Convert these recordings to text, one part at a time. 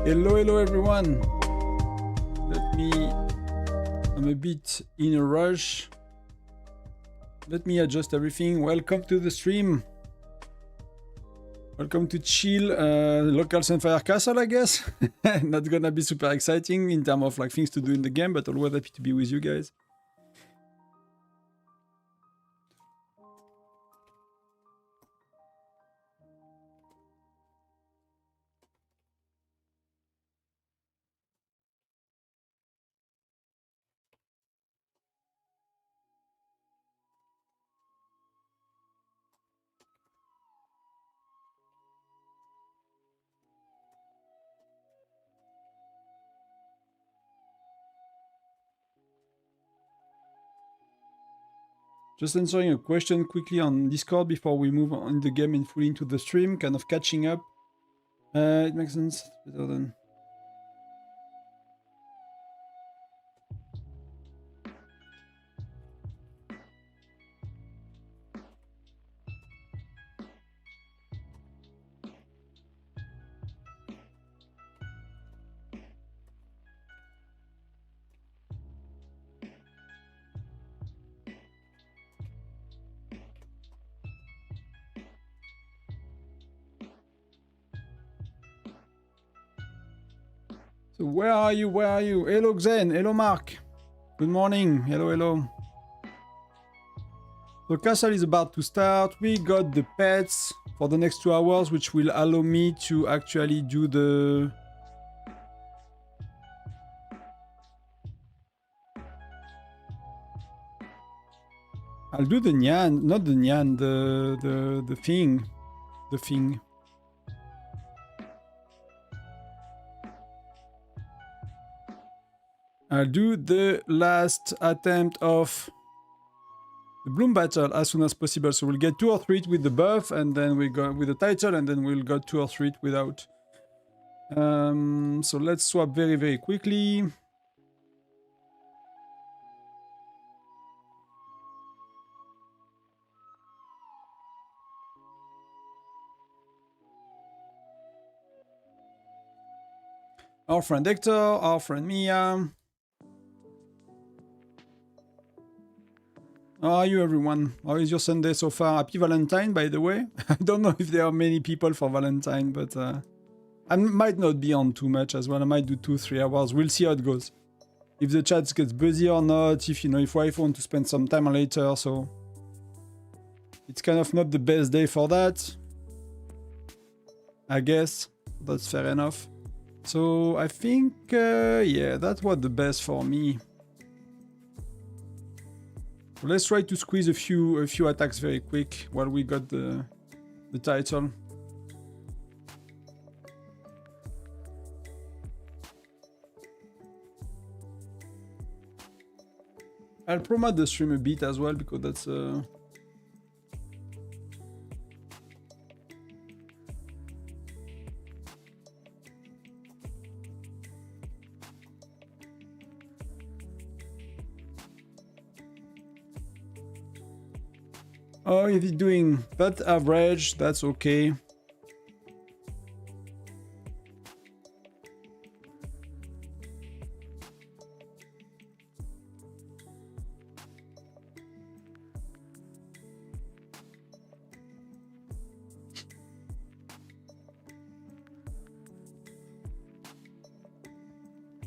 Hello everyone. I'm a bit in a rush. Let me adjust everything. Welcome to the stream. Welcome to chill local Sunfire castle, I guess. Not gonna be super exciting in terms of like things to do in the game, but always happy to be with you guys. Just answering a question quickly on Discord before we move on the game and fully into the stream, kind of catching up. It makes sense. Better than... So where are you? Where are you? Hello Xen. Hello Mark. Good morning. Hello, hello. The castle is about to start. We got the pets for the next 2 hours, which will allow me to actually do the... I'll do the Nyan, not the Nyan, the thing. The thing. I'll do the last attempt of the Bloom Battle as soon as possible. So we'll get 2 or 3 with the buff, and then we go with the title, and then we'll go 2 or 3 without. So let's swap very, very quickly. Our friend Hector, our friend Mia. How are you, everyone? How is your Sunday so far? Happy Valentine, by the way. I don't know if there are many people for Valentine, but I might not be on too much as well. I might do 2-3 hours. We'll see how it goes. If the chat gets busy or not, if, you know, if wife want to spend some time later, so... It's kind of not the best day for that. I guess. That's fair enough. So, I think, yeah, that was the best for me. Let's try to squeeze a few attacks very quick while we got the title. I'll promote the stream a bit as well because that's Oh, is it doing that average? That's okay.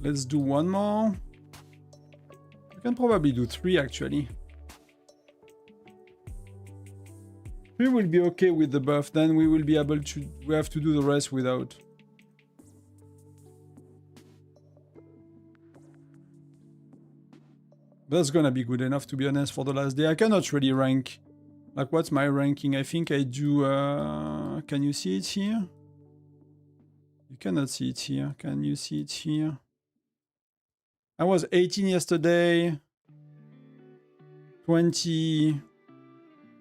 Let's do one more. We can probably do 3 actually. 3 will be okay with the buff, then we will be able to... We have to do the rest without. That's gonna be good enough, to be honest, for the last day. I cannot really rank. Like, what's my ranking? I think I do... Can you see it here? You cannot see it here. Can you see it here? I was 18 yesterday. 20...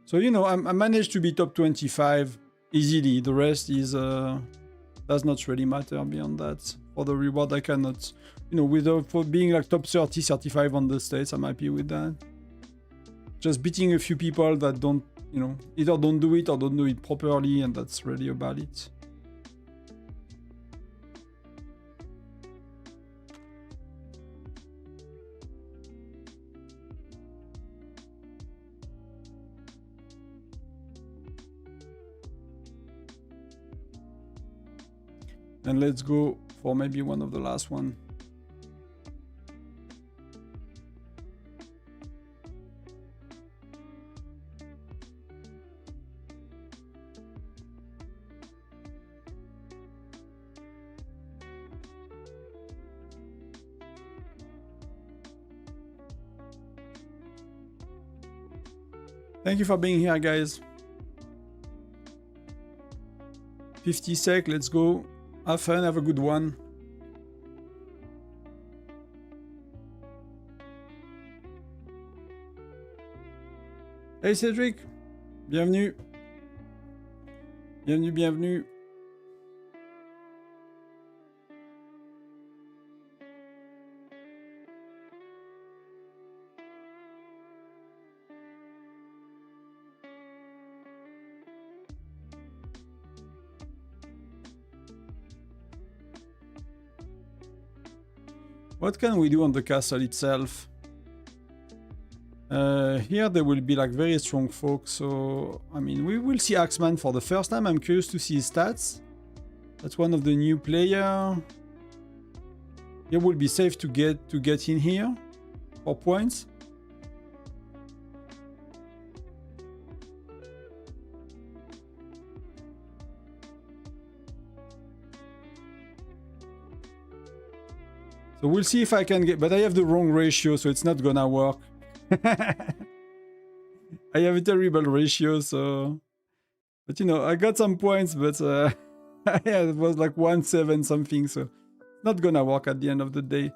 So, you know, I managed to be top 25 easily. The rest is does not really matter beyond that. For the reward, I cannot, you know, for being like top 30, 35 on the States, I'm happy with that. Just beating a few people that don't, you know, either don't do it or don't do it properly, and that's really about it. And let's go for maybe one of the last one. Thank you for being here, guys. 50 sec, let's go. Have fun, have a good one. Hey Cédric, bienvenue. Bienvenue, bienvenue. What can we do on the castle itself? Here there will be like very strong folks, so I mean we will see Axeman for the first time. I'm curious to see his stats. That's one of the new player. It will be safe to get in here for points. So we'll see if I can get, but I have the wrong ratio, so it's not gonna work. I have a terrible ratio, so... But you know, I got some points, but yeah, it was like 1-7 something, so it's not gonna work at the end of the day.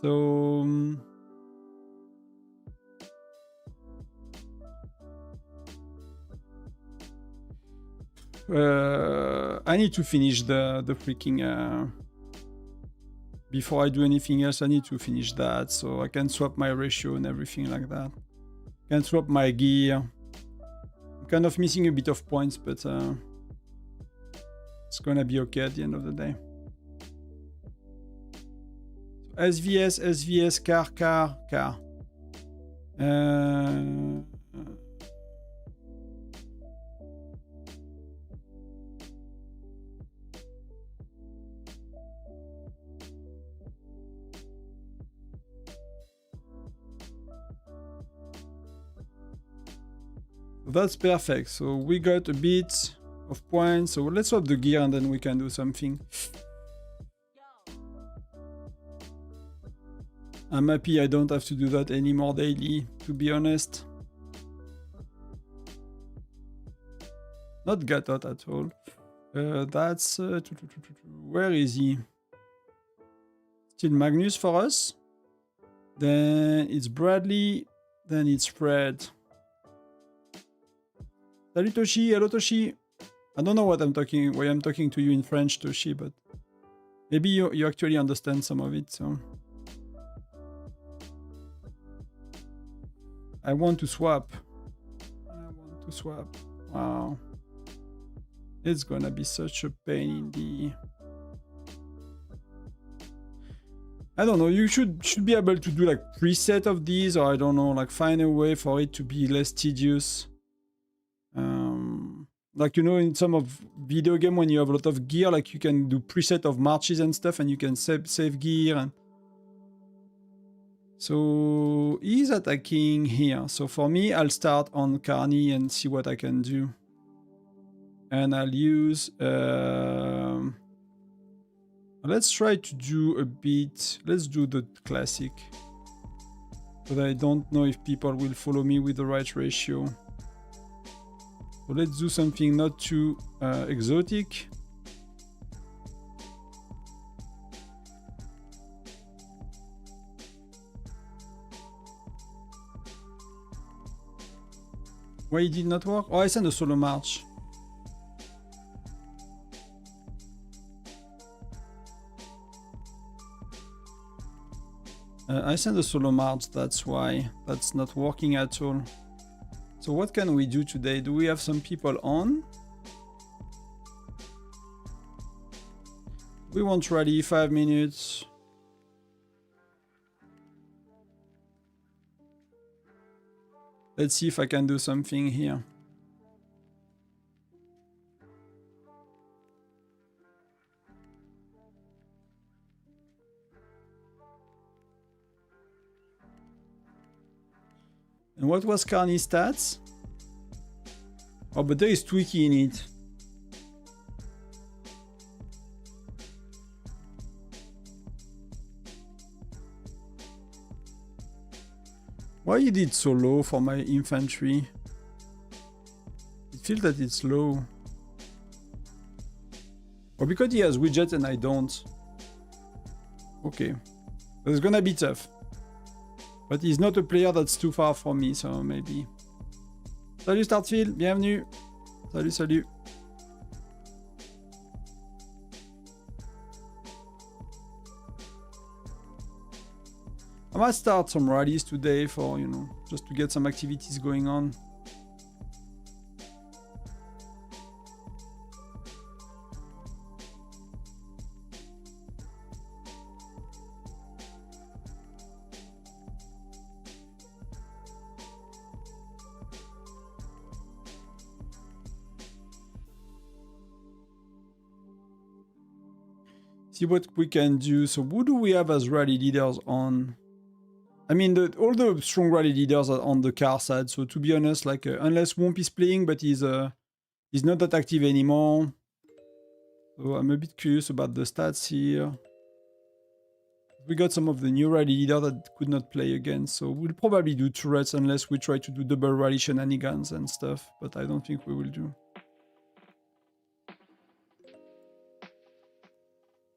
So... I need to finish the freaking... Before I do anything else, I need to finish that, so I can swap my ratio and everything like that. Can swap my gear. I'm kind of missing a bit of points, but it's gonna be okay at the end of the day. SVS, SVS, car. That's perfect. So we got a bit of points. So let's swap the gear and then we can do something. I'm happy I don't have to do that anymore daily, to be honest. Not Gatot at all. That's... where is he? Still Magnus for us. Then it's Bradley. Then it's Fred. Salut Toshi, hello Toshi. I don't know why I'm talking to you in French, Toshi, but maybe you actually understand some of it, so... I want to swap. Wow. It's gonna be such a pain in the... I don't know, you should be able to do like preset of these, or I don't know, like find a way for it to be less tedious. Like, you know, in some of video game when you have a lot of gear, like you can do preset of marches and stuff and you can save gear. And so he's attacking here. So for me, I'll start on Carney and see what I can do. And I'll use... let's try to do a bit... Let's do the classic. But I don't know if people will follow me with the right ratio. So let's do something not too exotic. Why it did not work? Oh, I sent a solo march. I sent a solo march, that's why that's not working at all. So what can we do today? Do we have some people on? We won't rally 5 minutes. Let's see if I can do something here. And what was Carney's stats? Oh, but there is Tweaky in it. Why is it so low for my infantry? It feels that it's low. Or because he has widgets and I don't. Okay. But it's gonna be tough. But he's not a player that's too far from me, so maybe. Salut Startfield, bienvenue. Salut, salut. I might start some rallies today for, you know, just to get some activities going on. See what we can do. So who do we have as rally leaders on? I mean, all the strong rally leaders are on the car side. So to be honest, like unless Womp is playing, but he's not that active anymore. So I'm a bit curious about the stats here. We got some of the new rally leaders that could not play again. So we'll probably do turrets unless we try to do double rally shenanigans and stuff. But I don't think we will do.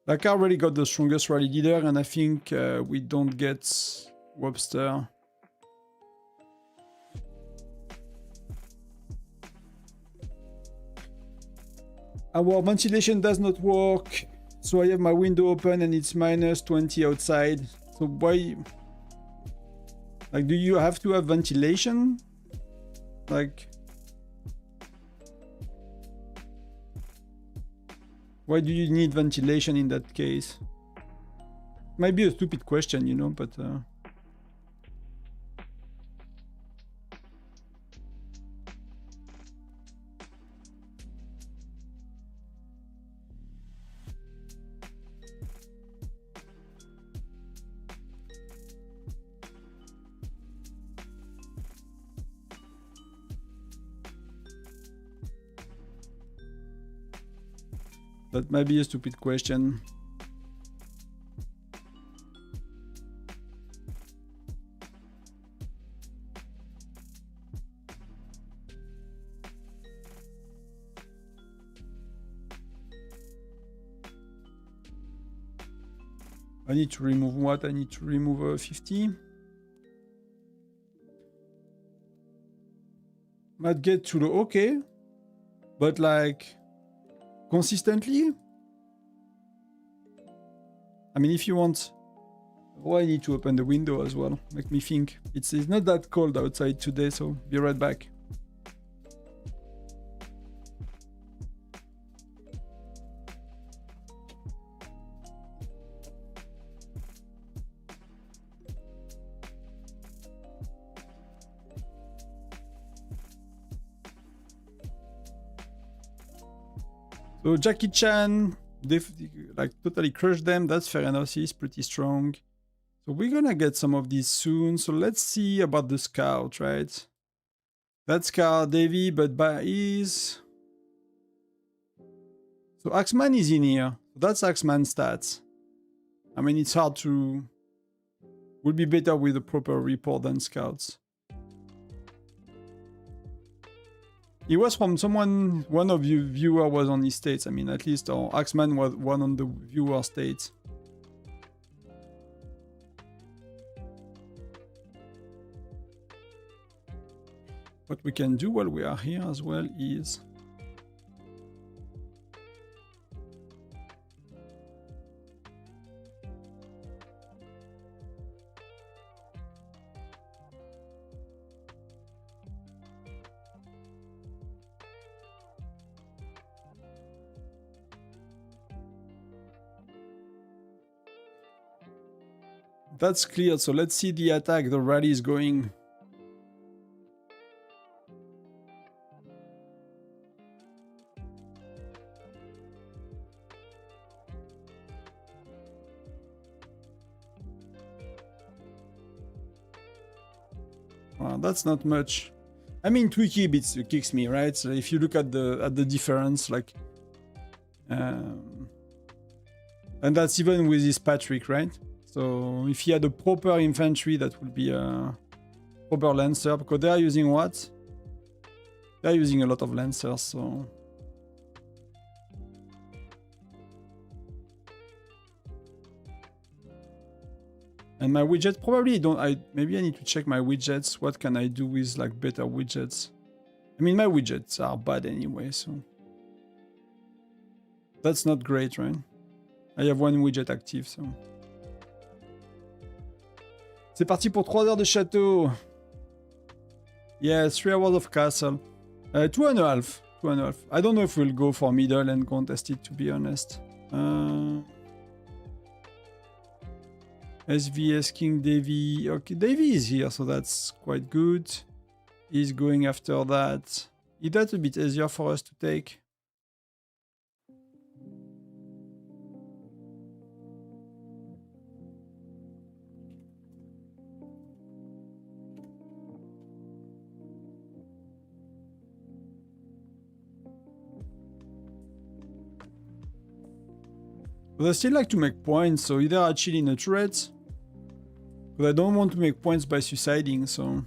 Like I already got the strongest rally leader, and I think we don't get Webster. Our ventilation does not work, so I have my window open and it's minus 20 outside. So why? Like, do you have to have ventilation? Like, why do you need ventilation in that case? Might be a stupid question, you know, but... That might be a stupid question. I need to remove what? I need to remove 50. Might get too low. Okay. But like... consistently? I mean, if you want... Oh, I need to open the window as well. Make me think. It's not that cold outside today, so be right back. So Jackie Chan, like totally crushed them. That's fair enough. He's pretty strong. So we're gonna get some of these soon. So let's see about the scout, right? That's Scar Davy, but by is... So Axeman is in here. That's Axeman stats. I mean, it's hard to... Would be better with a proper report than scouts. It was from someone, one of you viewer was on his states. I mean, at least Axeman was one on the viewer states. What we can do while we are here as well is... That's clear, so let's see the attack. The rally is going. Well, that's not much. I mean, Twiki bits kicks me, right? So if you look at the difference, like, and that's even with his Patrick, right? So if he had a proper infantry, that would be a proper lancer, because they are using what? They're using a lot of lancers, so. And my widget probably don't. Maybe I need to check my widgets. What can I do with like better widgets? I mean, my widgets are bad anyway, so that's not great, right? I have one widget active, so. C'est parti pour 3 heures de château. Yeah, 3 hours of castle. 2.5. 2.5. I don't know if we'll go for middle and contest it, to be honest. SVS King Davy. Okay, Davy is here, so that's quite good. He's going after that. Is that a bit easier for us to take? But I still like to make points, so either I chill in a turret, but I don't want to make points by suiciding, so.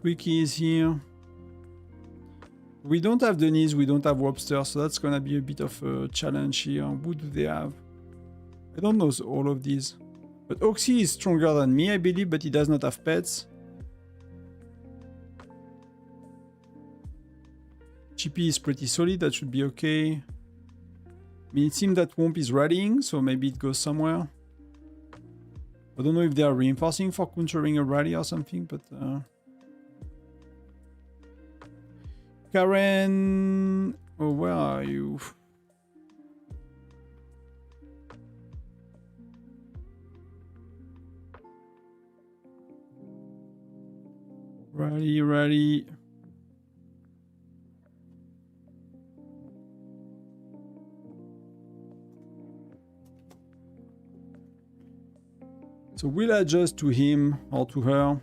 Wiki is here. We don't have Denise, we don't have Webster, so that's gonna be a bit of a challenge here. Who do they have? I don't know all of these. But Oxy is stronger than me, I believe, but he does not have pets. GP is pretty solid, that should be okay. I mean, it seems that Womp is rallying, so maybe it goes somewhere. I don't know if they are reinforcing for countering a rally or something, but... Karen... Oh, where are you? Rally. So we'll adjust to him or to her.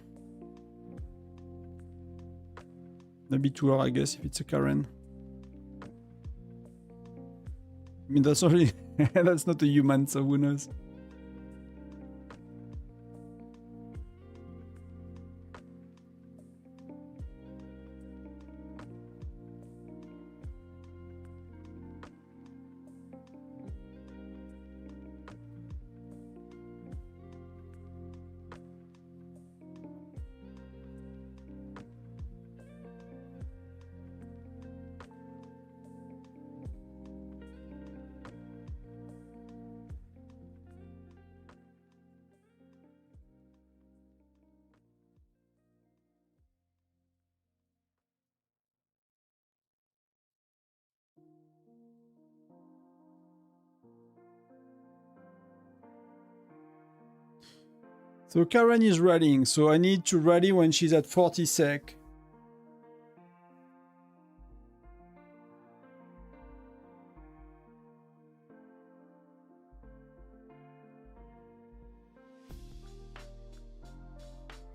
Maybe to her, I guess, if it's a Karen. I mean, that's only... that's not a human, so who knows? So Karen is rallying, so I need to rally when she's at 40 sec.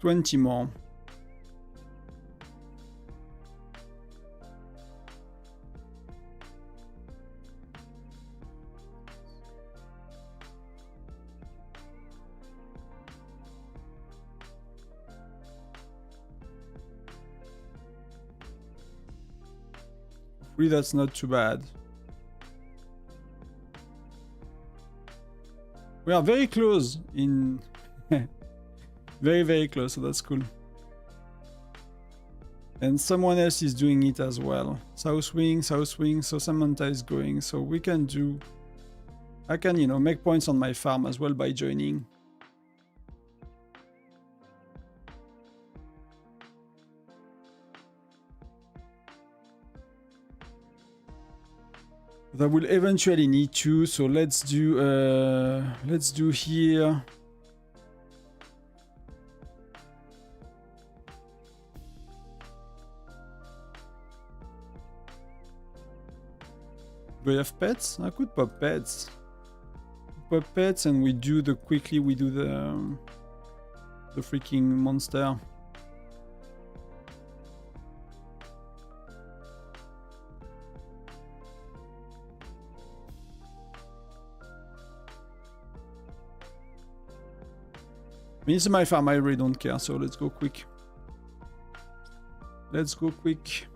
$20 more. Really, that's not too bad. We are very close in... very, very close, so that's cool. And someone else is doing it as well. South wing, so Samantha is going, so we can do... I can, you know, make points on my farm as well by joining. But I will eventually need to, so let's do here. Do we have pets? I could pop pets. Pop pets and we do the freaking monster. I mean, it's my farm, I really don't care, so let's go quick. Let's go quick.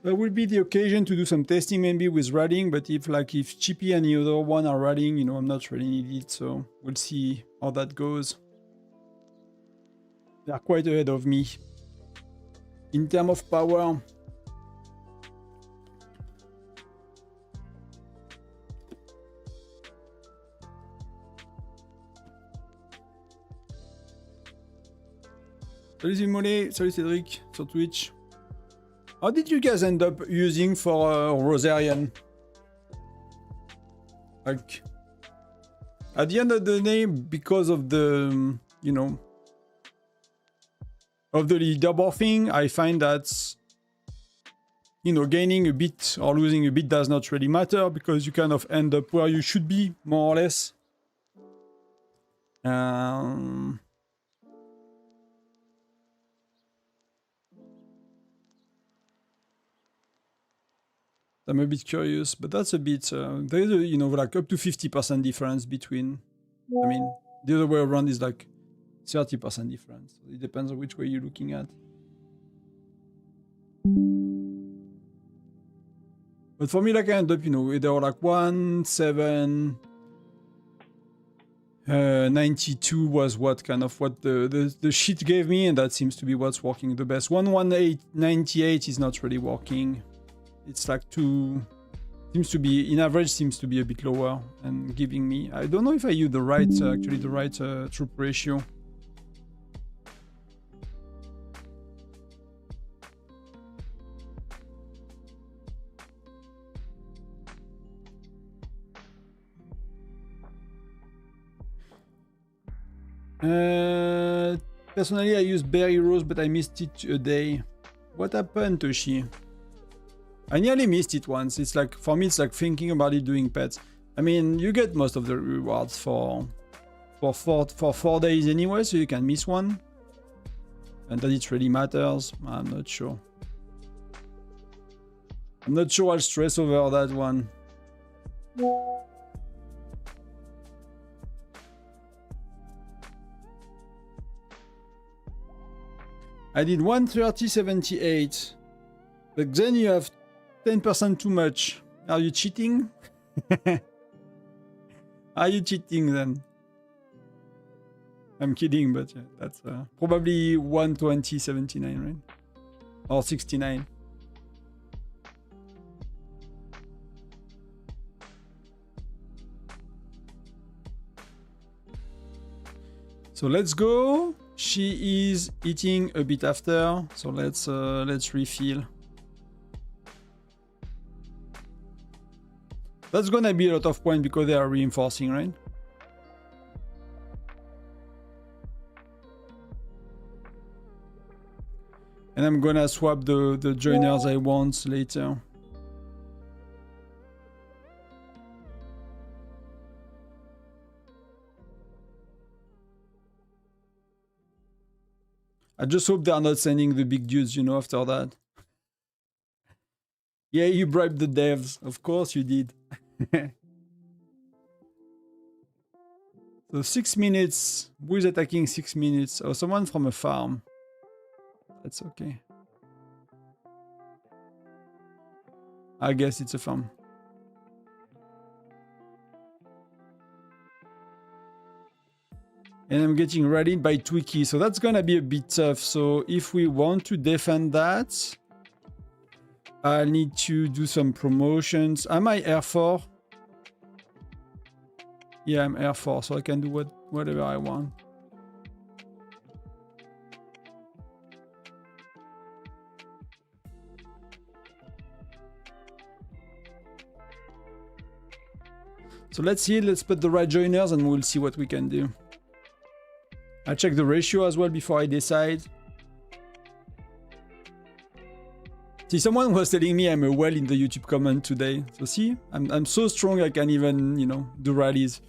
That will be the occasion to do some testing maybe with rallying, but if Chippy and the other one are rallying, you know, I'm not really needed, so we'll see how that goes. They are quite ahead of me. In terms of power, salut Simone, salut Cédric sur Twitch. How did you guys end up using for Rosarian? Like, at the end of the day, because of the, you know, of the leaderboard thing, I find that, you know, gaining a bit or losing a bit does not really matter because you kind of end up where you should be, more or less. I'm a bit curious, but that's a bit, there is a, you know, like up to 50% difference between, I mean, the other way around is like 30% difference. It depends on which way you're looking at. But for me, like I end up, you know, they were like 1,792 was what kind of what the sheet gave me, and that seems to be what's working the best. 1,1898 is not really working. It's like seems to be, in average, seems to be a bit lower and giving me, I don't know if I use the right, actually the right troop ratio. Personally, I use Berry Rose, but I missed it a day. What happened, Toshi? I nearly missed it once. It's like, for me, it's like thinking about it doing pets. I mean, you get most of the rewards for 4 days anyway, so you can miss one. And that it really matters, I'm not sure. I'm not sure I'll stress over that one. I did 130.78, but then you have 10% too much. Are you cheating? Are you cheating then? I'm kidding, but yeah, that's probably 120.79, right? Or 69. So let's go. She is eating a bit after, so let's refill. That's gonna be a lot of points because they are reinforcing, right? And I'm gonna swap the joiners I want later. I just hope they are not sending the big dudes, you know, after that. Yeah, you bribed the devs. Of course you did. So 6 minutes. Who is attacking 6 minutes? Oh, someone from a farm. That's okay. I guess it's a farm. And I'm getting rallied by Twiki, so that's gonna be a bit tough. So if we want to defend that, I'll need to do some promotions. Am I Air 4? Yeah, I'm Air 4, so I can do whatever I want. So let's see, let's put the right joiners and we'll see what we can do. I'll check the ratio as well before I decide. See, someone was telling me I'm a whale in the YouTube comment today. So see, I'm so strong I can even, you know, do rallies.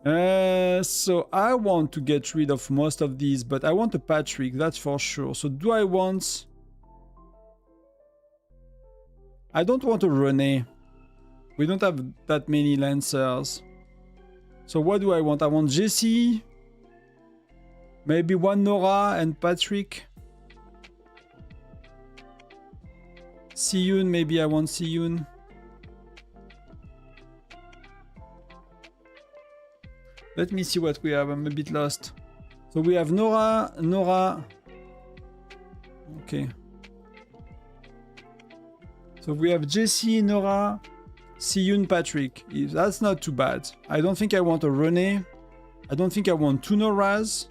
So I want to get rid of most of these, but I want a Patrick, that's for sure. So do I want... I don't want a René. We don't have that many Lancers. So what do I want? I want Jesse. Maybe one Nora and Patrick. Siyun, maybe I want Siyun. Let me see what we have. I'm a bit lost. So we have Nora. Okay. So we have Jesse, Nora, Siyun, Patrick. That's not too bad. I don't think I want a René. I don't think I want two Noras.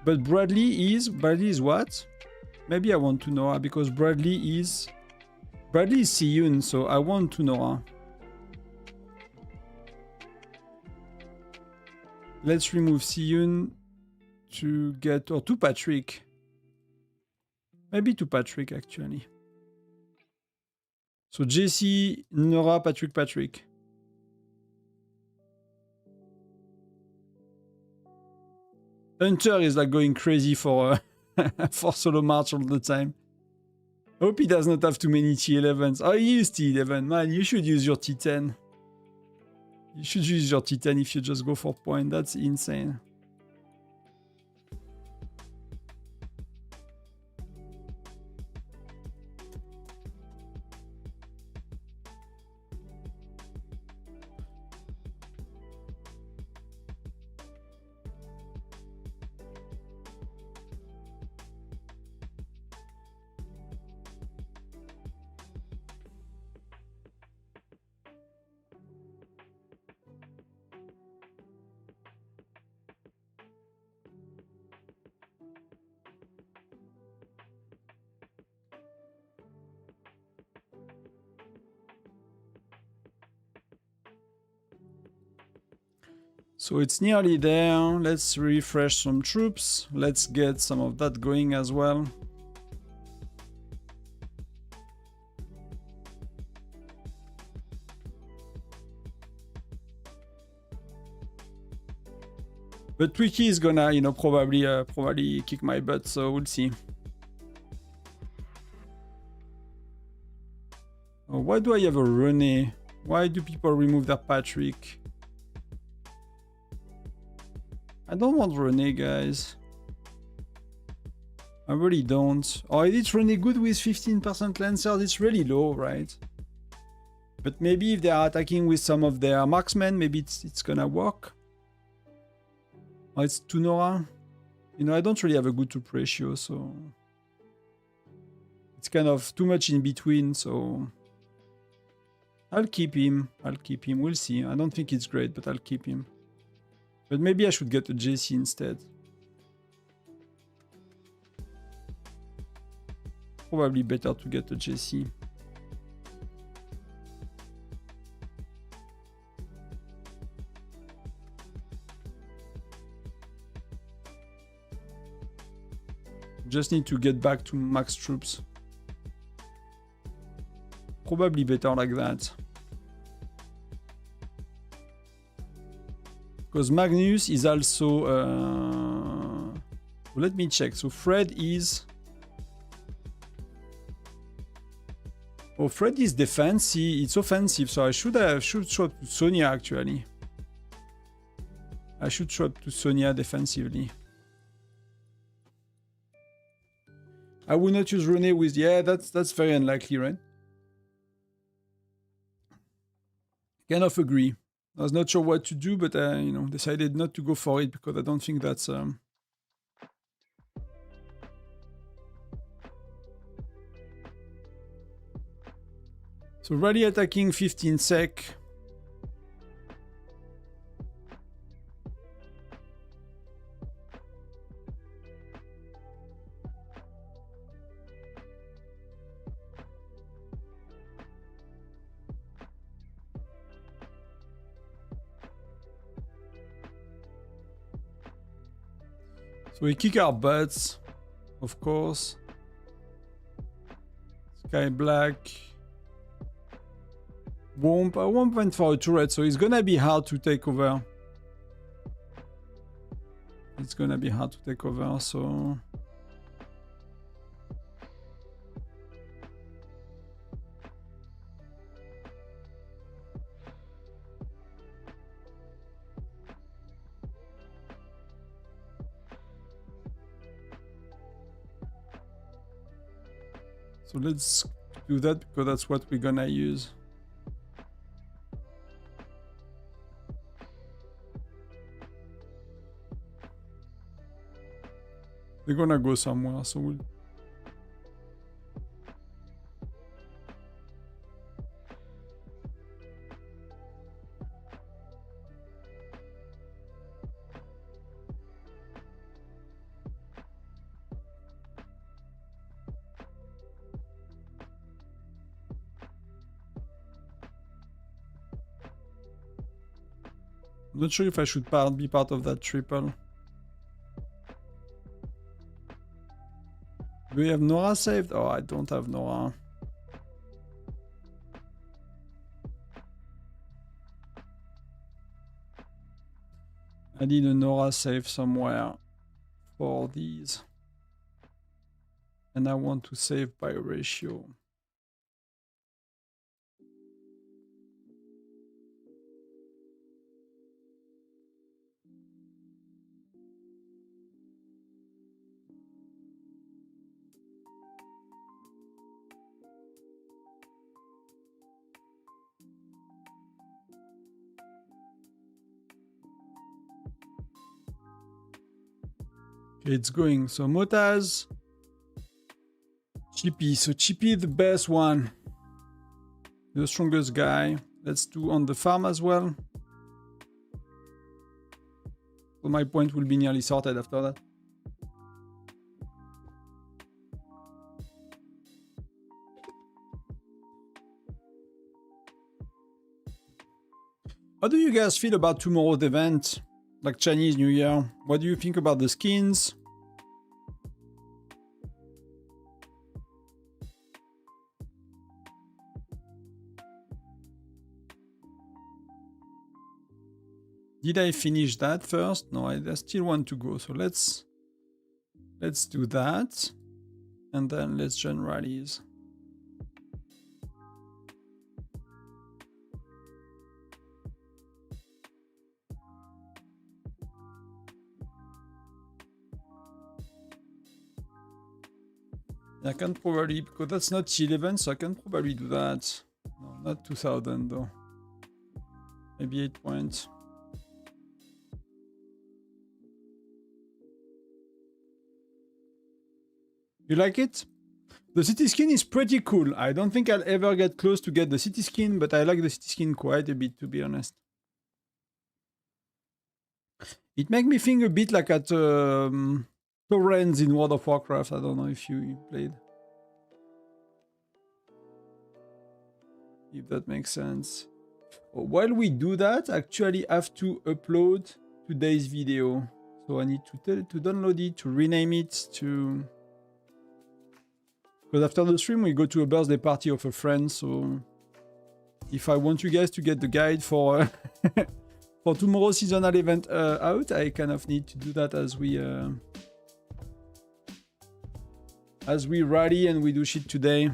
But Bradley is what? Maybe I want two Nora because Bradley is Siyun, so I want two Nora. Let's remove Siyun to get, or to Patrick. Maybe to Patrick actually. So Jesse, Nora, Patrick. Hunter is like going crazy for for solo march all the time. Hope he does not have too many T11s. Oh, he used T11. Man, you should use your T10. You should use your T10 if you just go for point. That's insane. So it's nearly there. Let's refresh some troops. Let's get some of that going as well. But Twiki is gonna, you know, probably kick my butt, so we'll see. Oh, why do I have a René? Why do people remove their Patrick? I don't want René, guys. I really don't. Oh, is René good with 15% Lancers? It's really low, right? But maybe if they are attacking with some of their marksmen, maybe it's gonna work. Oh, it's to Nora. You know, I don't really have a good troop ratio, so... It's kind of too much in between, so... I'll keep him. We'll see. I don't think it's great, but I'll keep him. But maybe I should get a JC instead. Probably better to get a JC. Just need to get back to max troops. Probably better like that. Because Magnus is also So let me check. So Fred is... Oh, Fred is defensive. It's offensive, so I should swap to Sonia, actually. I should swap to Sonia defensively. I would not use Rene with... Yeah, that's very unlikely, right? Kind of agree. I was not sure what to do, but you know, decided not to go for it because I don't think that's... So rally attacking 15 sec. So we kick our butts, of course. Sky Black. Womp. Womp went for a turret, so it's gonna be hard to take over. It's gonna be hard to take over, so... So let's do that because that's what we're gonna use. They're gonna go somewhere, so we'll... I'm not sure if I should be part of that triple. Do we have Nora saved? Oh, I don't have Nora. I need a Nora save somewhere for these. And I want to save by ratio. It's going. So Motaz, Chippy. So Chippy, the best one, the strongest guy. Let's do on the farm as well. So my point will be nearly sorted after that. How do you guys feel about tomorrow's event? Like Chinese New Year? What do you think about the skins? Did I finish that first? No, I still want to go. So let's do that. And then let's join rallies. I can probably, because that's not T11, so I can probably do that. No, not 2000 though. Maybe 8 points. You like it? The city skin is pretty cool. I don't think I'll ever get close to get the city skin, but I like the city skin quite a bit, to be honest. It makes me think a bit like at Torrens in World of Warcraft. I don't know if you played. If that makes sense. While we do that, I actually have to upload today's video. So I need to download it, to rename it, to... Because after the stream, we go to a birthday party of a friend, so... If I want you guys to get the guide for for tomorrow's seasonal event out, I kind of need to do that as we as we rally and we do shit today.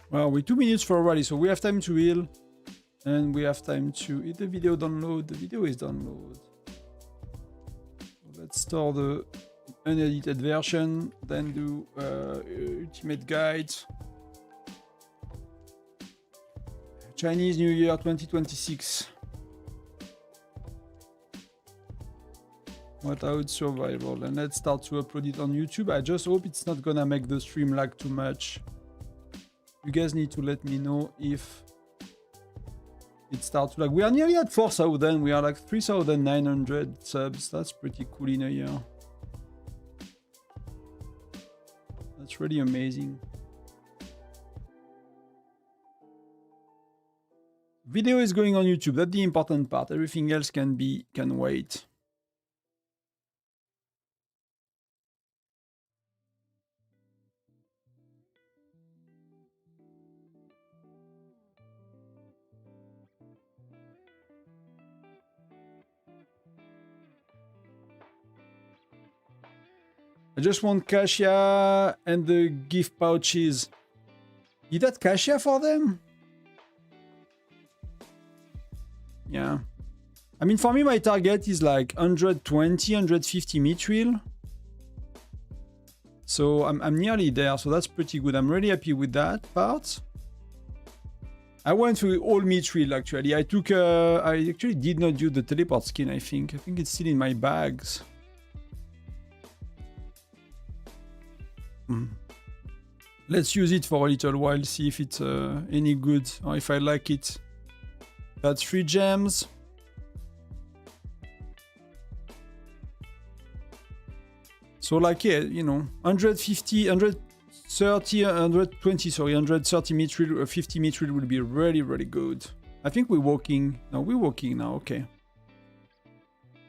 Well, we're 2 minutes for a rally, so we have time to heal. And we have time to hit the video download. The video is download. So let's store the unedited version, then do ultimate guide. Chinese New Year 2026. Whiteout Survival. And let's start to upload it on YouTube. I just hope it's not gonna make the stream lag too much. You guys need to let me know if it starts to lag. We are nearly at 4,000. We are like 3,900 subs. That's pretty cool in a year. That's really amazing. Video is going on YouTube. That's the important part. Everything else can wait. I just want Cassia and the gift pouches. You got Cassia for them? Yeah. I mean, for me, my target is like 120, 150 mithril. So I'm nearly there. So that's pretty good. I'm really happy with that part. I went through all mithril actually. I actually did not do the teleport skin, I think. I think it's still in my bags. Let's use it for a little while, see if it's any good or if I like it. That's 3 gems. So like, yeah, you know, 150, 130, 120, sorry, 130 mithril, 50 mithril will be really, really good. I think we're walking. No, we're walking now, okay.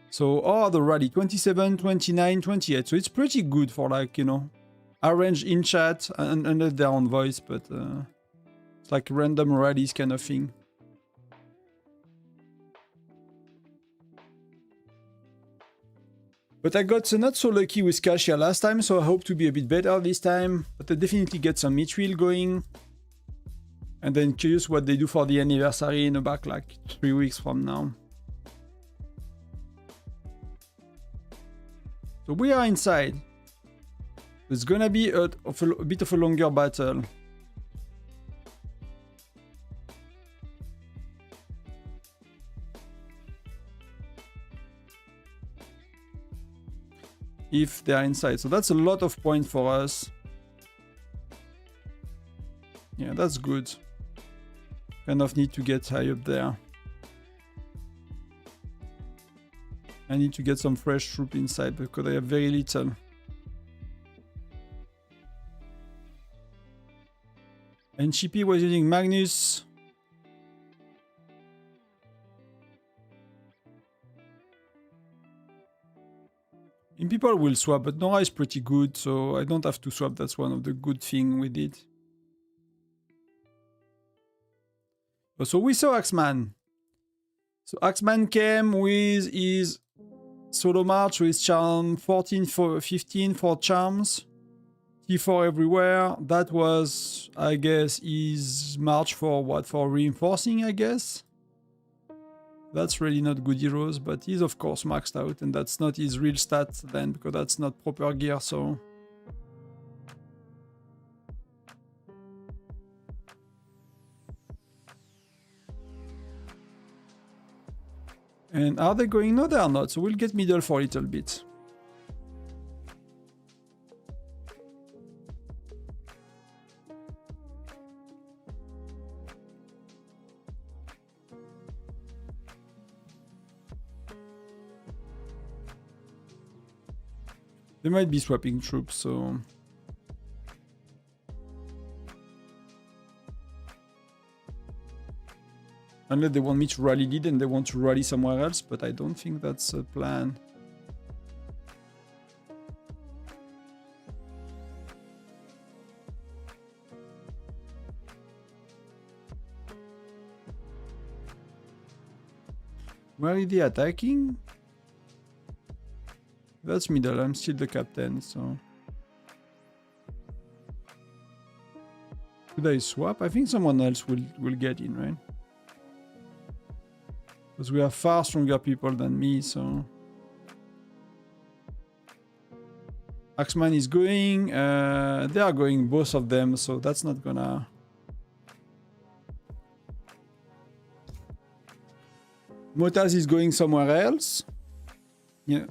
So, the rally, 27, 29, 28. So it's pretty good for like, you know, arrange in chat and under their own voice, but it's like random rallies kind of thing. But I got not so lucky with Cassia last time, so I hope to be a bit better this time. But I definitely get some mithril going. And then curious what they do for the anniversary in about like 3 weeks from now. So we are inside. It's gonna be a bit of a longer battle. If they are inside. So that's a lot of points for us. Yeah, that's good. Kind of need to get high up there. I need to get some fresh troop inside because I have very little. And Chippy was using Magnus. And people will swap, but Nora is pretty good, so I don't have to swap. That's one of the good things we did. So we saw Axeman. So Axeman came with his solo march with charm 14 for 15 for charms. T4 everywhere. That was, I guess, his march for what? For reinforcing, I guess. That's really not good heroes, but he's of course maxed out, and that's not his real stats then, because that's not proper gear, so... And are they going? No, they are not. So we'll get middle for a little bit. They might be swapping troops, so... Unless they want me to rally lead and they want to rally somewhere else, but I don't think that's a plan. Where is he attacking? That's middle, I'm still the captain, so... Could I swap? I think someone else will get in, right? Because we have far stronger people than me, so... Axeman is going, they are going, both of them, so that's not gonna... Motaz is going somewhere else. Yeah.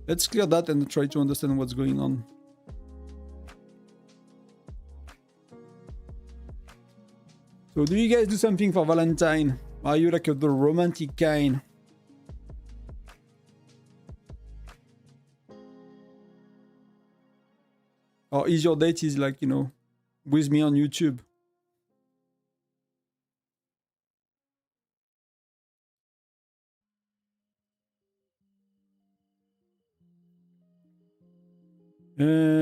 Let's clear that and try to understand what's going on. So do you guys do something for Valentine? Are you like the romantic kind? Or is your date is like, you know, with me on YouTube?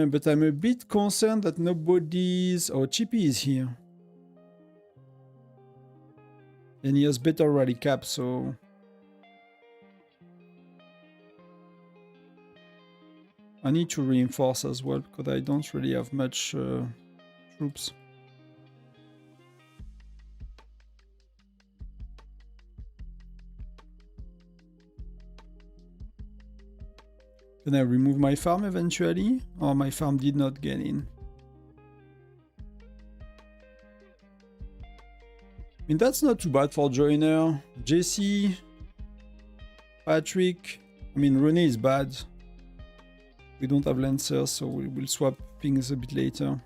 But I'm a bit concerned that nobody's... Oh, Chippy is here. And he has better rally cap, so... I need to reinforce as well, because I don't really have much troops. Can I remove my farm eventually? Or my farm did not get in? I mean, that's not too bad for Joiner. Jesse, Patrick. I mean, Rene is bad. We don't have Lancers, so we will swap things a bit later.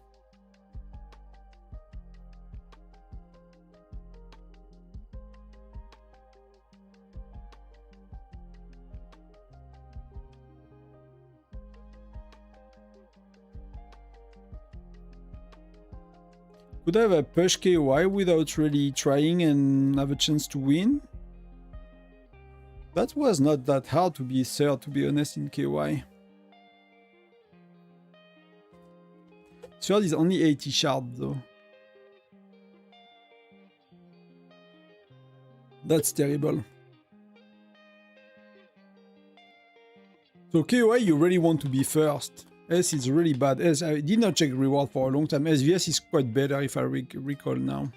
Could I have a push KY without really trying and have a chance to win? That was not that hard to be third, to be honest, in KY. Third is only 80 shard though. That's terrible. So KY, you really want to be first. S is really bad. S, I did not check reward for a long time. SVS is quite better if I recall now.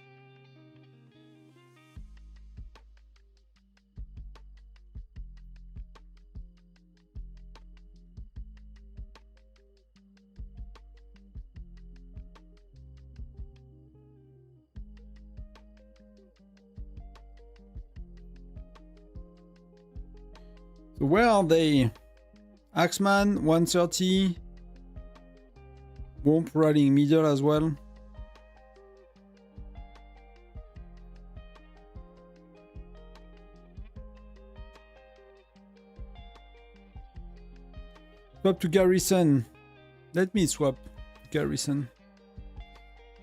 So where are they? Axeman, 130. Womp riding middle as well. Swap to Garrison. Let me swap Garrison.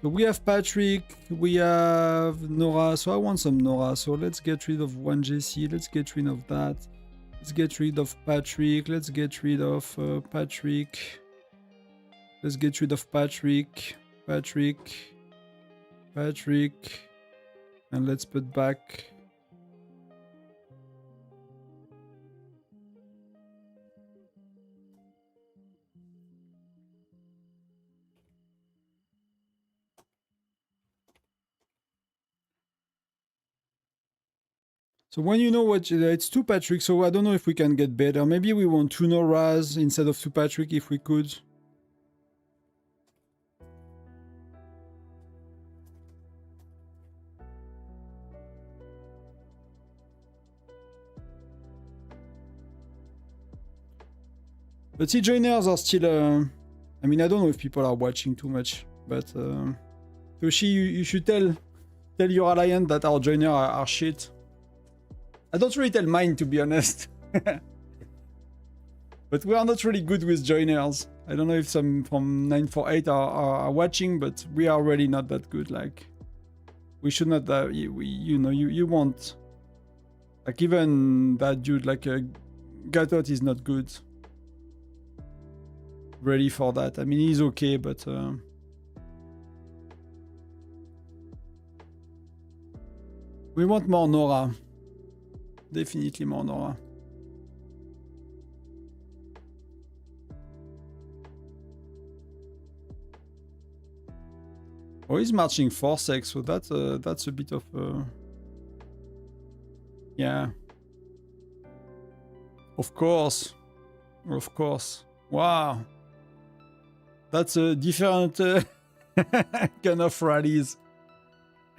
So we have Patrick, we have Nora, so I want some Nora. So let's get rid of one JC, let's get rid of that. Let's get rid of Patrick, let's get rid of Patrick. Let's get rid of Patrick, and let's put back. So when you know what, it's 2 Patrick, so I don't know if we can get better. Maybe we want 2 Noras instead of 2 Patrick if we could. But see, joiners are still... I mean, I don't know if people are watching too much, but... Toshi, you should tell your alliance that our joiners are shit. I don't really tell mine, to be honest. But we are not really good with joiners. I don't know if some from 948 are watching, but we are really not that good. Like, we should not... you want... Like, even that dude, like, Gatot is not good. Ready for that. I mean, he's okay, but... we want more Nora. Definitely more Nora. Oh, he's marching 4-6, so that's a bit of... yeah. Of course. Of course. Wow. That's a different kind of rallies.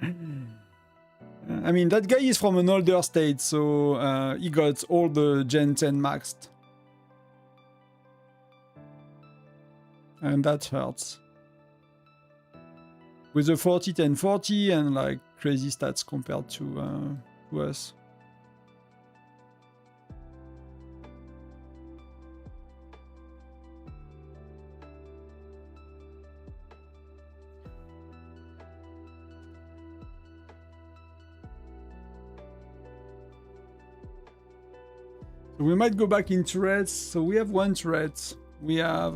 I mean, that guy is from an older state, so he got all the Gen 10 maxed. And that hurts. With a 40-10-40 and like crazy stats compared to us. So we might go back in turrets. So we have one turret. We have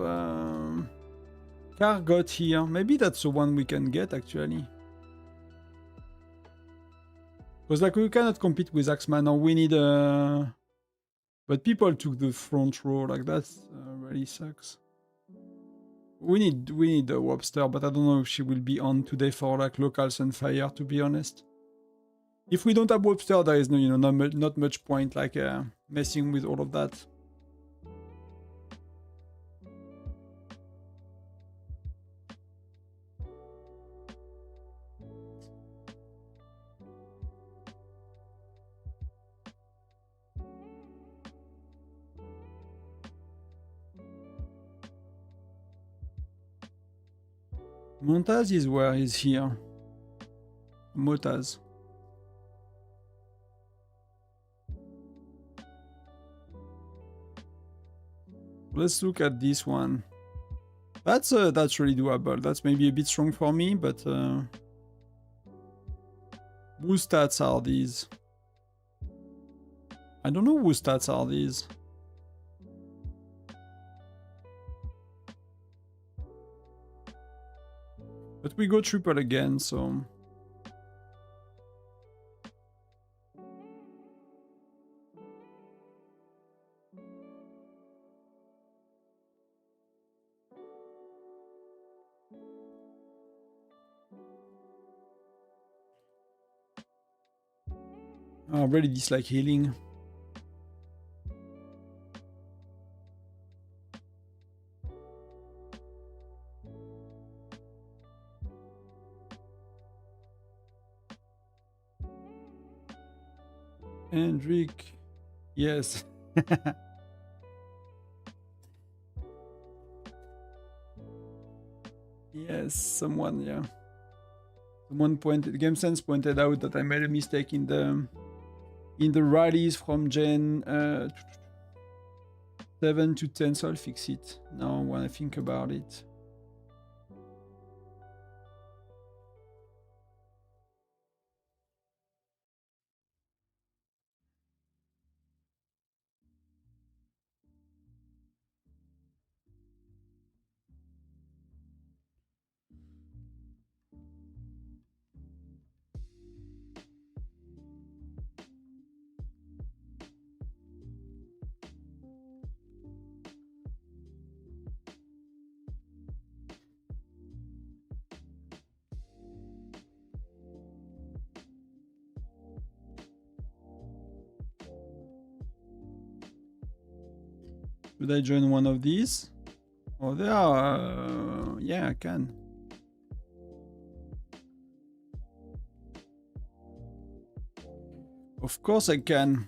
Kargot here. Maybe that's the one we can get actually. Because like we cannot compete with Axeman, or we need a... But people took the front row, like that really sucks. We need a Wobster, but I don't know if she will be on today for like local Sunfire, to be honest. If we don't have Wobster, there is no, not much point like messing with all of that. Montaz is where he's here. Motaz. Let's look at this one. That's really doable. That's maybe a bit strong for me, but whose stats are these? I don't know whose stats are these. But we go triple again, so... I really dislike healing. Hendrik. Yes. Yes, someone, yeah. Someone pointed, GameSense pointed out that I made a mistake in the rallies from Gen 7 to 10, so I'll fix it now when I think about it. Should I join one of these? Oh, they are... yeah, I can. Of course I can.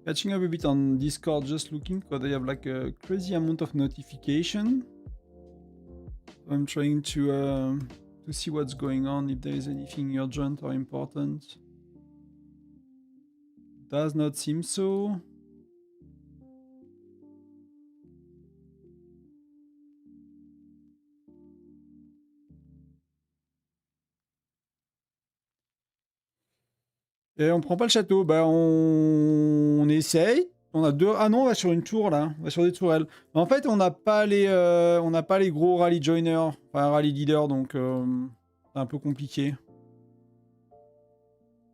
Catching up a bit on Discord, just looking because they have like a crazy amount of notification. I'm trying to see what's going on, if there is anything urgent or important. Does not seem so. Et on prend pas le château, bah on essaye. On a deux. Ah non, on va sur une tour là, on va sur des tourelles. Mais en fait, on n'a pas les gros rally joiners, enfin rally leaders, donc c'est un peu compliqué.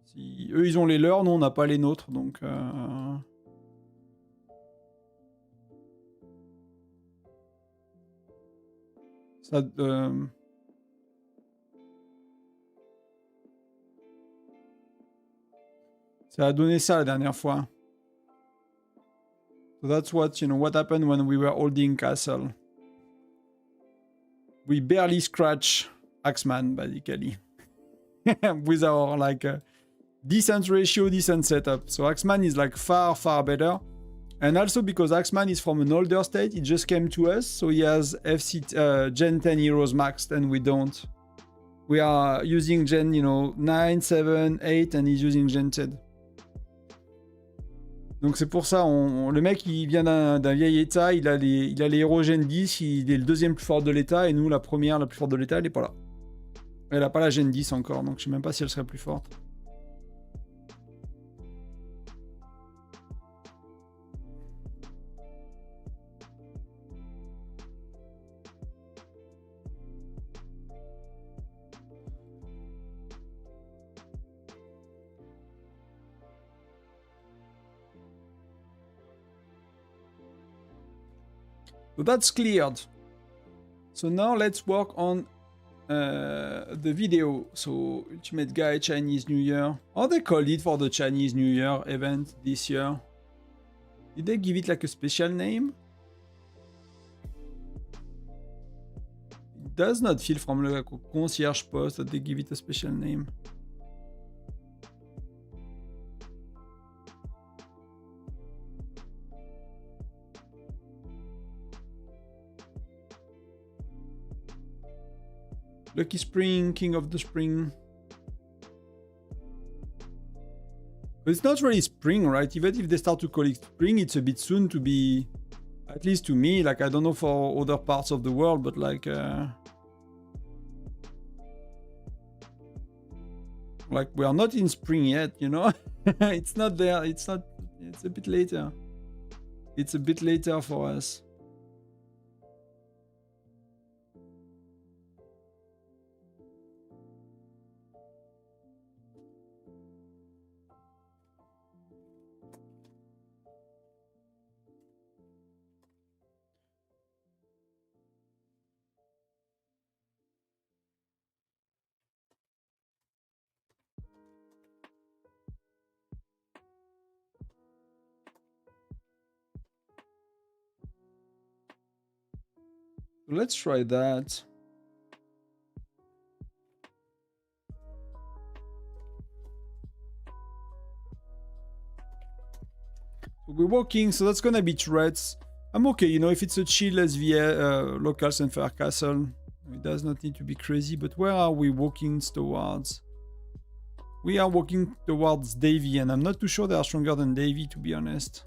Si eux ils ont les leurs, nous on n'a pas les nôtres, donc. Ça. Ça a donné ça la dernière fois. So that's what, what happened when we were holding castle. We barely scratch Axeman, basically. With our, like, decent ratio, decent setup. So Axeman is, like, far, far better. And also because Axeman is from an older state, it just came to us, so he has Gen 10 heroes maxed, and we don't. We are using Gen, 9, 7, 8, and he's using Gen 10. Donc c'est pour ça, le mec il vient d'un vieil état, il a les héros Gen 10, il est le deuxième plus fort de l'état, et nous la première la plus forte de l'état, elle est pas là. Elle a pas la Gen 10 encore, donc je sais même pas si elle serait plus forte. So that's cleared. So now let's work on the video. So Ultimate Guy Chinese New Year. How they called it for the Chinese New Year event this year? Did they give it like a special name? It does not feel from the concierge post that they give it a special name. Lucky Spring, King of the Spring. But it's not really spring, right? Even if they start to call it spring, it's a bit soon to be, at least to me, like I don't know for other parts of the world, but like we are not in spring yet, It's not there, it's a bit later. It's a bit later for us. Let's try that. We're walking, so that's gonna be threats. I'm okay, if it's a chill SVA local Sunfire castle, it does not need to be crazy. But where are we walking towards? We are walking towards Davy, and I'm not too sure they are stronger than Davy, to be honest.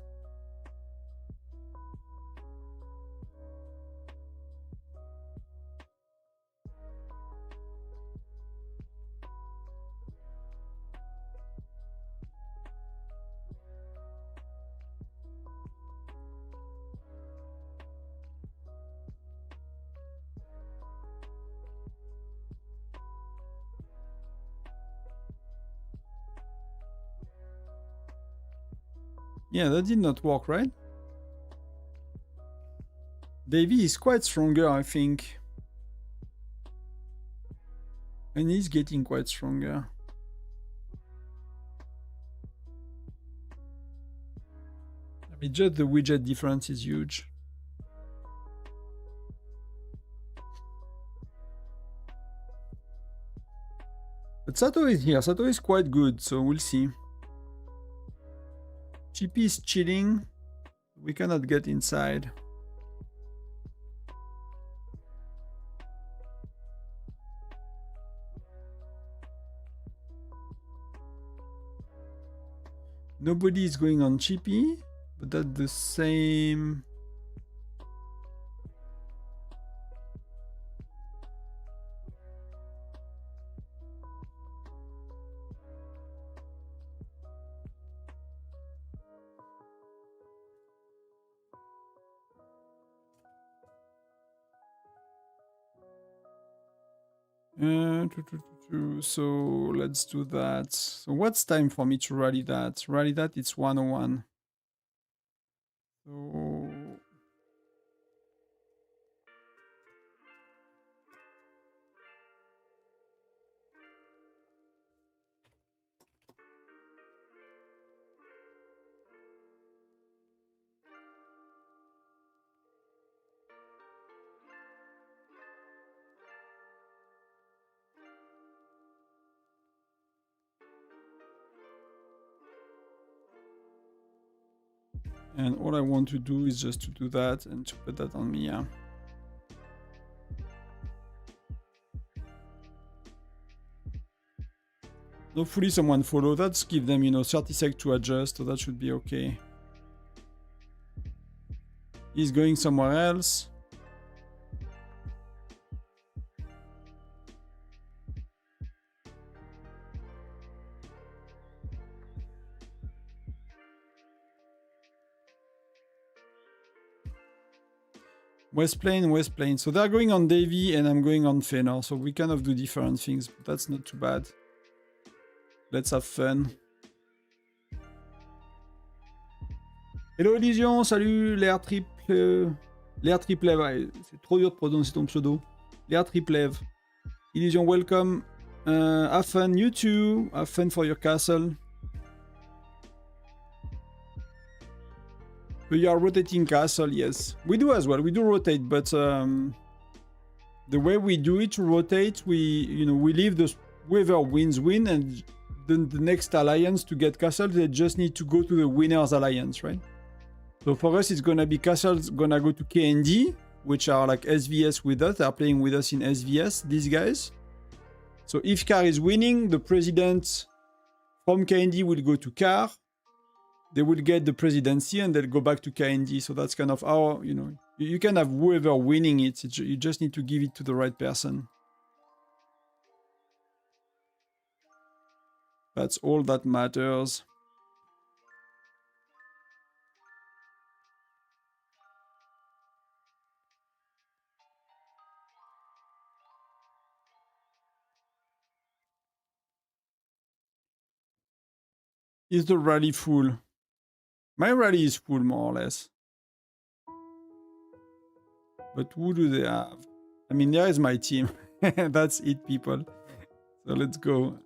Yeah, that did not work, right? Davy is quite stronger, I think. And he's getting quite stronger. I mean, just the widget difference is huge. But Sato is here. Sato is quite good, so we'll see. GP is chilling. We cannot get inside. Nobody is going on Chippy, but that's the same. So let's do that. So what's time for me to rally that? Rally that, it's 101. So and all I want to do is just to do that and to put that on me, yeah. Hopefully someone follow that, give them, 30 seconds to adjust, so that should be okay. He's going somewhere else. West Plain. So they're going on Davy and I'm going on Fenor. So we kind of do different things, but that's not too bad. Let's have fun. Hello Elysion, salut L'air Triple. L'air Triplev, c'est trop dur de prononcer ton pseudo. L'air Triplev. Elysion, welcome. Have fun, you too. Have fun for your castle. You are rotating castle, yes. We do as well, we do rotate, but the way we do it to rotate, we leave the whoever wins, and then the next alliance to get castles, they just need to go to the winner's alliance, right? So for us, it's gonna be castles gonna go to KND, which are like SVS with us, they're playing with us in SVS, these guys. So if Car is winning, the president from KND will go to Car. They will get the presidency and they'll go back to KND. So that's kind of how, you can have whoever winning it. You just need to give it to the right person. That's all that matters. Is the rally full? My rally is full, more or less. But who do they have? I mean, there is my team. That's it, people. So let's go.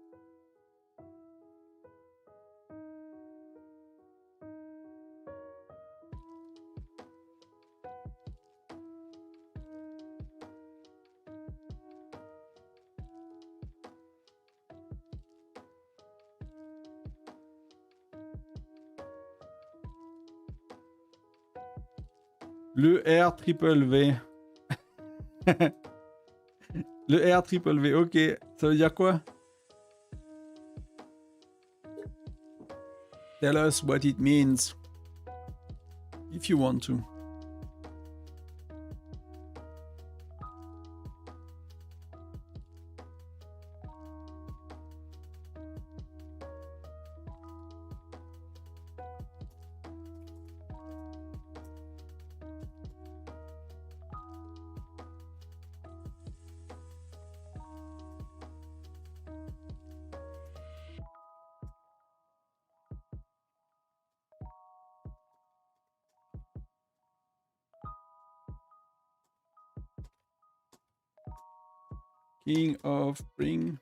Le R triple V. Le R triple V, ok. Ça veut dire quoi? Tell us what it means. If you want to. King of Spring.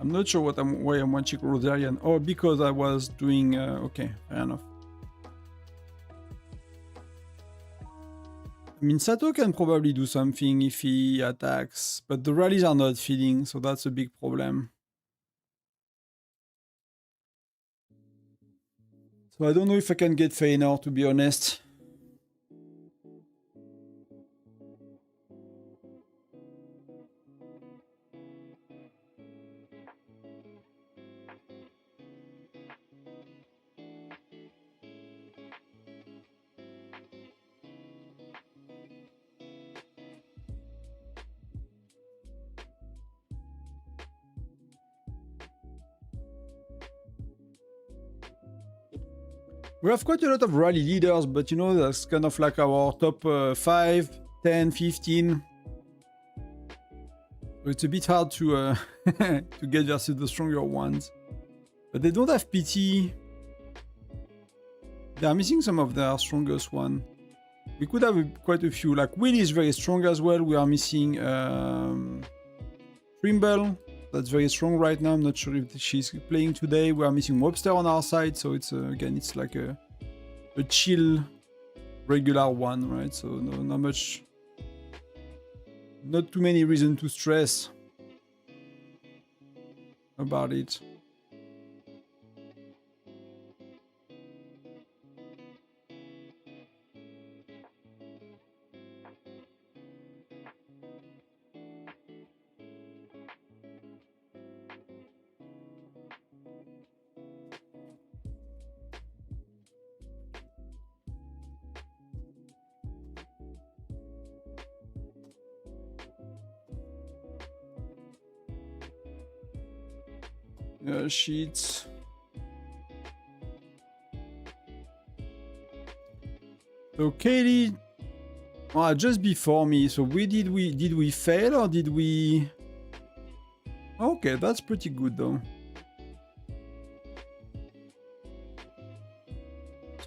I'm not sure why I'm watching Rosarian. Oh, because I was doing... okay, fair enough. I mean, Sato can probably do something if he attacks, but the rallies are not feeding, so that's a big problem. So I don't know if I can get Feanor, to be honest. We have quite a lot of rally leaders, but you know, that's kind of like our top 5, 10, 15. So it's a bit hard to to get versus the stronger ones. But they don't have PT. They are missing some of their strongest one. We could have quite a few. Like Will is very strong as well. We are missing Trimble. That's very strong right now. I'm not sure if she's playing today. We are missing Webster on our side, so it's again, it's like a chill, regular one, right? So not much, not too many reasons to stress about it. Sheets. So Katie, just before me. So did we fail or did we? Okay, that's pretty good though.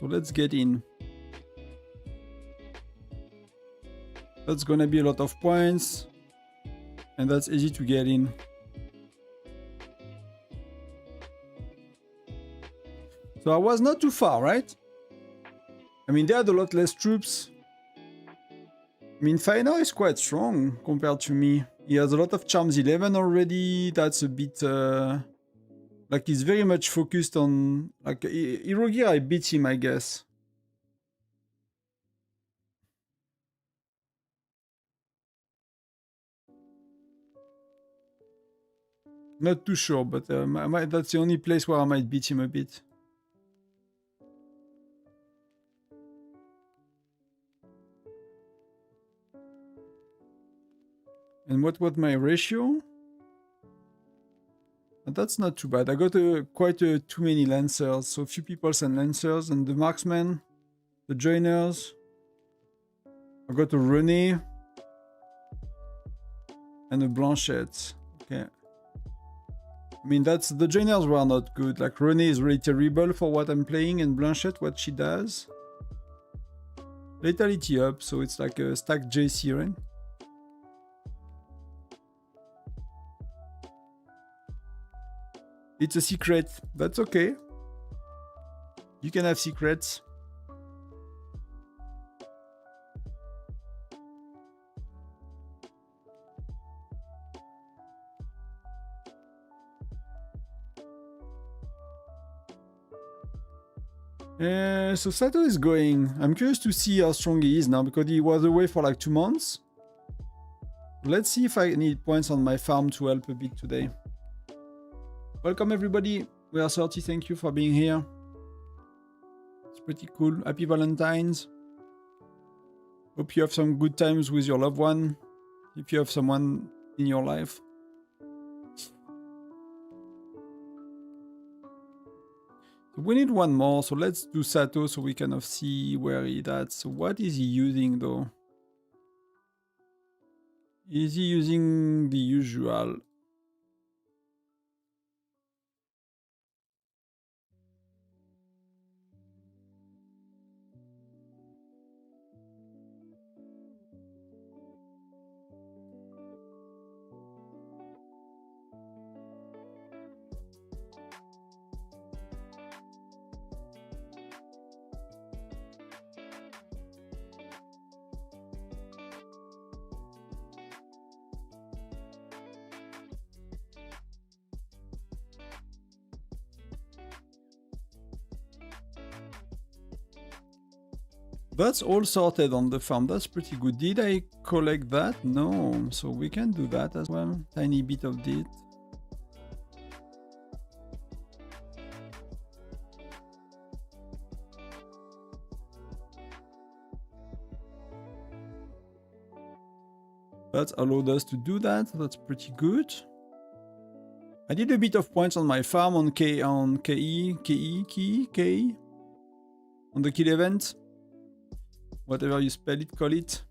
So let's get in. That's gonna be a lot of points, and that's easy to get in. So I was not too far, right? I mean, they had a lot less troops. I mean, Feanor is quite strong compared to me. He has a lot of Charms 11 already. That's a bit... like, he's very much focused on... Like, Irogir, I beat him, I guess. Not too sure, but that's the only place where I might beat him a bit. And what was my ratio? That's not too bad. I got quite too many Lancers, so few people send Lancers, and the Marksmen, the Joiners. I got a René and a Blanchette. Okay. I mean, that's the Joiners were not good. Like René is really terrible for what I'm playing, and Blanchette, what she does. Lethality up, so it's like a stack J Siren. It's a secret. That's okay. You can have secrets. So Sato is going. I'm curious to see how strong he is now because he was away for like 2 months. Let's see if I need points on my farm to help a bit today. Welcome everybody. We are 30. Thank you for being here. It's pretty cool. Happy Valentine's. Hope you have some good times with your loved one. If you have someone in your life. We need one more, so let's do Sato so we kind of see where he's at. So what is he using though? Is he using the usual? That's all sorted on the farm. That's pretty good. Did I collect that? No. So we can do that as well. Tiny bit of it. That allowed us to do that. That's pretty good. I did a bit of points on my farm on KE, on the kill event. Whatever you spell it, call it.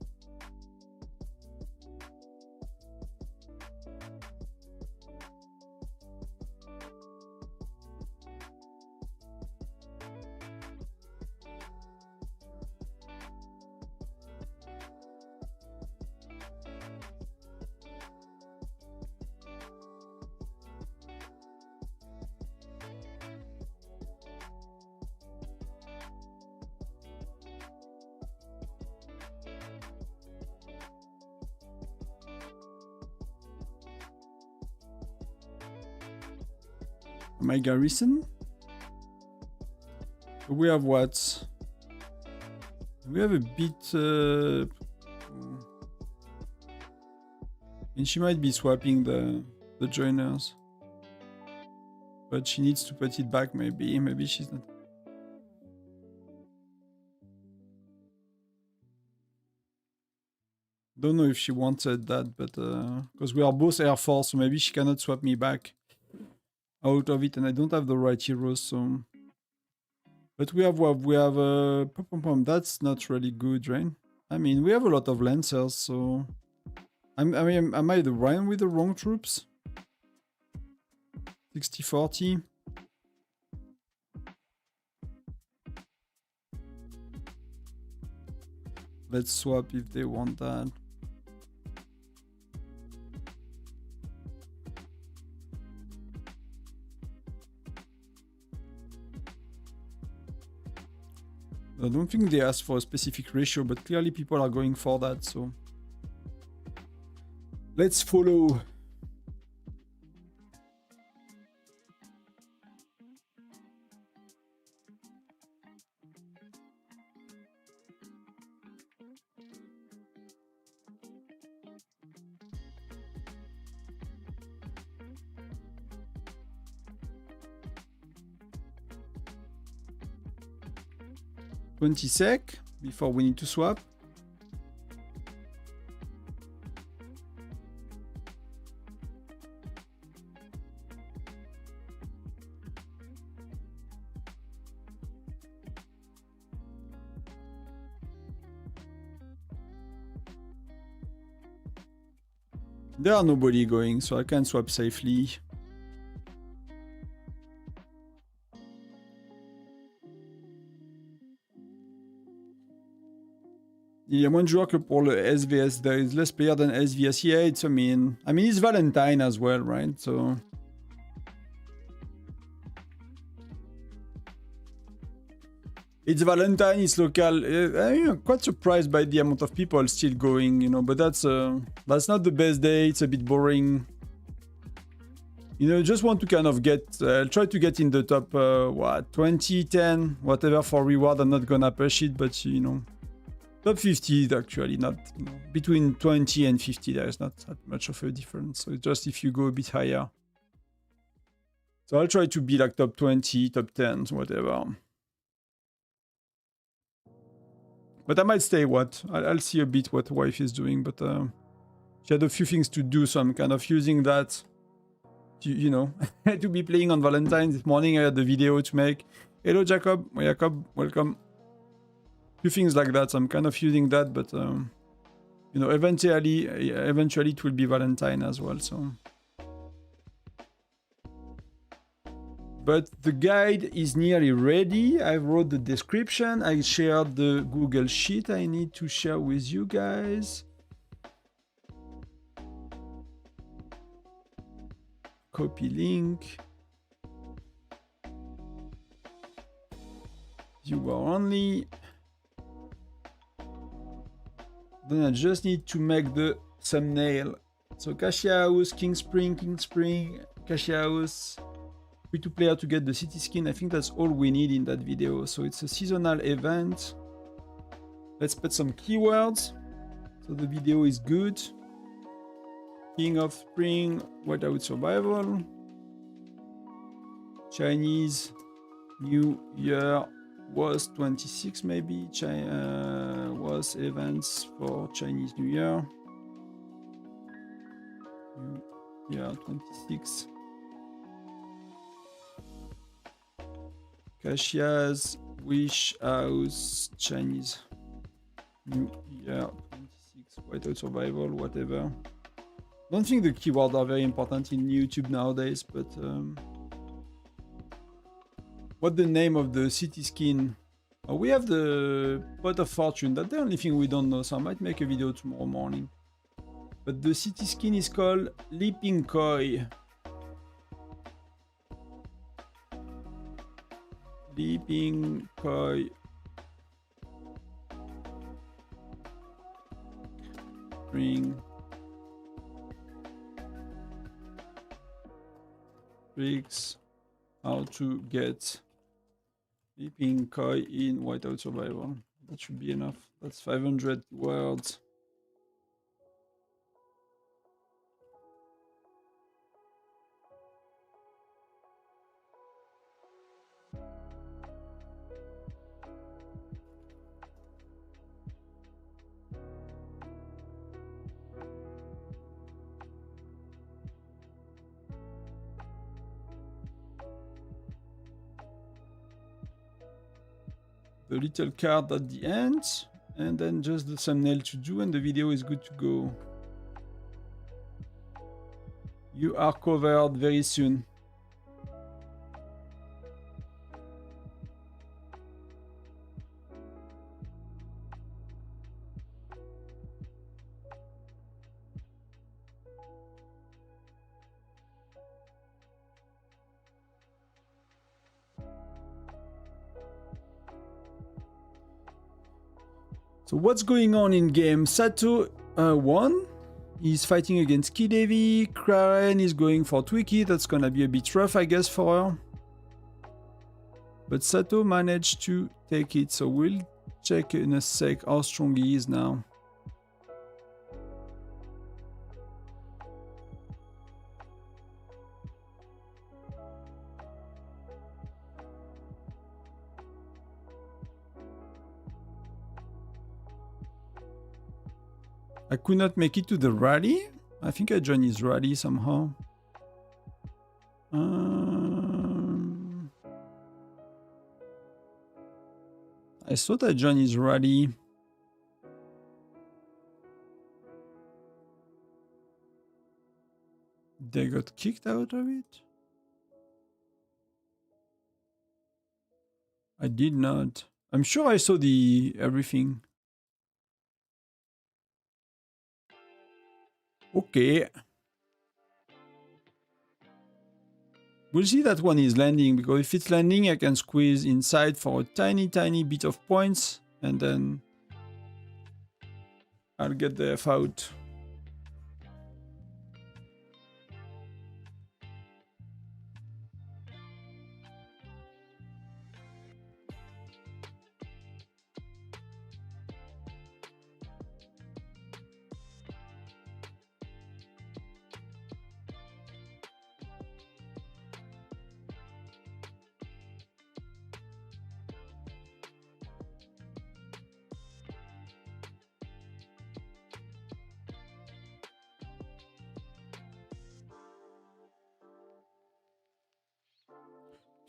My garrison. We have what? We have a bit. And she might be swapping the joiners, but she needs to put it back. Maybe she's not. Don't know if she wanted that, but because we are both Air Force, so maybe she cannot swap me back out of it, and I don't have the right heroes, so. But we have what? We have that's not really good, right? I mean, we have a lot of Lancers, so. Am I the one with the wrong troops? 60-40. Let's swap if they want that. I don't think they asked for a specific ratio, but clearly people are going for that, so let's follow. $20 sec before we need to swap. There are nobody going, so I can swap safely. Il y a moins de joueurs que pour le SVS. There is less player than SVS. Yeah, it's, I mean, it's Valentine as well, right? So. It's Valentine, it's local. I'm quite surprised by the amount of people still going, you know, but that's not the best day. It's a bit boring. You know, just want to kind of get, try to get in the top, 20, 10, whatever for reward. I'm not gonna push it, but you know. Top 50 actually, not, you know, between 20 and 50 there is not that much of a difference, so it's just if you go a bit higher. So I'll try to be like top 20, top 10, whatever. But I might stay I'll see a bit what wife is doing, but she had a few things to do, so I'm kind of using that to, you know, to be playing on Valentine's. This morning I had a video to make. Hello Jacob, welcome. Few things like that, so I'm kind of using that, but you know, eventually it will be Valentine as well, so. But the guide is nearly ready. I wrote the description, I shared the Google Sheet I need to share with you guys. Copy link. You are only. Then I just need to make the thumbnail. So Cassia House, King Spring, Cassia House. Free to player to get the city skin. I think that's all we need in that video. So it's a seasonal event. Let's put some keywords so the video is good. King of Spring, Whiteout Survival, Chinese New Year was 26 maybe, was events for Chinese New Year. New Year 26. Kashia's Wish House, Chinese New Year 26, Whiteout Survival, whatever. Don't think the keywords are very important in YouTube nowadays, but what the name of the city skin? Oh, we have the Pot of Fortune. That's the only thing we don't know, so I might make a video tomorrow morning. But the city skin is called Leaping Koi. Leaping Koi. Spring. Tricks. How to get Leaping Koi in Whiteout Survival. That should be enough. That's 500 words. The little card at the end, and then just the thumbnail to do, and the video is good to go. You are covered very soon. So what's going on in game? Sato won. He's fighting against Kidevi. Karen is going for Twiki. That's gonna be a bit rough, I guess, for her. But Sato managed to take it, so we'll check in a sec how strong he is now. I could not make it to the rally. I think I joined his rally somehow. I thought I joined his rally. They got kicked out of it? I did not. I'm sure I saw the everything. Okay. We'll see that one is landing, because if it's landing, I can squeeze inside for a tiny bit of points, and then I'll get the F out.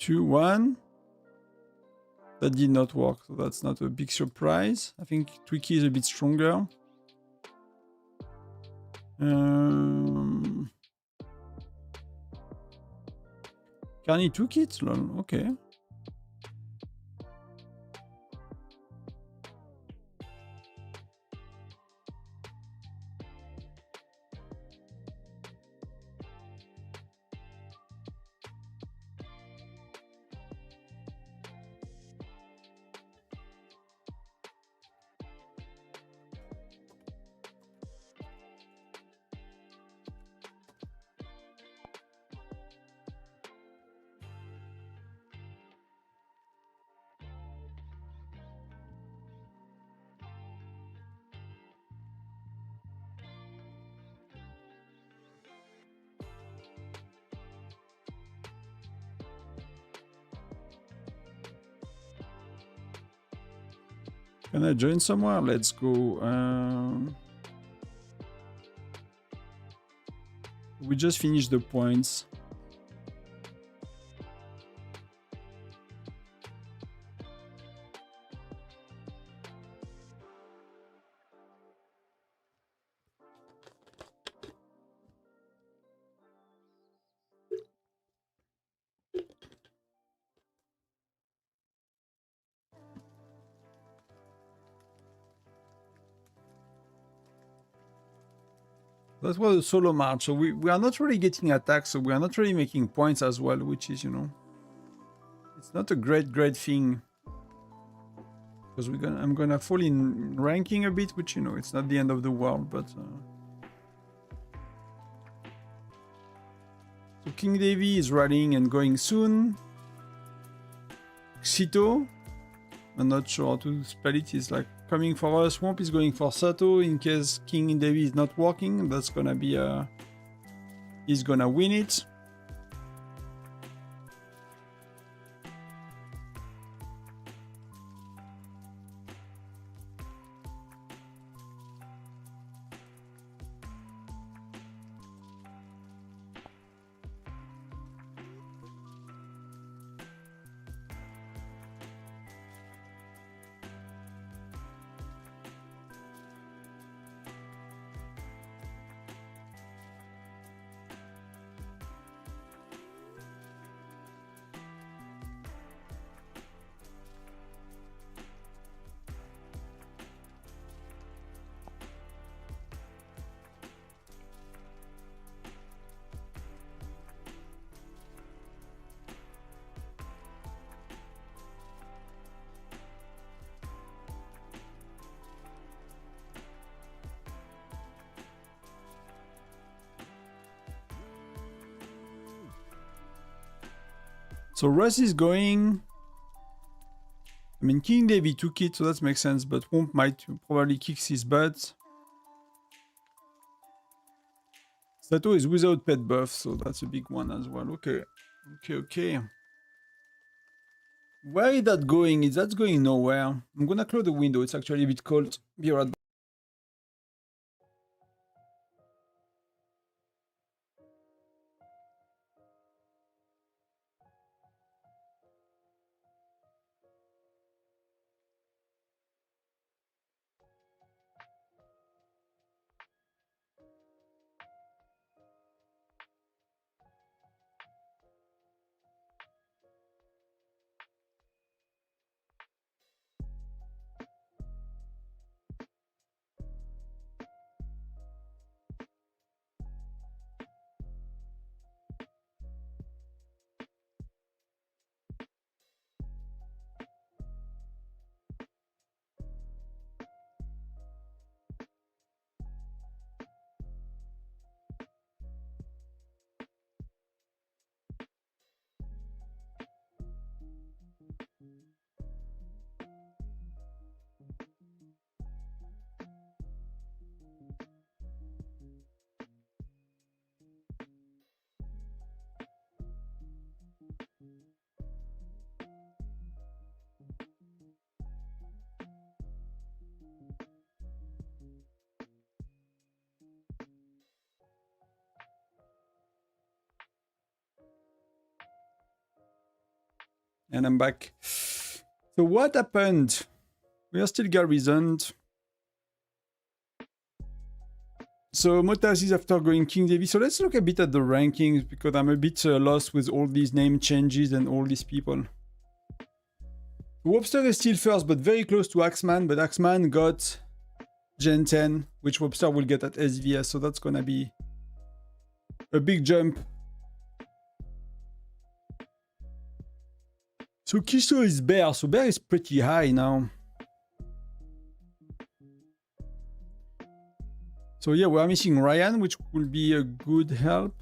Two, one. That did not work, so that's not a big surprise. I think Twiki is a bit stronger. Carney took it? Lol, okay. Can I join somewhere? Let's go. We just finished the points. That was a solo march, so we are not really getting attacked, so we are not really making points as well, which is, you know, it's not a great thing. Because I'm gonna fall in ranking a bit, which, you know, it's not the end of the world, but... So King Davy is rallying and going soon. Xito, I'm not sure how to spell it, is like coming for us. Swamp is going for Sato in case King Davy is not working. That's gonna be he's gonna win it. So Russ is going... I mean, King Davy took it, so that makes sense, but Womp might probably kick his butt. Sato is without pet buff, so that's a big one as well. Okay. Okay. Where is that going? That's going nowhere. I'm gonna close the window. It's actually a bit cold. Be right back. And I'm back. So what happened? We are still garrisoned. So Motaz is after going King Davy. So let's look a bit at the rankings, because I'm a bit lost with all these name changes and all these people. Wobster is still first, but very close to Axeman. But Axeman got Gen 10, which Wobster will get at SVS. So that's gonna be a big jump. So Kiso is Bear. So Bear is pretty high now. So yeah, we are missing Ryan, which will be a good help.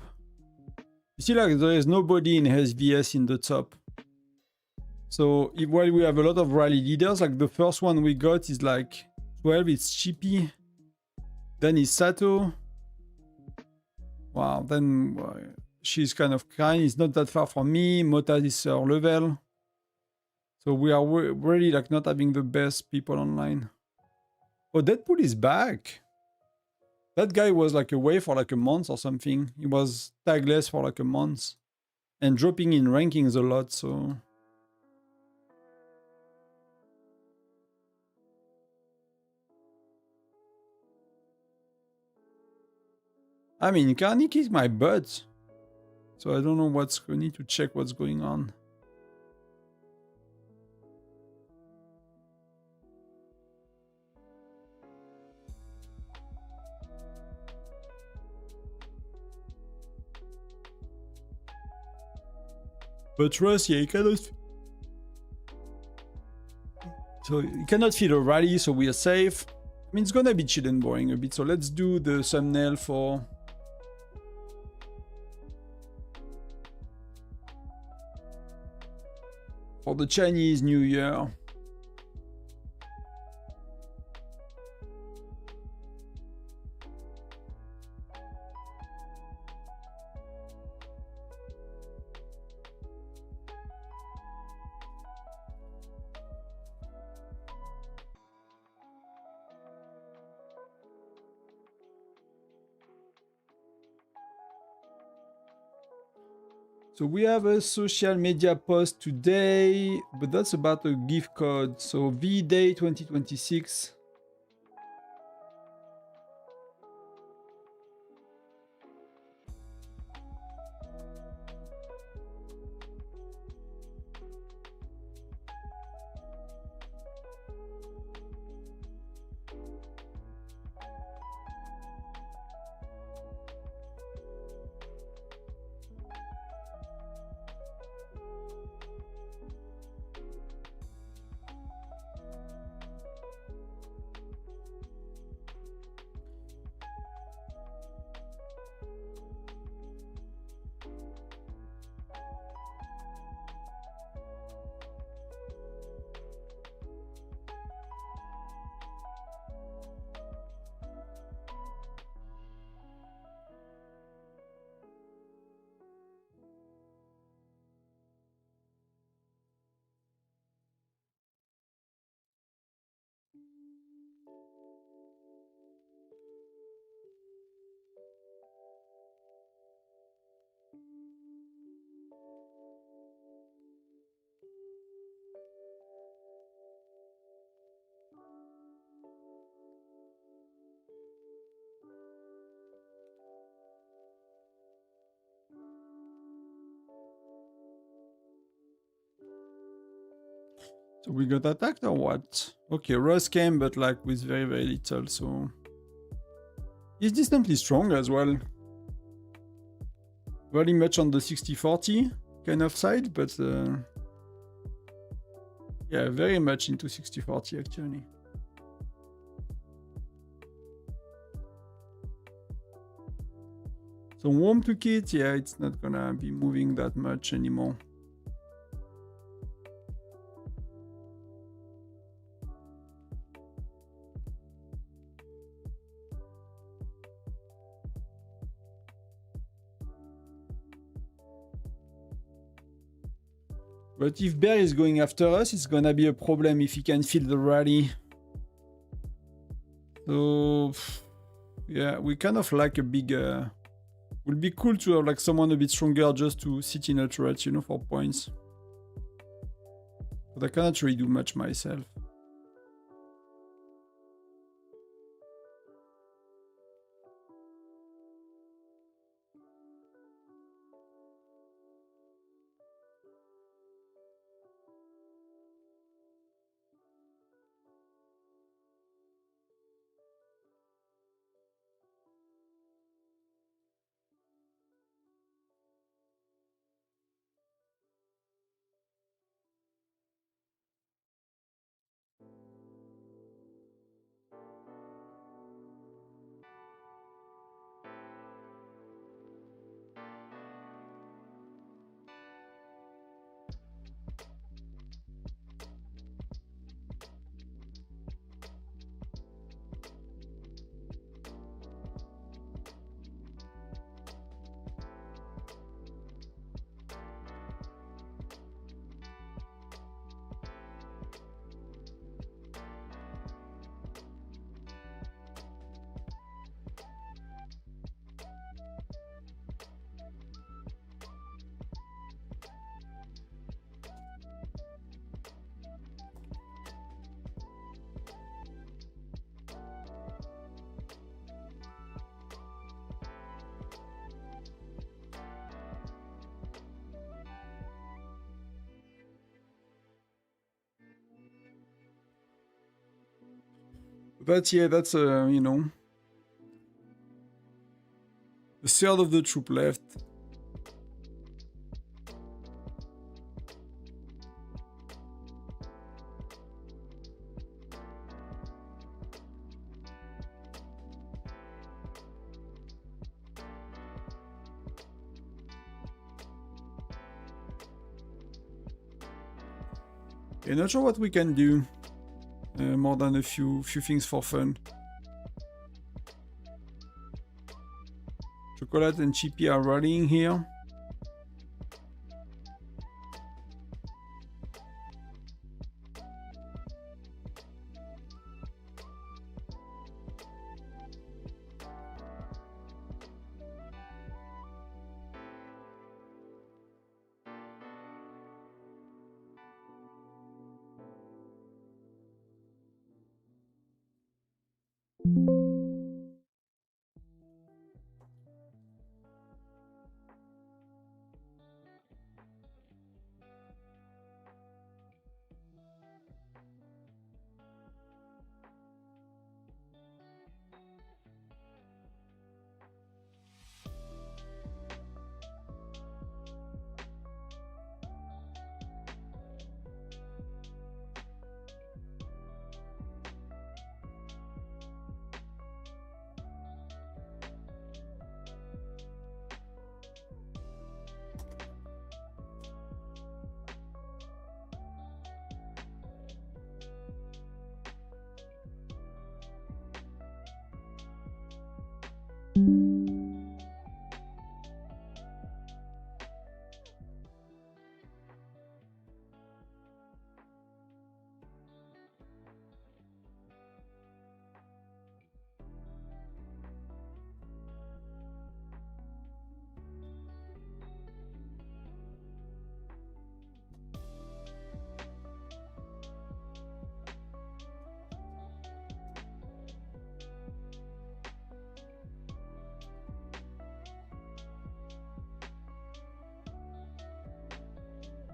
You see, like, there is nobody in SVS in the top. So while we have a lot of rally leaders, like the first one we got is like 12, it's Chippy. Then is Sato. Wow, then she's kind of kind. It's not that far from me. Mota is her level. So we are really like not having the best people online. Oh, Deadpool is back. That guy was like away for like a month or something. He was tagless for like a month and dropping in rankings a lot, so... I mean, Carney kicked my butt. So I don't know what's... I need to check what's going on. But Russ, yeah, he cannot... So he cannot feed a rally, so we are safe. I mean, it's gonna be chill and boring a bit, so let's do the thumbnail for the Chinese New Year. So we have a social media post today, but that's about a gift code. So V-Day 2026. So we got attacked or what? Okay, Russ came, but like with very, very little, so... He's decently strong as well. Very much on the 60-40 kind of side, but... yeah, very much into 60-40 actually. So warm to kit, yeah, it's not gonna be moving that much anymore. But if Bear is going after us, it's gonna be a problem if he can feel the rally. So, yeah, we kind of like a big... would be cool to have like someone a bit stronger just to sit in a turret, you know, for points. But I cannot really do much myself. But yeah, that's you know, a third of the troop left. Okay, not sure what we can do more than a few things for fun. Chocolate and Chippy are rallying here.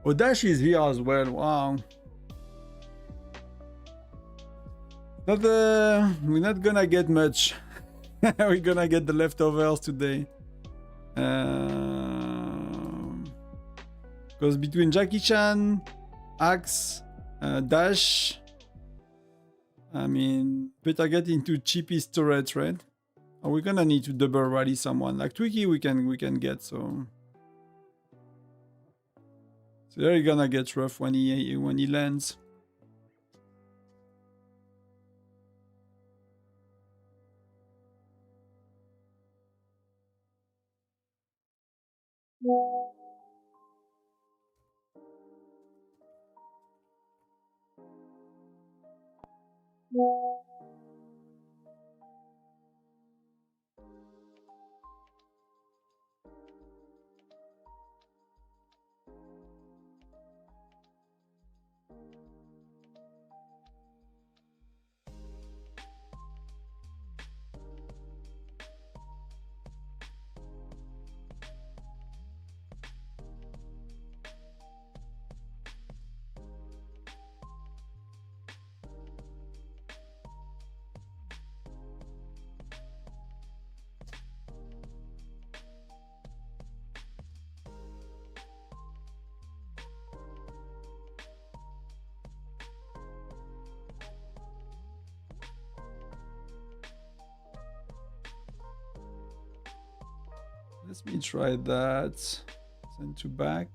Oh, Dash is here as well. Wow. We're not gonna get much. We're gonna get the leftovers today. Because between Jackie Chan, Axe, Dash, I mean, better get into Chippy's turret, right? Or we're gonna need to double rally someone. Like Twiki we can get, so they're gonna get rough when he lands. Let me try that. Send to back.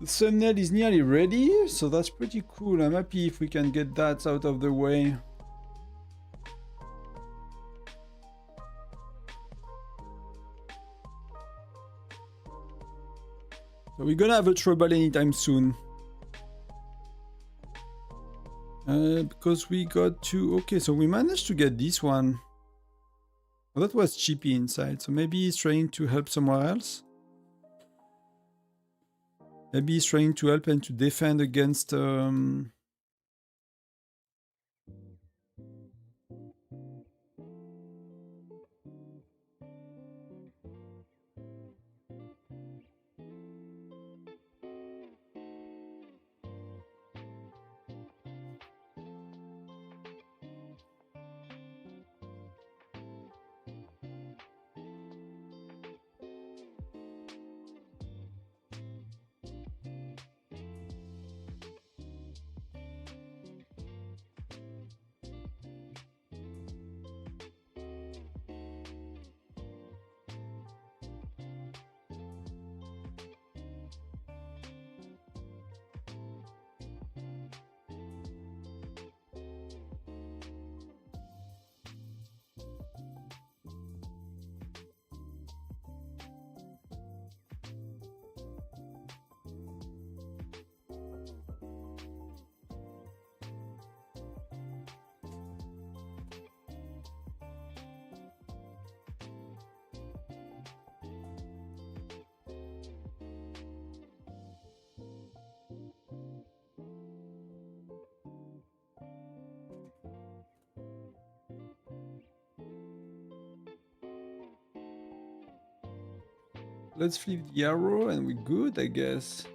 The thumbnail is nearly ready, so that's pretty cool. I'm happy if we can get that out of the way. So we're gonna have a trouble anytime soon. Because we got to... Okay, so we managed to get this one. Well, that was Chippy inside, so maybe he's trying to help somewhere else. Maybe he's trying to help and to defend against... Let's flip the arrow and we're good, I guess.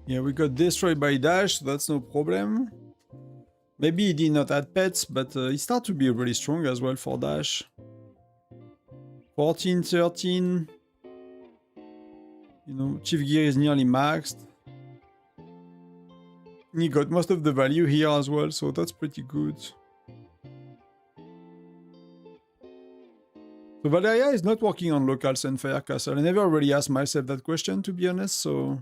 Yeah, we got destroyed by Dash, so that's no problem. Maybe he did not add pets, but he started to be really strong as well for Dash. 14, 13. You know, Chief Gear is nearly maxed. He got most of the value here as well, so that's pretty good. So Valeria is not working on local Sunfire Castle. I never really asked myself that question, to be honest, so...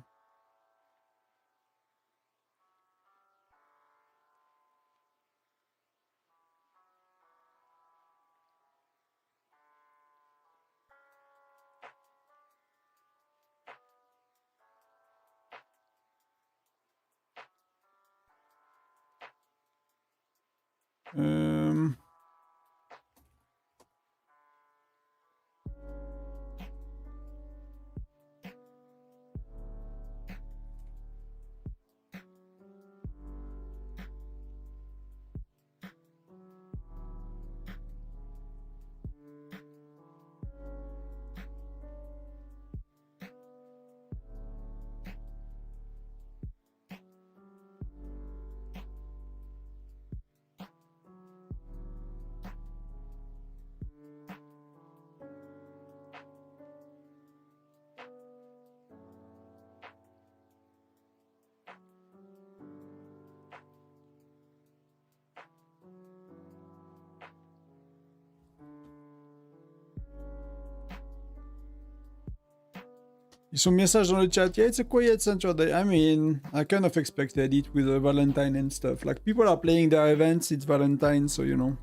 Ils sont message dans le chat. Yeah, it's a quiet center day. I mean, I kind of expected it with Valentine and stuff. Like, people are playing their events, it's Valentine, so you know.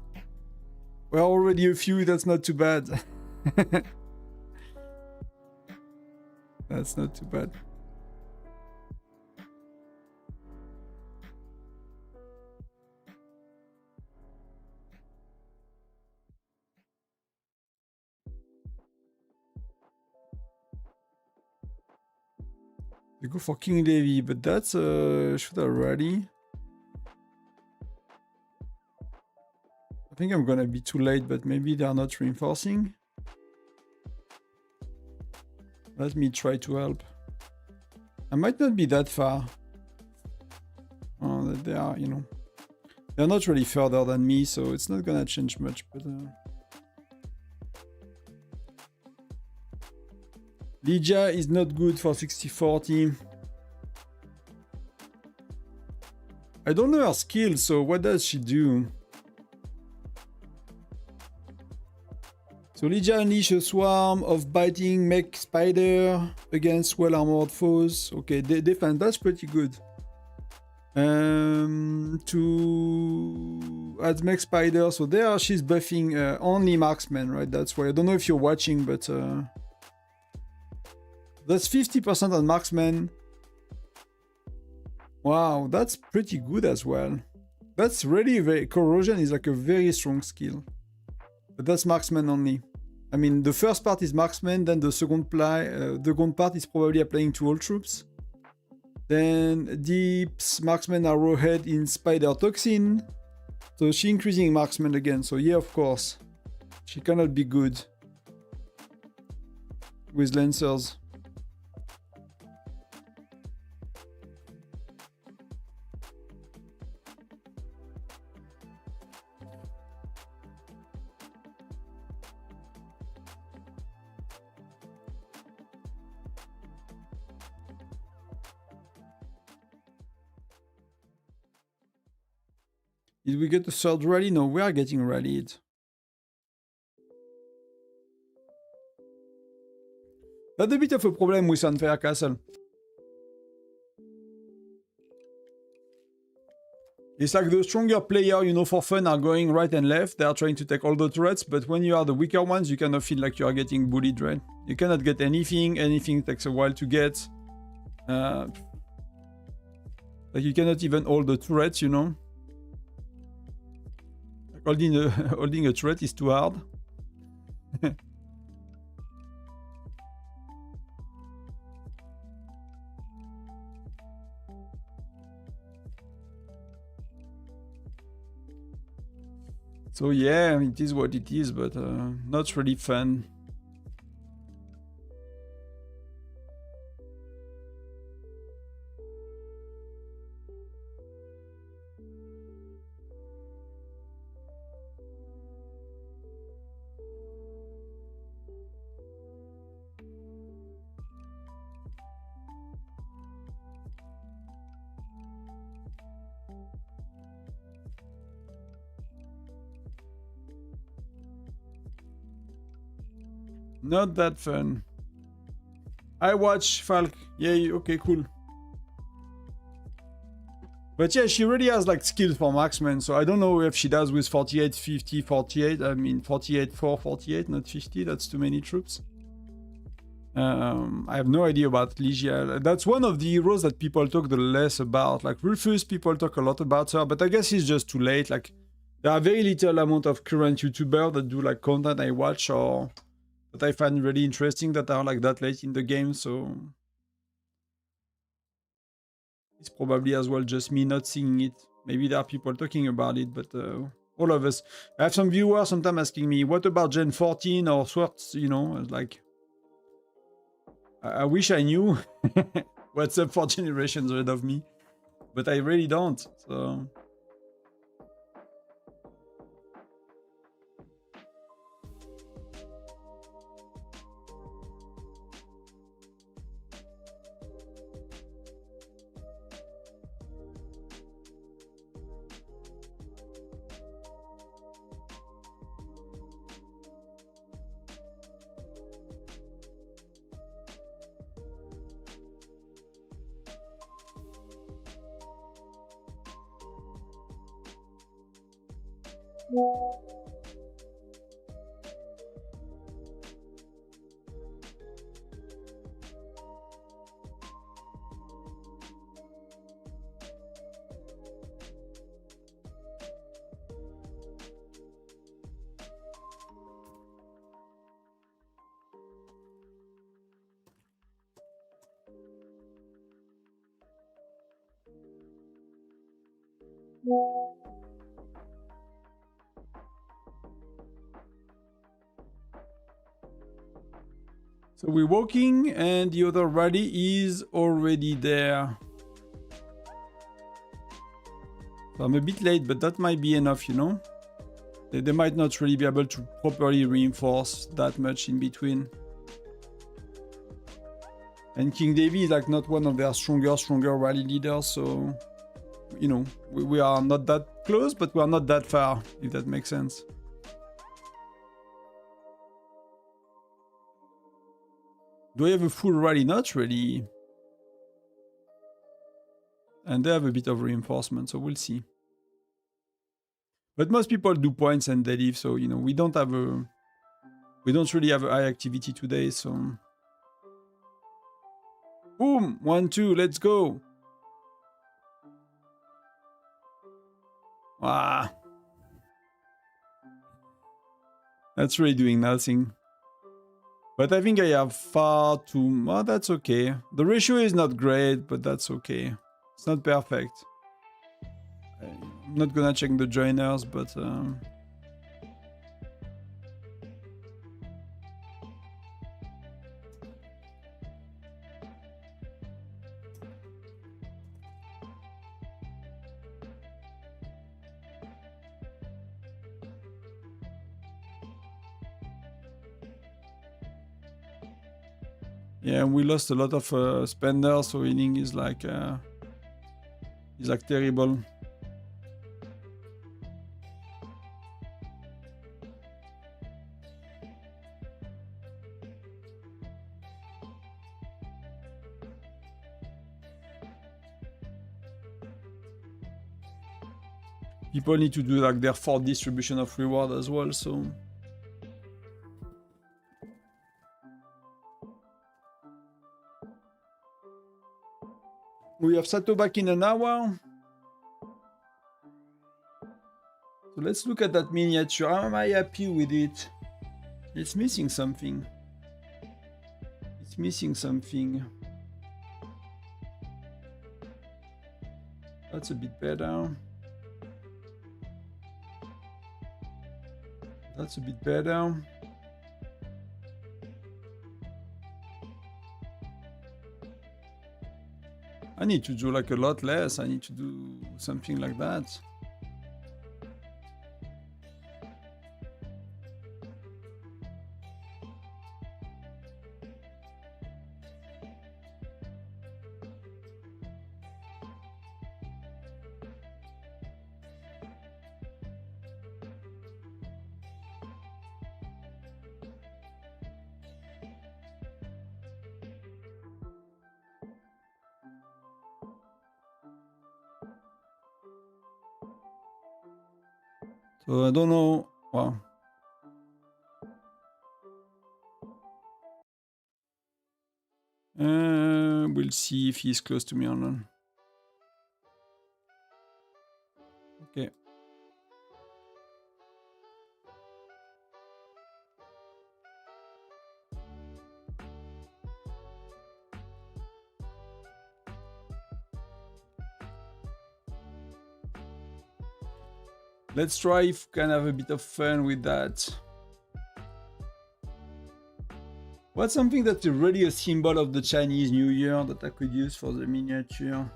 We're already a few, that's not too bad. That's not too bad. They go for King Levy, but that's should I ready? I think I'm gonna be too late, but maybe they are not reinforcing. Let me try to help. I might not be that far. that they are, you know, they're not really further than me, so it's not gonna change much. But Lydia is not good for 60-40. I don't know her skill, so what does she do? So Lydia unleash a swarm of biting mech spider against well-armored foes. Okay, defense, that's pretty good. To add mech spider, so there she's buffing only marksman, right? That's why I don't know if you're watching, but that's 50% on marksman. Wow, that's pretty good as well. That's really very, corrosion is like a very strong skill. But that's marksman only. I mean, the first part is marksman, then the second part is probably applying to all troops. Then deeps marksman arrowhead in spider toxin. So she increasing marksman again. So yeah, of course, she cannot be good with lancers. Did we get a third rally? No, we are getting rallied. That's a bit of a problem with Sunfire Castle. It's like the stronger player, you know, for fun are going right and left. They are trying to take all the turrets, but when you are the weaker ones, you kind of feel like you are getting bullied, right? You cannot get anything. Anything takes a while to get. Like you cannot even hold the turrets, you know? Holding a turret is too hard. So yeah, it is what it is, but not really fun. Not that fun. I watch Falk. Yeah, okay, cool. But yeah, she really has like skills for marksman, so I don't know if she does with 48, 50, 48. I mean 48, 4, 48, not 50. That's too many troops. I have no idea about Lygia. That's one of the heroes that people talk the less about. Like Rufus, people talk a lot about her, but I guess it's just too late. Like there are very little amount of current YouTubers that do like content I watch or that I find really interesting that are like that late in the game, so it's probably as well just me not seeing it. Maybe there are people talking about it, but all of us. I have some viewers sometimes asking me, what about Gen 14 or Swords, you know, like I wish I knew what's up for generations ahead of me, but I really don't, so... So we're walking and the other rally is already there. So I'm a bit late, but that might be enough, you know? They might not really be able to properly reinforce that much in between. And King Davy is like not one of their stronger rally leaders, so... You know, we are not that close, but we are not that far, if that makes sense. Do I have a full rally? Not really. And they have a bit of reinforcement, so we'll see. But most people do points and they leave, so, you know, we don't really have a high activity today, so... Boom! 1-2, let's go! Ah! That's really doing nothing. But I think I have far too... Oh, that's okay. The ratio is not great, but that's okay. It's not perfect. I'm not gonna check the joiners, but... Yeah, we lost a lot of spenders, so winning is like terrible. People need to do like their fourth distribution of reward as well, so... We have Sato back in an hour. So let's look at that miniature. Am I happy with it? It's missing something. It's missing something. That's a bit better. That's a bit better. I need to do like a lot less. I need to do something like that. So I don't know. Wow. We'll see if he's close to me or not. Okay. Let's try if we can have a bit of fun with that. What's something that's really a symbol of the Chinese New Year that I could use for the miniature?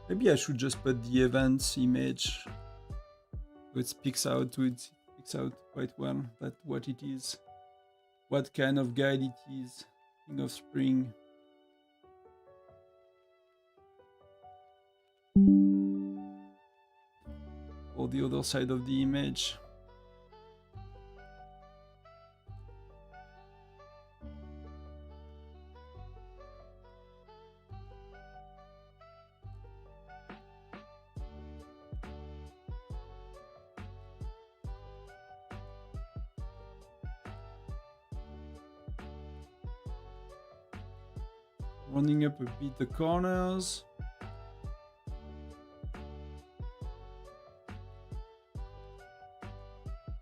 Maybe I should just put the events image. So it speaks out quite well that what it is. What kind of guide it is. King of Spring. Or the other side of the image. Rounding up a bit the corners.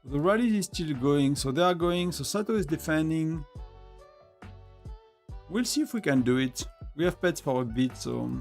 The rally is still going, so they are going, so Sato is defending. We'll see if we can do it. We have pets for a bit, so...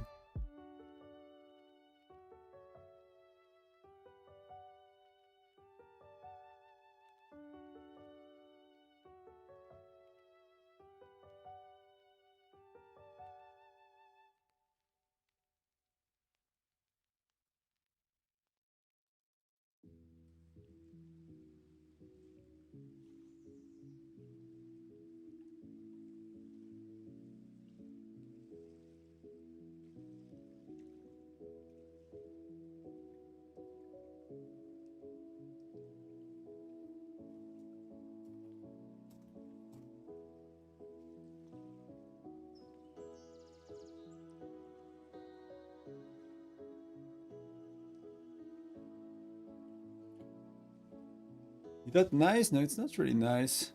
Is that nice? No, it's not really nice.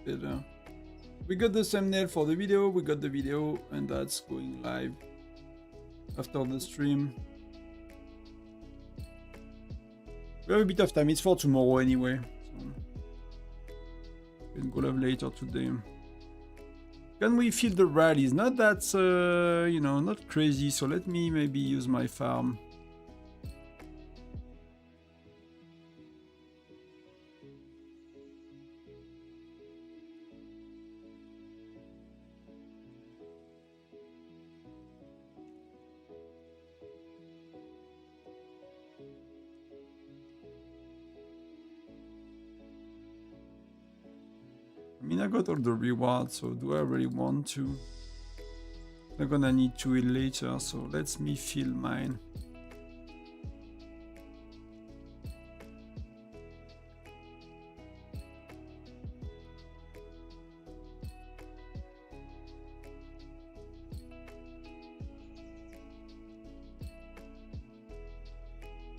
Better. We got the thumbnail for the video, we got the video, and that's going live after the stream. We have a bit of time, it's for tomorrow anyway. So we can go live later today. Can we fill the rallies? Not that, you know, not crazy, so let me maybe use my farm. I mean, I got all the rewards, so do I really want to? I'm gonna need to eat later, so let me fill mine.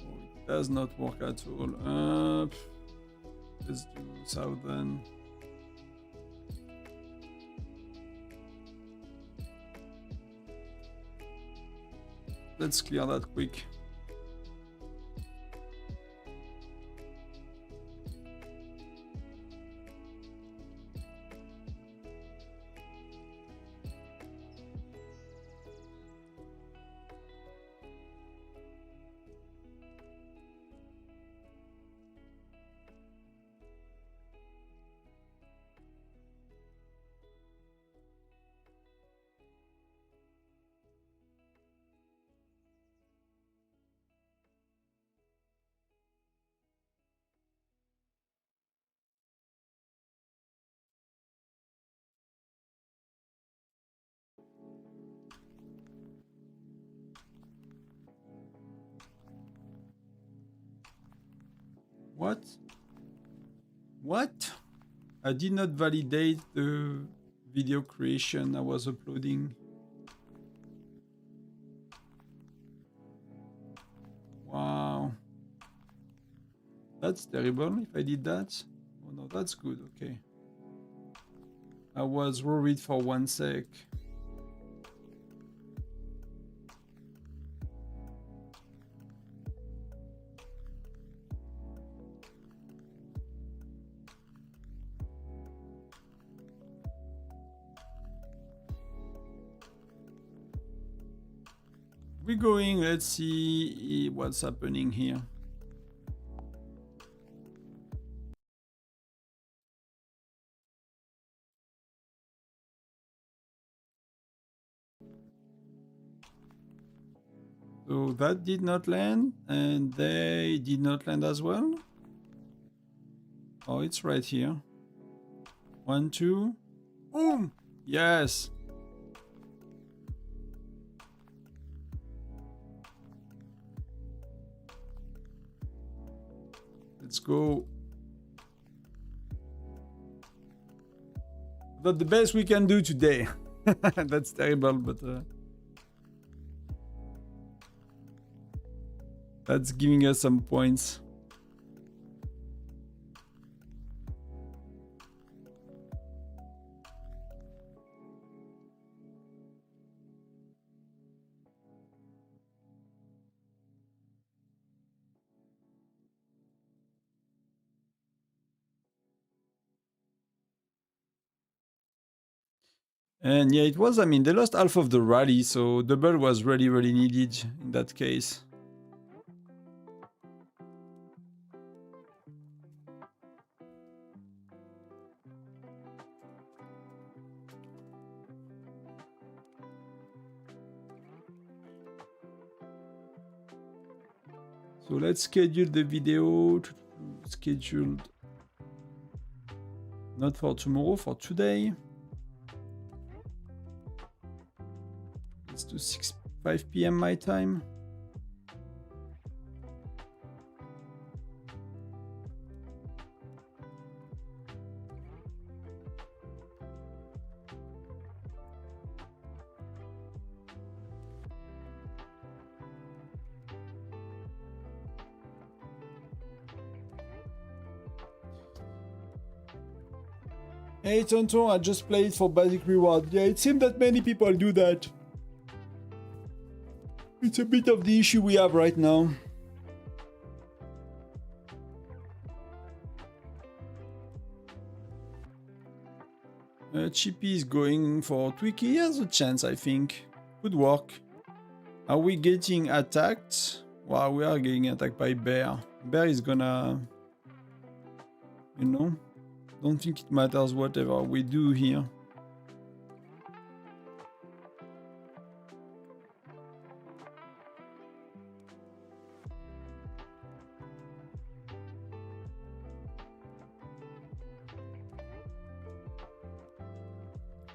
Oh, it does not work at all. Let's do southern. Let's clear that quick. What? What? I did not validate the video creation I was uploading. Wow. That's terrible if I did that. Oh no, that's good, okay. I was worried for one sec. We're going, let's see what's happening here. So that did not land, and they did not land as well. Oh, it's right here. 1, 2. Boom! Yes! Let's go. Not the best we can do today. That's terrible, but that's giving us some points. And yeah, it was, I mean, they lost half of the rally, so double was really, really needed in that case. So let's schedule the video. Scheduled. Not for tomorrow, for today. Let's do 5 p.m. my time. Hey Tonton, I just played for basic reward. Yeah, it seems that many people do that. It's a bit of the issue we have right now. Chippy is going for Twiki. He has a chance, I think. Good work. Are we getting attacked? Wow, we are getting attacked by Bear. Bear is gonna... You know? Don't think it matters whatever we do here.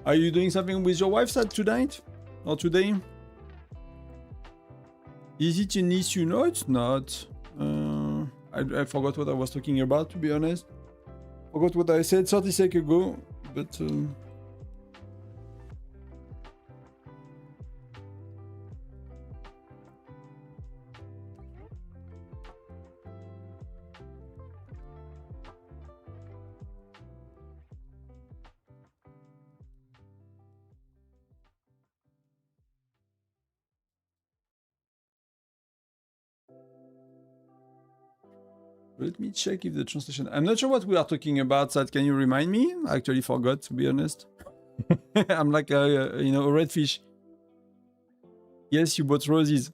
Are you doing something with your wife tonight? Or today? Is it an issue? No, it's not. I forgot what I was talking about, to be honest. Forgot what I said 30 seconds ago, but... Let me check if the translation... I'm not sure what we are talking about, Sad. Can you remind me? I actually forgot, to be honest. I'm like a, you know, a red fish. Yes, you bought roses.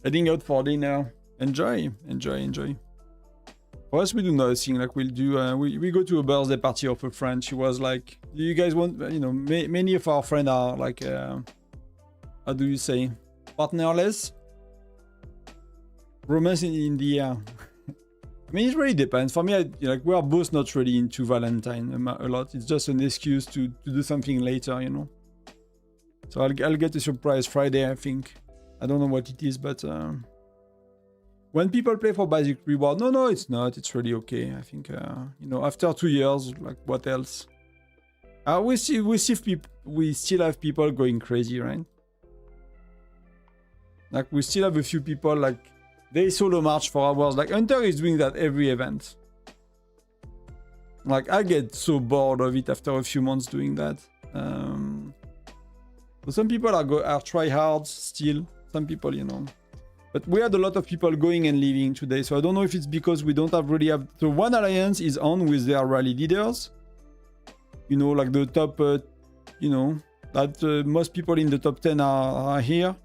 Heading out for dinner. Enjoy, enjoy, enjoy. For us, we do nothing. Like we'll do, we go to a birthday party of a friend. She was like, "Do you guys want?" You know, many of our friends are like, how do you say, partnerless? Romance in the air. I mean, it really depends. For me, like we are both not really into Valentine a lot. It's just an excuse to do something later, you know. So I'll get a surprise Friday, I think. I don't know what it is, but when people play for basic reward, no, it's not. It's really okay. I think, you know, after 2 years, like what else? We still have people going crazy, right? Like we still have a few people like they solo march for hours. Like Hunter is doing that every event. Like I get so bored of it after a few months doing that. So some people are try hard still. Some people, you know. But we had a lot of people going and leaving today. So I don't know if it's because we don't have really have... So one alliance is on with their rally leaders. You know, like the top, you know, that most people in the top 10 are here.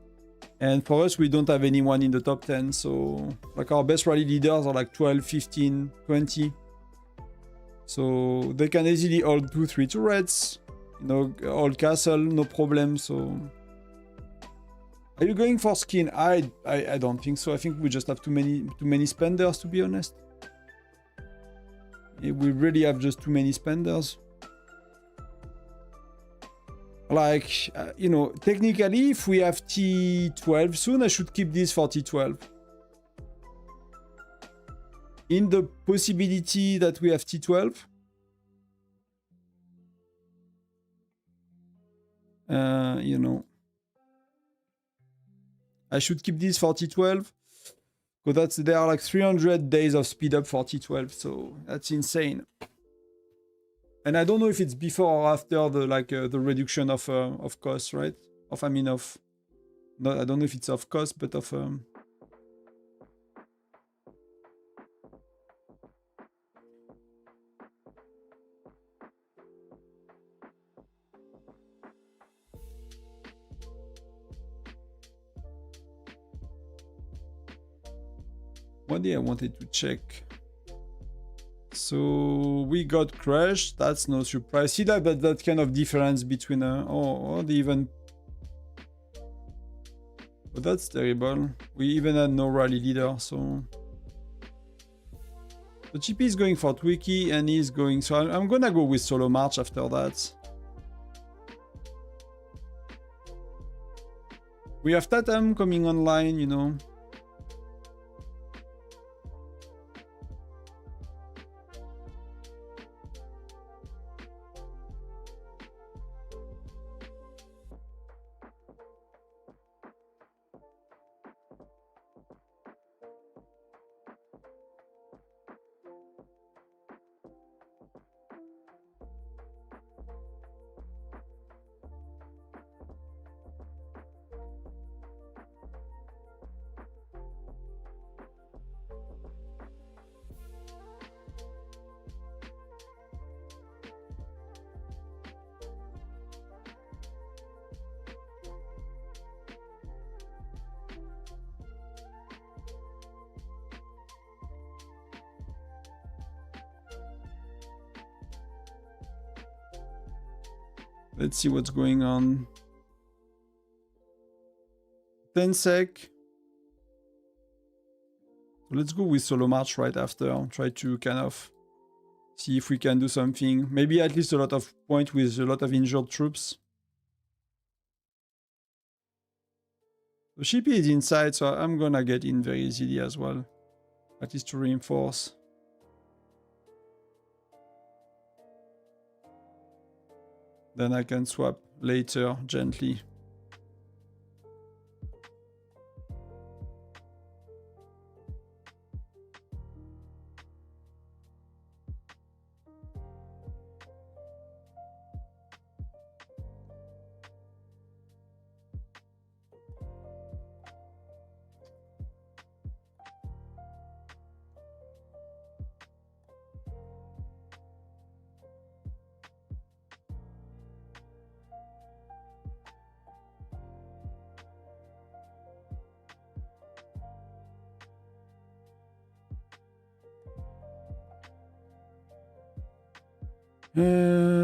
And for us, we don't have anyone in the top 10. So like our best rally leaders are like 12, 15, 20. So they can easily hold 2-3 turrets. You know, hold castle, no problem. So... Are you going for skin? I don't think so. I think we just have too many spenders, to be honest. We really have just too many spenders. Like, you know, technically, if we have T12 soon, I should keep this for T12. In the possibility that we have T12, you know, I should keep this for T12 because there are like 300 days of speed up for T12, so that's insane. And I don't know if it's before or after the the reduction of cost, right? I mean no, I don't know if it's of cost, but of one day I wanted to check. So we got crushed. That's no surprise. See that kind of difference between oh, they even But that's terrible. We even had no rally leader, so... The GP is going for Twiki and he's going... So I'm gonna go with solo march after that. We have Tatam coming online, you know. Let's see what's going on. 10 sec. So let's go with solo march right after. Try to kind of see if we can do something. Maybe at least a lot of points with a lot of injured troops. The Shippy is inside, so I'm gonna get in very easily as well. At least to reinforce. Then I can swap later, gently.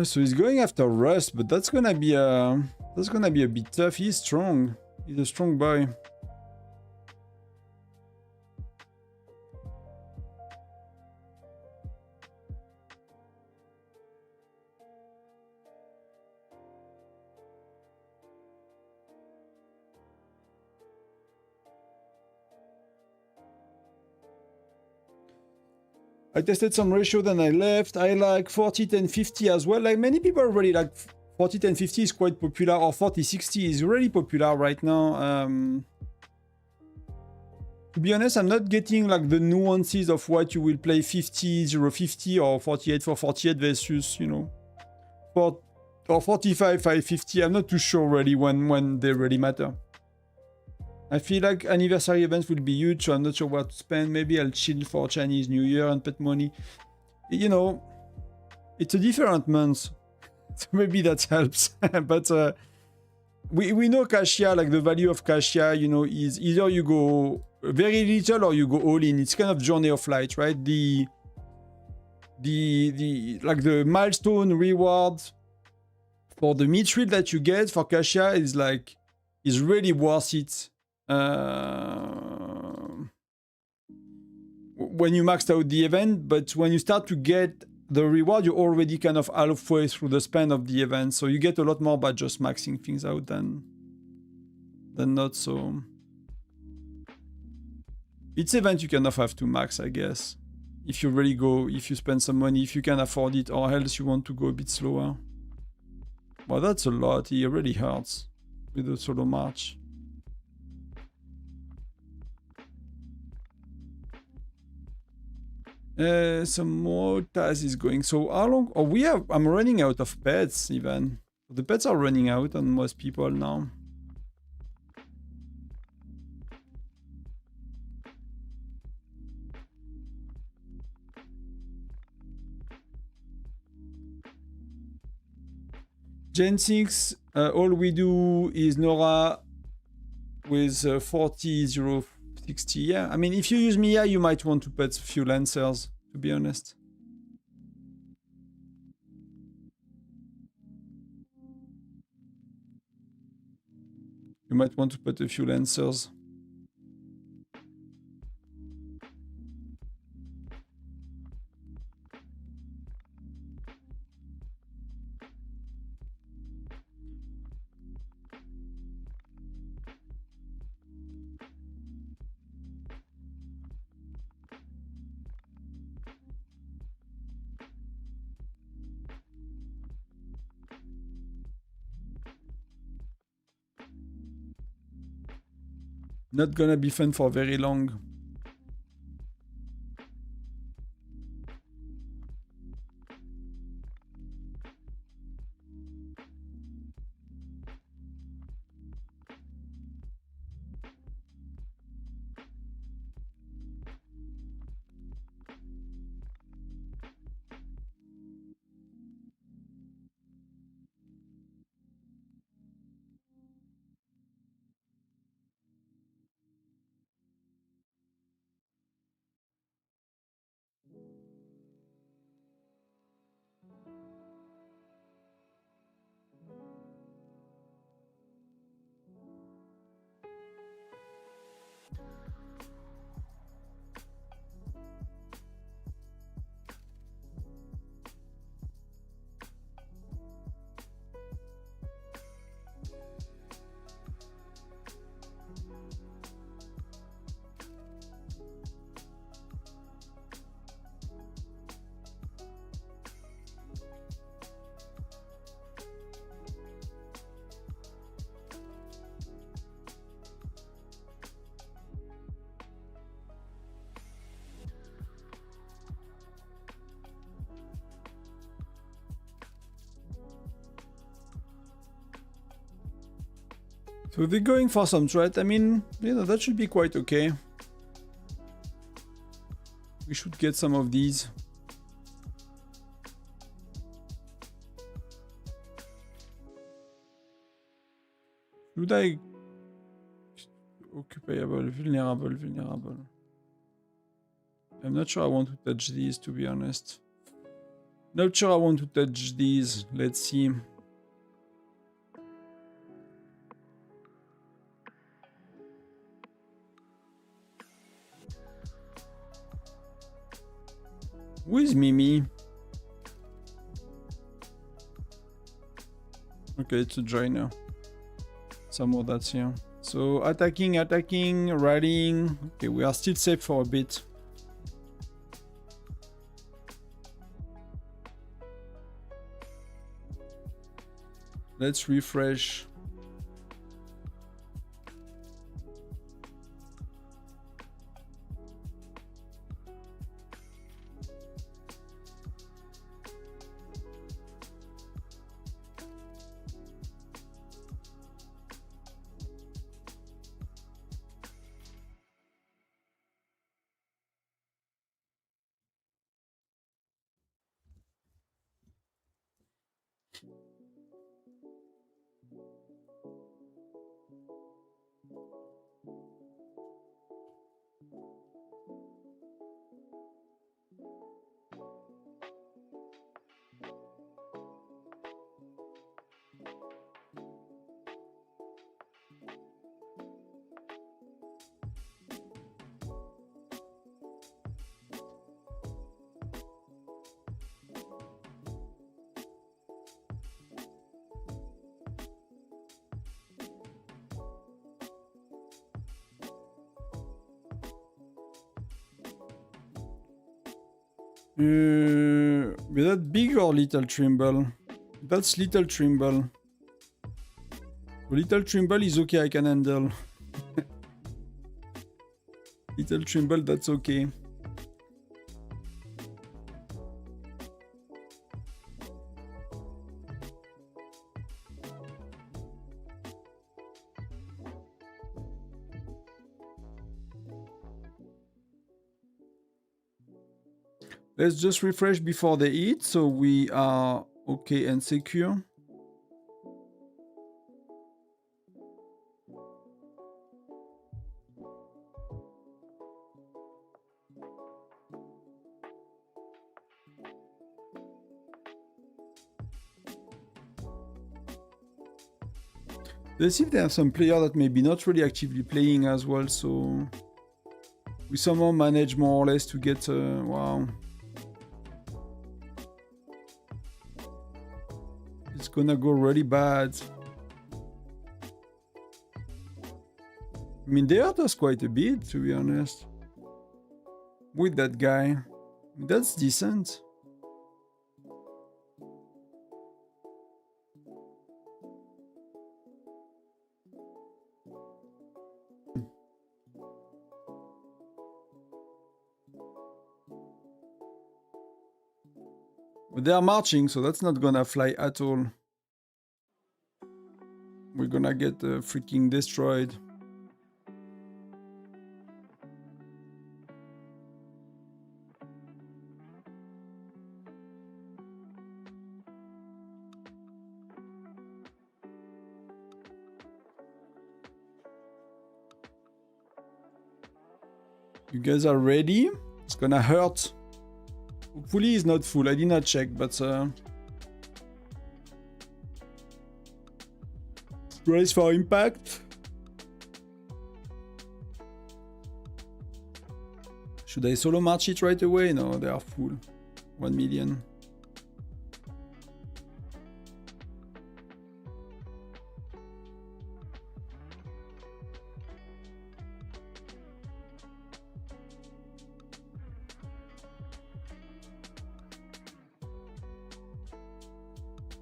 So he's going after Rust, but that's gonna be a bit tough. He's strong. He's a strong boy. I tested some ratio, then I left. I like 40-10-50 as well. Like many people really like 40-10-50 is quite popular, or 40-60 is really popular right now. To be honest, I'm not getting like the nuances of what you will play 50-0-50 or 48-4-48 versus, you know, or 45-5-50. I'm not too sure really when they really matter. I feel like anniversary events will be huge, so I'm not sure what to spend. Maybe I'll chill for Chinese New Year and pet money. You know, it's a different month, so maybe that helps. But we know Cassia, like the value of Cassia, you know, is either you go very little or you go all in. It's kind of journey of light, right? The milestone reward for the mithril that you get for Cassia is really worth it. When you maxed out the event, but when you start to get the reward, you're already kind of halfway through the span of the event, so you get a lot more by just maxing things out than not. So it's event you kind of have to max, I guess, if you really go, if you spend some money, if you can afford it, or else you want to go a bit slower. Well, that's a lot. It really hurts with the solo march. Some more tasks is going. So how long? Oh, I'm running out of pets even. The pets are running out on most people now. Gen 6, all we do is Nora with 40-0-60. Yeah, I mean, if you use Mia, you might want to put a few Lancers, to be honest. You might want to put a few lancers. Not gonna be fun for very long. So they're going for some threat. I mean, you know, that should be quite okay. We should get some of these. Should I... Occupable, vulnerable, vulnerable. I'm not sure I want to touch these, to be honest. Not sure I want to touch these. Let's see. Who is Mimi? Okay, it's a joiner. Some more that's here. So attacking, attacking, rallying. Okay, we are still safe for a bit. Let's refresh. Is that big or little Trimble? That's little Trimble. Little Trimble is okay, I can handle. Little Trimble, that's okay. Let's just refresh before they eat, so we are okay and secure. Let's see if they have some player that maybe not really actively playing as well, so we somehow manage more or less to get wow. It's gonna go really bad. I mean, they hurt us quite a bit, to be honest. With that guy. That's decent. But they are marching, so that's not gonna fly at all. We're gonna get freaking destroyed. You guys are ready? It's gonna hurt. Hopefully it's not full. I did not check, but brace for impact. Should I solo march it right away? No, they are full. 1 million.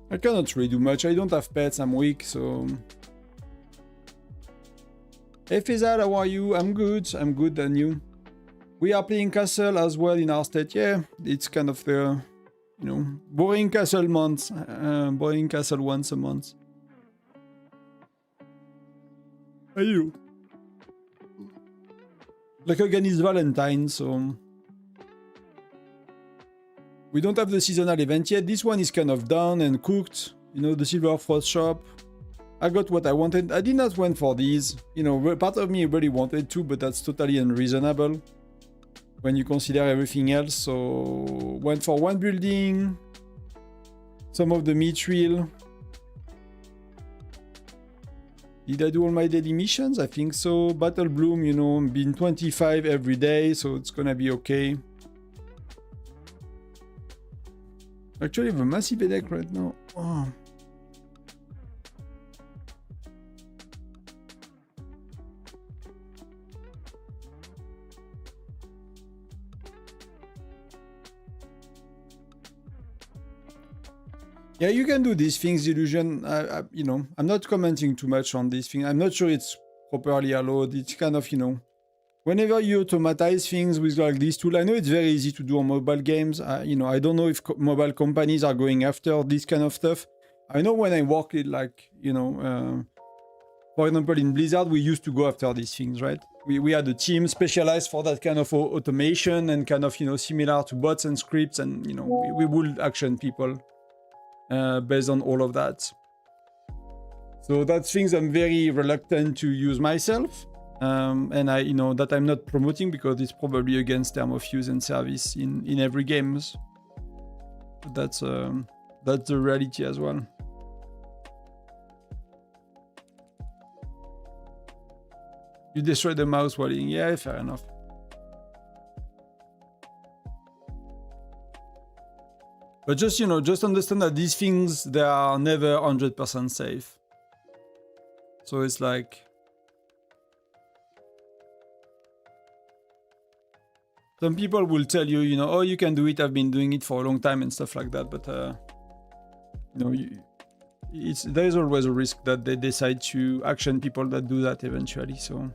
I cannot really do much. I don't have pets. I'm weak, so... Hey Fizad, how are you? I'm good. I'm good, and you? We are playing Castle as well in our state. Yeah, it's kind of the, you know, boring Castle month. Boring Castle once a month. How are you? Like again, it's Valentine, so... We don't have the seasonal event yet. This one is kind of done and cooked. You know, the Silver Frost shop. I got what I wanted. I did not went for these. You know, part of me really wanted to, but that's totally unreasonable when you consider everything else. So, went for one building. Some of the mithril. Did I do all my daily missions? I think so. Battle Bloom, you know, been 25 every day, so it's gonna be okay. Actually, I have a massive headache right now. Oh. Yeah, you can do these things, Illusion. You know, I'm not commenting too much on this thing. I'm not sure it's properly allowed. It's kind of, you know, whenever you automatize things with like this tool, I know it's very easy to do on mobile games. You know, I don't know if mobile companies are going after this kind of stuff. I know when I worked it, like, you know, for example, in Blizzard, we used to go after these things, right? We had a team specialized for that kind of automation and kind of, you know, similar to bots and scripts, and, you know, we would action people based on all of that. So that's things I'm very reluctant to use myself. And I, you know, that I'm not promoting because it's probably against term of use and service in every games. But that's the reality as well. You destroy the mouse while eating. Yeah, fair enough. But just, you know, just understand that these things, they are never 100% safe. So it's like... Some people will tell you, you know, oh, you can do it, I've been doing it for a long time and stuff like that, but, you know, there is always a risk that they decide to action people that do that eventually, so...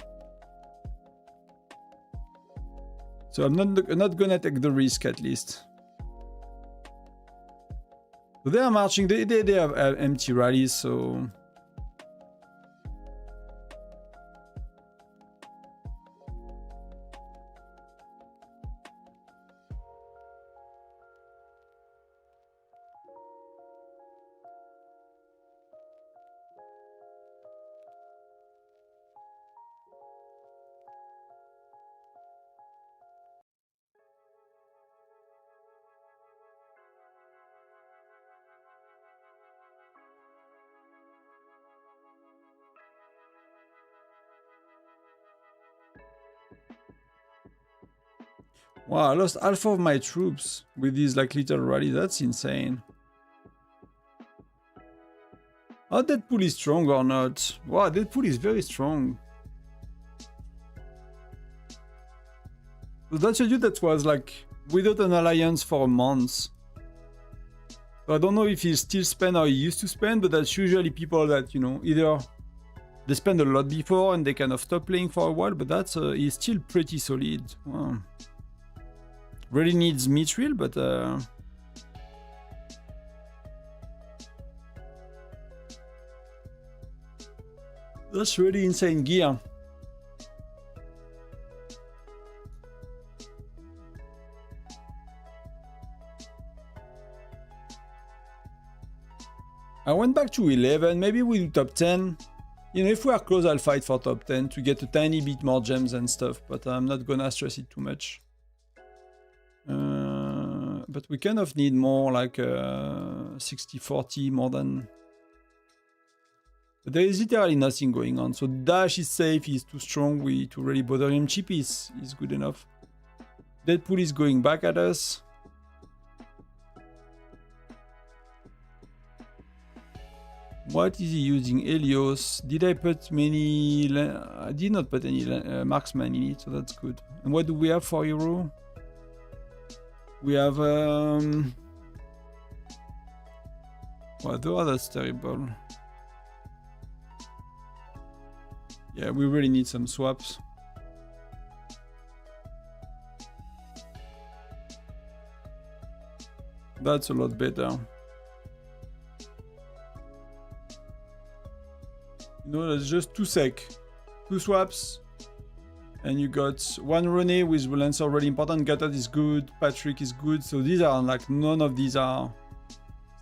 So I'm not gonna take the risk, at least. So they are marching, they have empty rallies, so... Wow, I lost half of my troops with these like little rallies. That's insane. Oh, Deadpool is strong or not? Wow, Deadpool is very strong. So that shows you that was like without an alliance for a month. So I don't know if he still spend how he used to spend, but that's usually people that, you know, either they spend a lot before and they kind of stop playing for a while, but that's he's still pretty solid. Wow. Really needs Mithril, but that's really insane gear. I went back to 11, maybe we do top 10. You know, if we are close, I'll fight for top 10 to get a tiny bit more gems and stuff, but I'm not gonna stress it too much. But we kind of need more like 60-40 more than... But there is literally nothing going on, so Dash is safe, he's too strong to really bother him. Chip is good enough. Deadpool is going back at us. What is he using? Helios. Did I put many... I did not put any marksman in it, so that's good. And what do we have for hero? We have... Well, that's terrible. Yeah, we really need some swaps. That's a lot better. You know, that's just 2 sec. 2 swaps. And you got 1 René with Lancer really important. Gatot is good. Patrick is good. So these are like, none of these are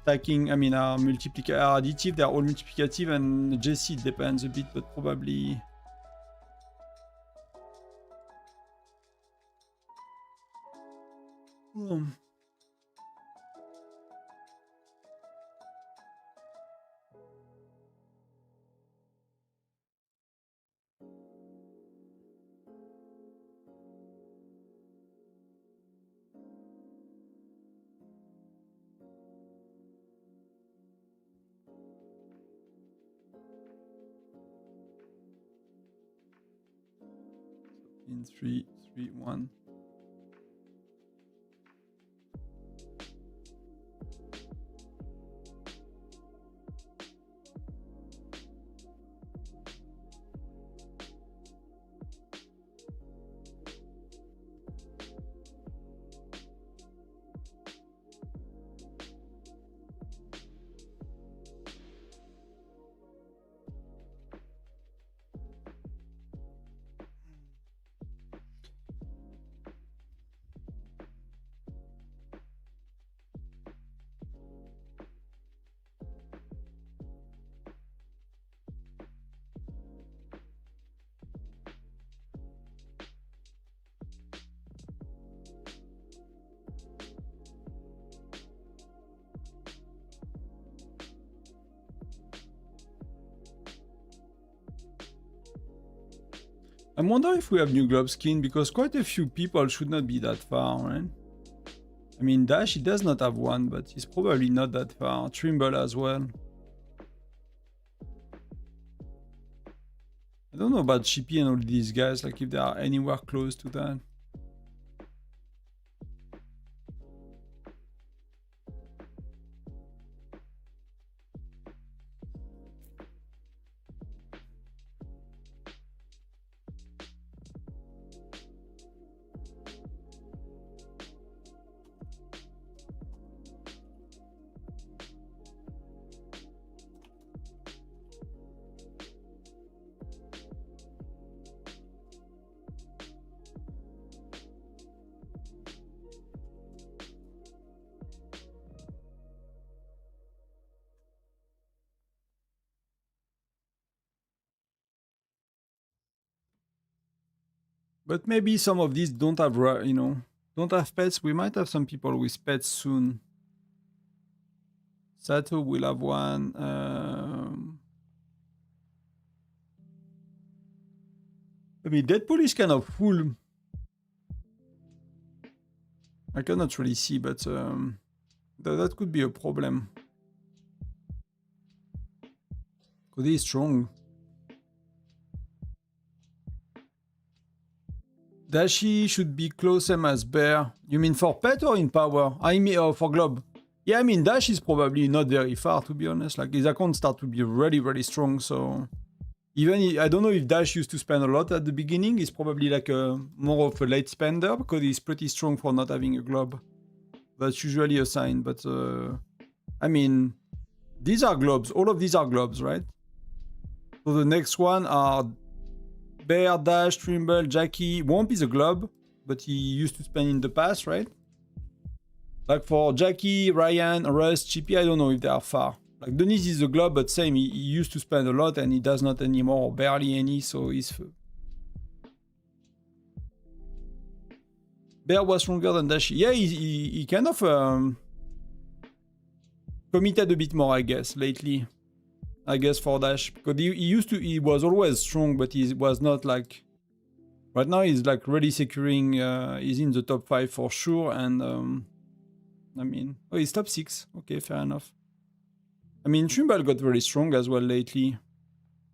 stacking. I mean, are additive. They're all multiplicative. And Jesse depends a bit, but probably... Oh. In 3, 3, 1. I wonder if we have new globe skin, because quite a few people should not be that far, right? I mean, Dash, he does not have one, but he's probably not that far. Trimble as well. I don't know about Chippy and all these guys, like if they are anywhere close to that. But maybe some of these don't have, you know, don't have pets. We might have some people with pets soon. Sato will have one. I mean, Deadpool is kind of full. I cannot really see, but that could be a problem. Could he strong? Dashi should be close same as Bear. You mean for pet or in power? I mean for globe. Yeah, I mean Dash is probably not very far, to be honest. Like his account start to be really, really strong, so even I don't know if Dash used to spend a lot at the beginning. He's probably like a more of a late spender because he's pretty strong for not having a globe. That's usually a sign, but I mean, these are globes. All of these are globes, right? So the next one are Bear, Dash, Trimble, Jackie. Womp is a globe, but he used to spend in the past, right? Like for Jackie, Ryan, Russ, Chippy, I don't know if they are far. Like Denise is a globe, but same, he used to spend a lot and he does not anymore, or barely any, so he's... Bear was stronger than Dashi. Yeah, he kind of committed a bit more, I guess, lately. I guess for Dash, because he was always strong, but he was not like... Right now he's like really securing, he's in the top 5 for sure, and I mean, oh, he's top 6. Okay, fair enough. I mean, Trimble got very strong as well lately.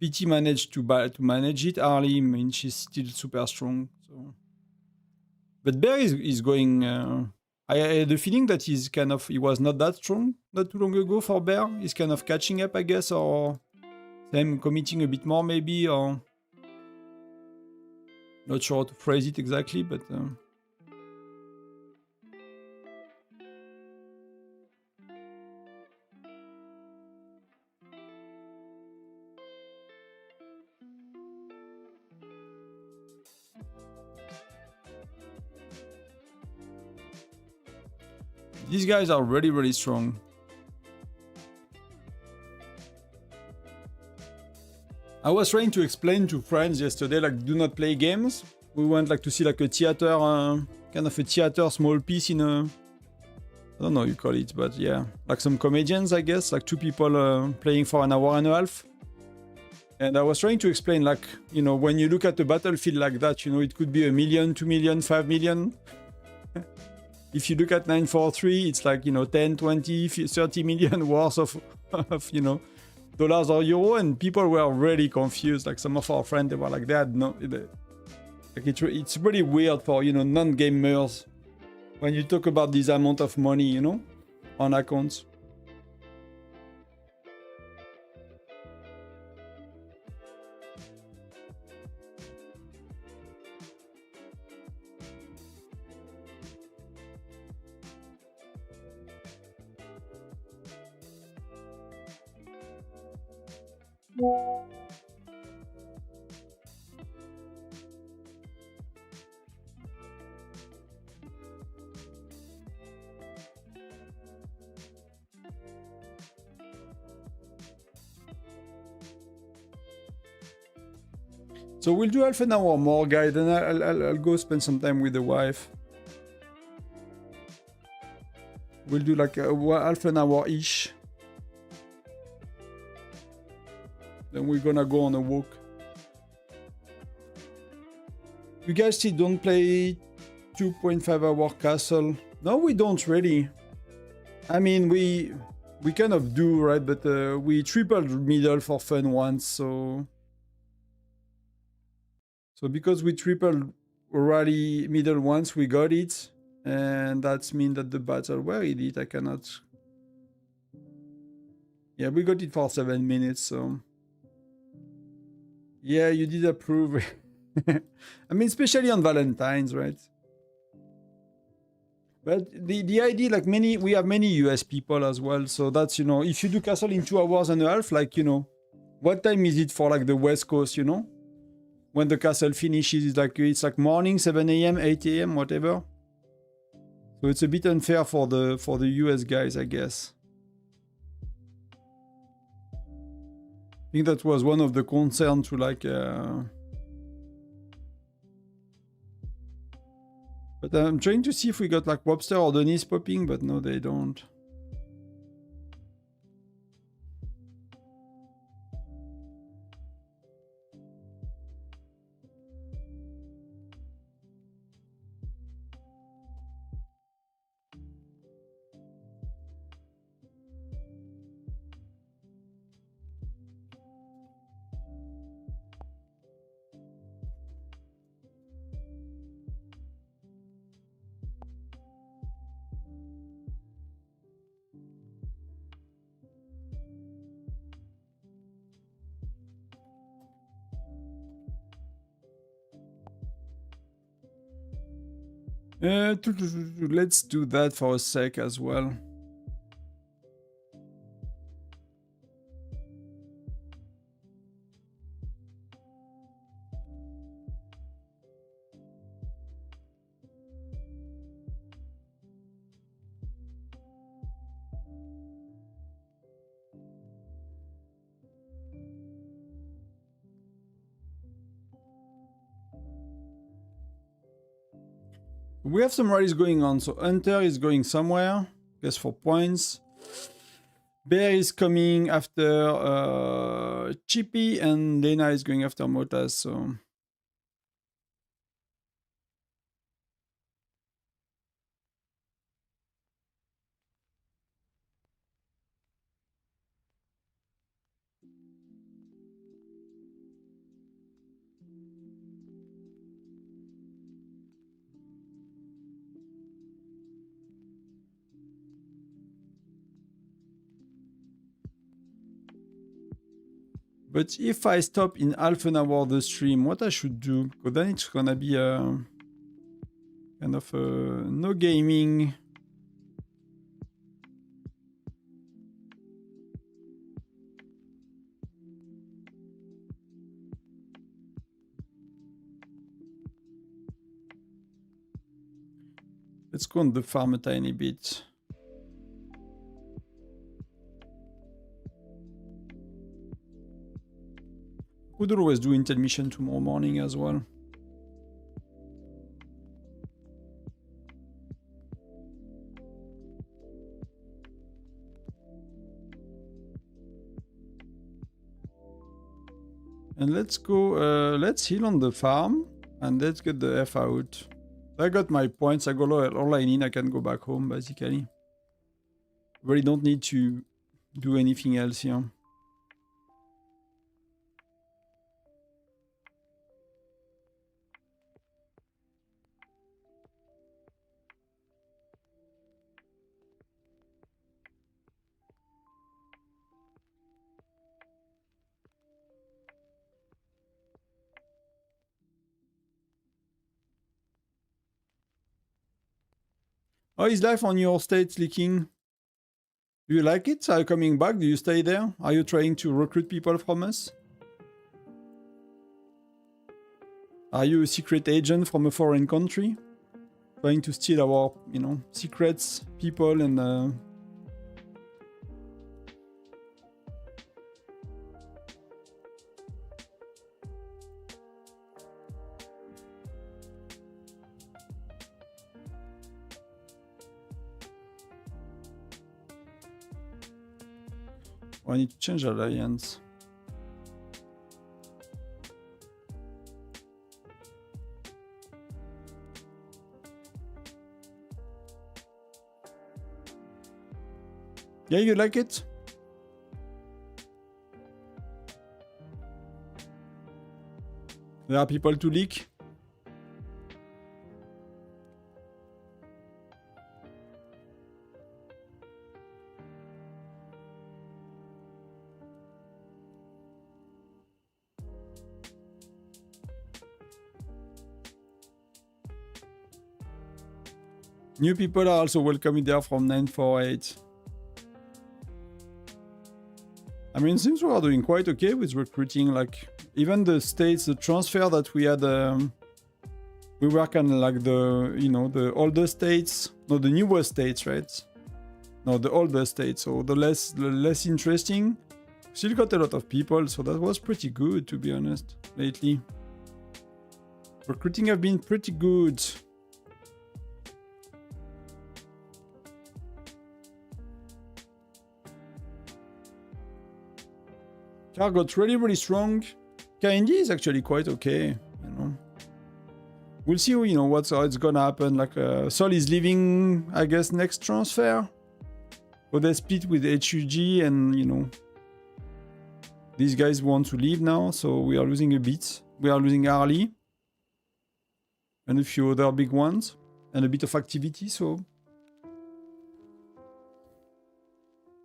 PT managed to manage it. Harley, I mean, she's still super strong. So, but Bear is going. I had the feeling that he was not that strong not too long ago for Bear. He's kind of catching up, I guess, or them committing a bit more, maybe, or not sure how to phrase it exactly, but. These guys are really, really strong. I was trying to explain to friends yesterday, like, do not play games. We went like to see like a theater, kind of a theater small piece in a... I don't know what you call it, but yeah. Like some comedians, I guess. Like 2 people playing for an hour and a half. And I was trying to explain, like, you know, when you look at the battlefield like that, you know, it could be 1 million, 2 million, 5 million. If you look at 943, it's like, you know, 10, 20, 30 million worth of you know, dollars or euro, and people were really confused. Like some of our friends, they were like, they had no... Like it's really weird for, you know, non-gamers when you talk about this amount of money, you know, on accounts. So we'll do half an hour more, guys, then I'll go spend some time with the wife. We'll do like half an hour-ish. Then we're gonna go on a walk. You guys still don't play 2.5 hour castle? No, we don't really. I mean, we kind of do, right? But we tripled middle for fun once, so... So because we tripled rally middle once, we got it. And that means that the battle, where is it? I cannot... Yeah, we got it for 7 minutes, so... Yeah, you did approve. I mean, especially on Valentine's, right? But the idea, like we have many US people as well, so that's, you know, if you do castle in 2 hours and a half, like, you know, what time is it for like the West Coast, you know? When the castle finishes, it's like morning, 7 a.m., 8 a.m., whatever. So it's a bit unfair for the US guys, I guess. I think that was one of the concerns to like... But I'm trying to see if we got like Webster or Denise popping, but no, they don't. Let's do that for a sec as well. We have some rallies going on. So Hunter is going somewhere. Guess for points. Bear is coming after Chippy, and Lena is going after Motas. So but if I stop in half an hour the stream, what I should do? Because then it's gonna be a kind of no gaming. Let's go on the farm a tiny bit. Could always do intermission tomorrow morning as well. And let's go, let's heal on the farm and let's get the F out. I got my points, I got all I need, I can go back home basically. Really don't need to do anything else here. Oh, is life on your state leaking? Do you like it? Are you coming back? Do you stay there? Are you trying to recruit people from us? Are you a secret agent from a foreign country? Trying to steal our, you know, secrets, people, and... Oh, I need to change alliance. Yeah, you like it? There are people to leak? New people are also welcome there from 948. I mean, since we are doing quite okay with recruiting, like, even the states, the transfer that we had, we were kind of like the, you know, the older states, no, the newer states, right? No, the older states, so the less interesting. Still got a lot of people, so that was pretty good, to be honest, lately. Recruiting have been pretty good. Car got really strong. KND is actually quite okay, you know. We'll see, you know, what's gonna happen. Like, Sol is leaving, I guess, next transfer. But they split with HUG, and, you know, these guys want to leave now, so we are losing a bit. We are losing Harley. And a few other big ones. And a bit of activity, so...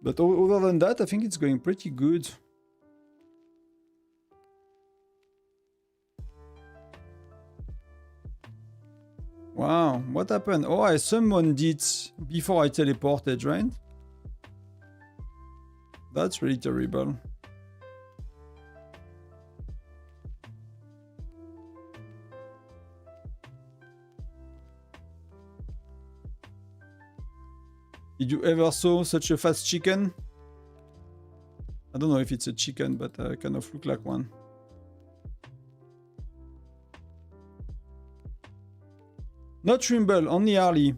But other than that, I think it's going pretty good. Wow, what happened? Oh, I summoned it before I teleported, right? That's really terrible. Did you ever saw such a fast chicken? I don't know if it's a chicken, but kind of look like one. Not Trimble, only Harley.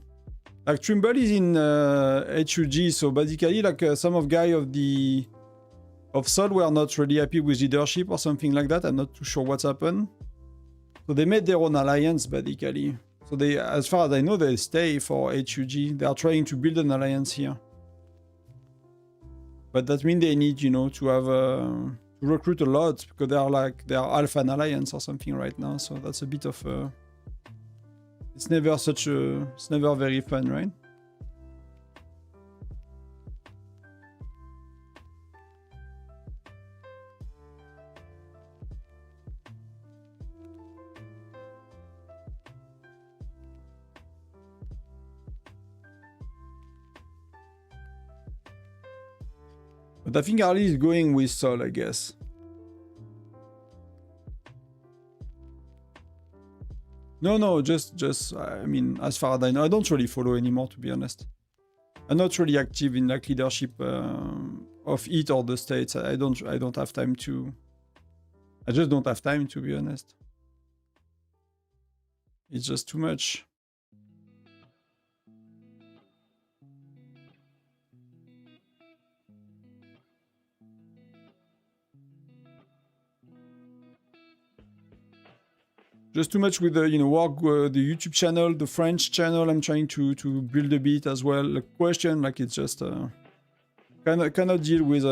Like Trimble is in HUG, so basically like some of guy of Sol were not really happy with leadership or something like that. I'm not too sure what's happened. So they made their own alliance basically. So they, as far as I know, they stay for HUG. They are trying to build an alliance here. But that means they need, you know, to have to recruit a lot because they are alpha an alliance or something right now. So that's a bit of it's never very fun, right? But I think Harley is going with Sol, I guess. No, just I mean, as far as I know, I don't really follow anymore, to be honest. I'm not really active in like leadership of it or the states. I don't have time to. I just don't have time, to be honest. It's just too much. Just too much with the, you know, work, the YouTube channel, the French channel. I'm trying to build a bit as well. The question, like it's just cannot deal with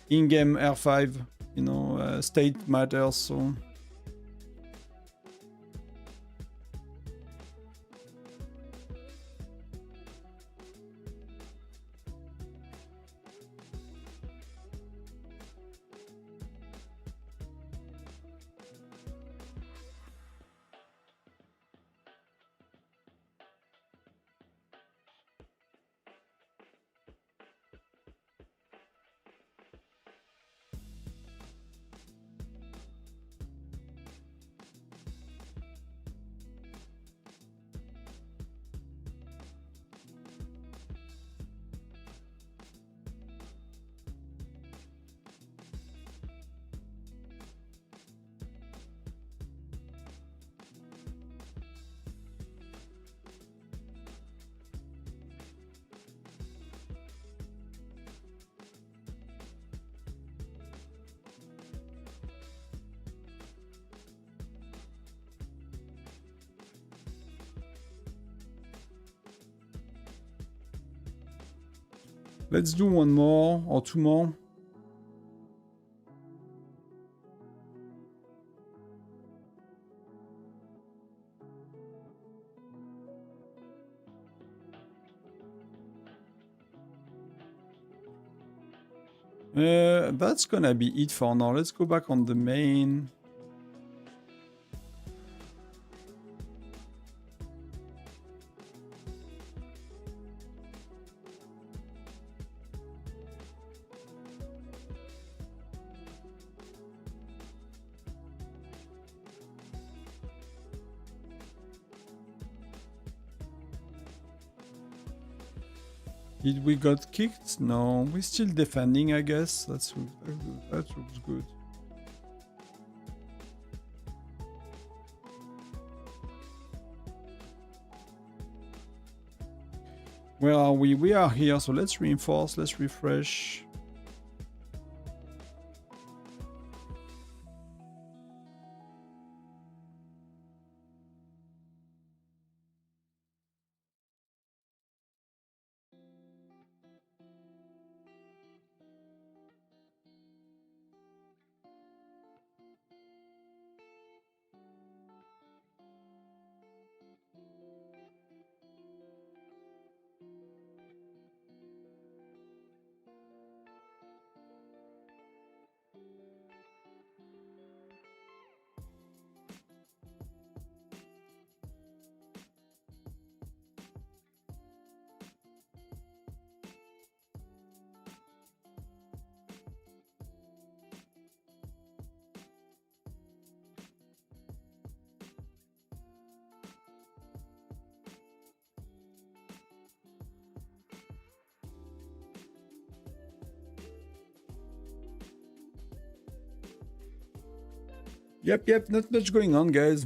in-game R5, you know, state matters. So let's do one more or two more. That's gonna be it for now. Let's go back on the main. Did we got kicked? No, we're still defending, I guess. That looks good. Where are we? We are here, so let's reinforce, let's refresh. Yep, not much going on, guys.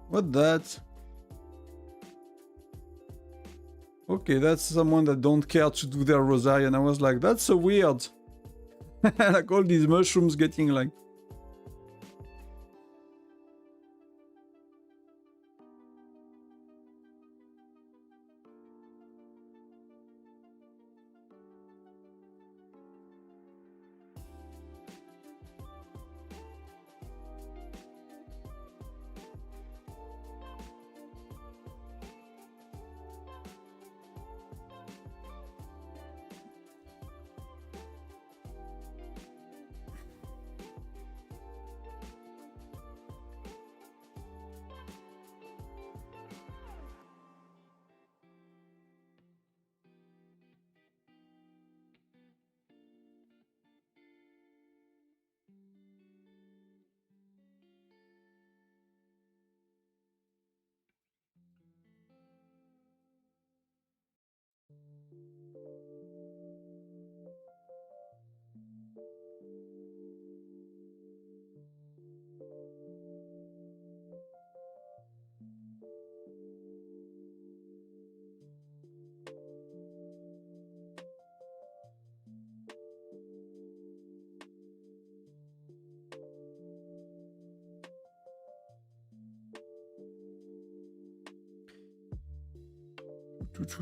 What that? Okay, that's someone that don't care to do their rosary, and I was like, that's so weird. Like all these mushrooms getting like...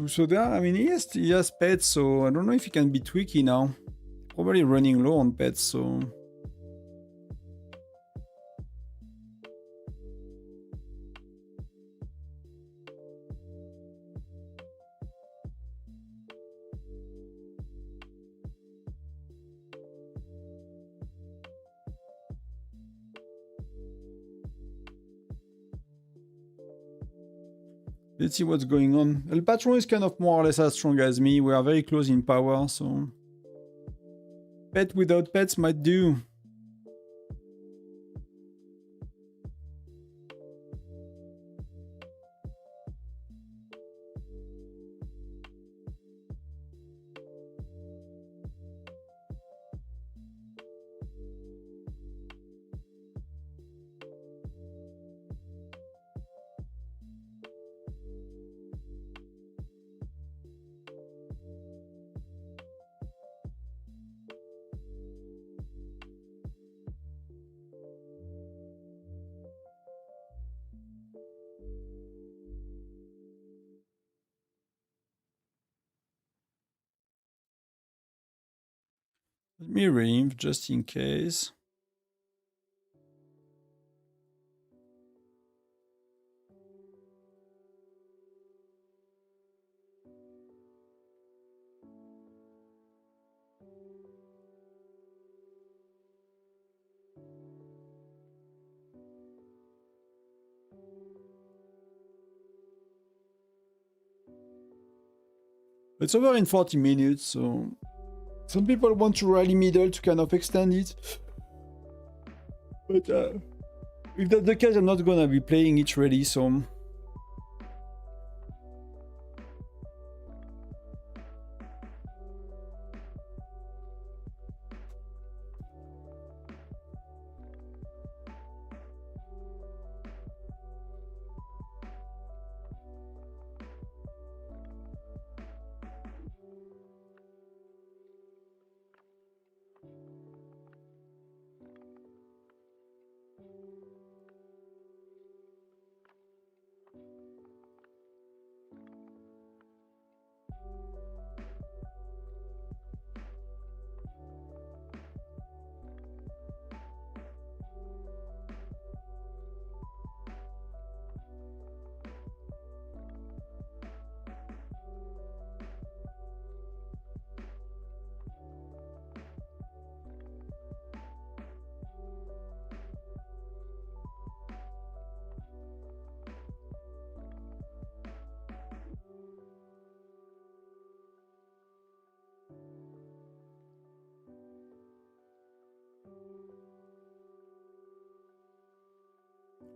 So there, I mean, he has pets, so I don't know if he can be tricky now. Probably running low on pets, so... Let's see what's going on. El Patron is kind of more or less as strong as me. We are very close in power, so... Pet without pets might do. Let me reinv just in case. It's over in 40 minutes, so... Some people want to rally middle to kind of extend it. But if that's the case, I'm not gonna be playing it ready, so...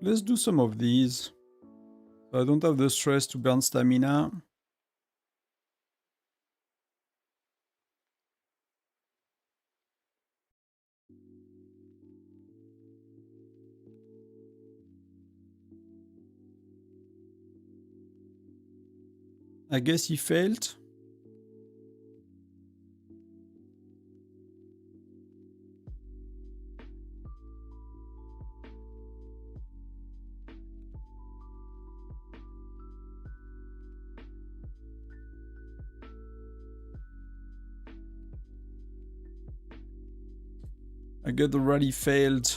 let's do some of these. So I don't have the stress to burn stamina. I guess he failed. I get already failed.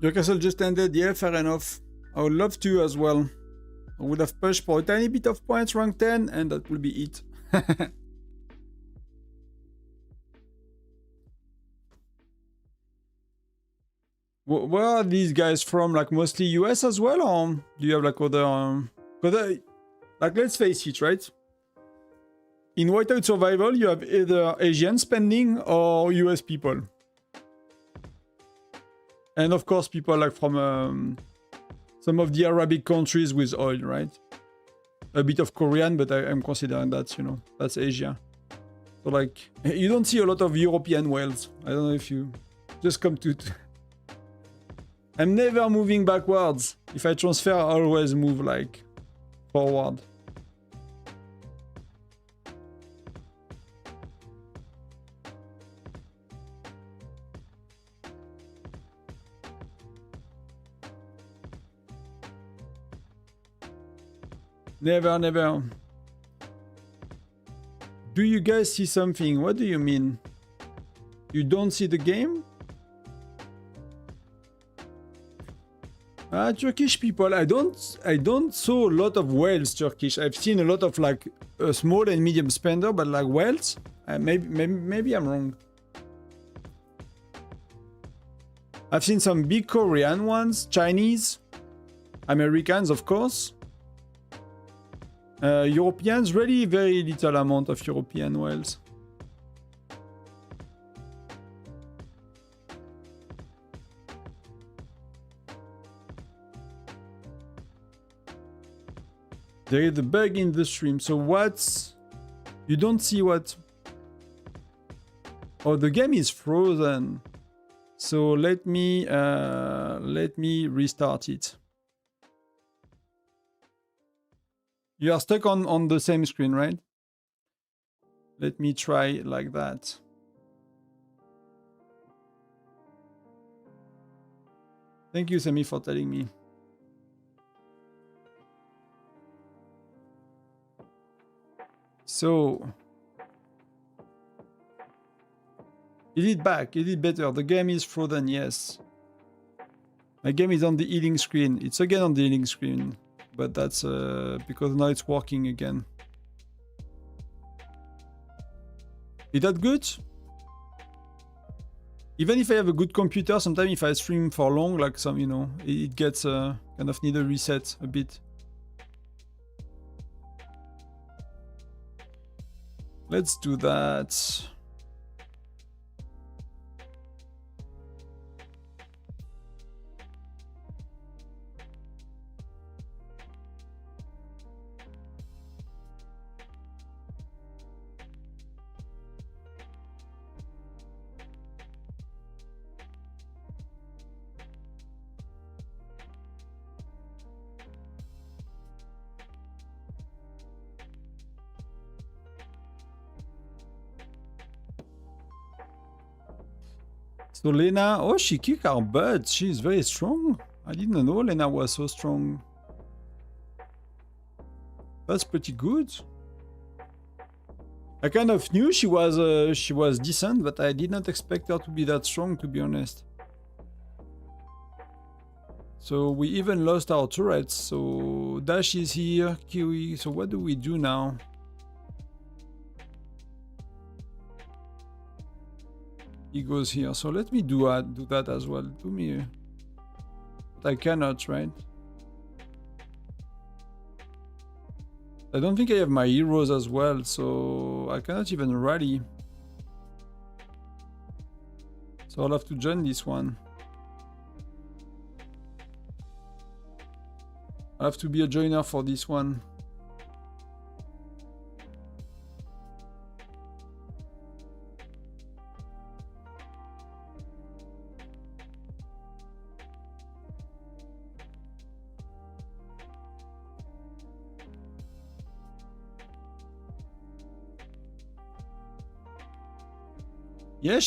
Your castle just ended. Yeah, fair enough. I would love to as well. I would have pushed for a tiny bit of points, rank 10, and that will be it. Where are these guys from? Like mostly US as well, or do you have like other? Like let's face it, right? In Whiteout Survival, you have either Asian spending or US people. And of course, people like from some of the Arabic countries with oil, right? A bit of Korean, but I'm considering that, you know, that's Asia. So like, you don't see a lot of European whales. I don't know if you just come to... I'm never moving backwards. If I transfer, I always move like forward. Never, never. Do you guys see something? What do you mean? You don't see the game? Turkish people, I don't saw a lot of whales Turkish. I've seen a lot of like small and medium spender, but like whales, maybe I'm wrong. I've seen some big Korean ones, Chinese, Americans, of course. Europeans, really very little amount of European whales. There is a bug in the stream. So what's... You don't see what... Oh, the game is frozen. So let me restart it. You are stuck on the same screen, right? Let me try like that. Thank you, Sammy, for telling me. So, is it back? Is it better? The game is frozen, yes. My game is on the healing screen. It's again on the healing screen, but that's because now it's working again. Is that good? Even if I have a good computer, sometimes if I stream for long, like some, you know, it gets kind of need a reset a bit. Let's do that. So Lena, oh, she kicked our butt. She's very strong. I didn't know Lena was so strong. That's pretty good. I kind of knew she was decent, but I did not expect her to be that strong, to be honest. So we even lost our turrets. So Dash is here, Kiwi. So what do we do now? He goes here. So let me do that as well. Do me. But I cannot, right? I don't think I have my heroes as well, so I cannot even rally. So I'll have to join this one. I have to be a joiner for this one. Yeah,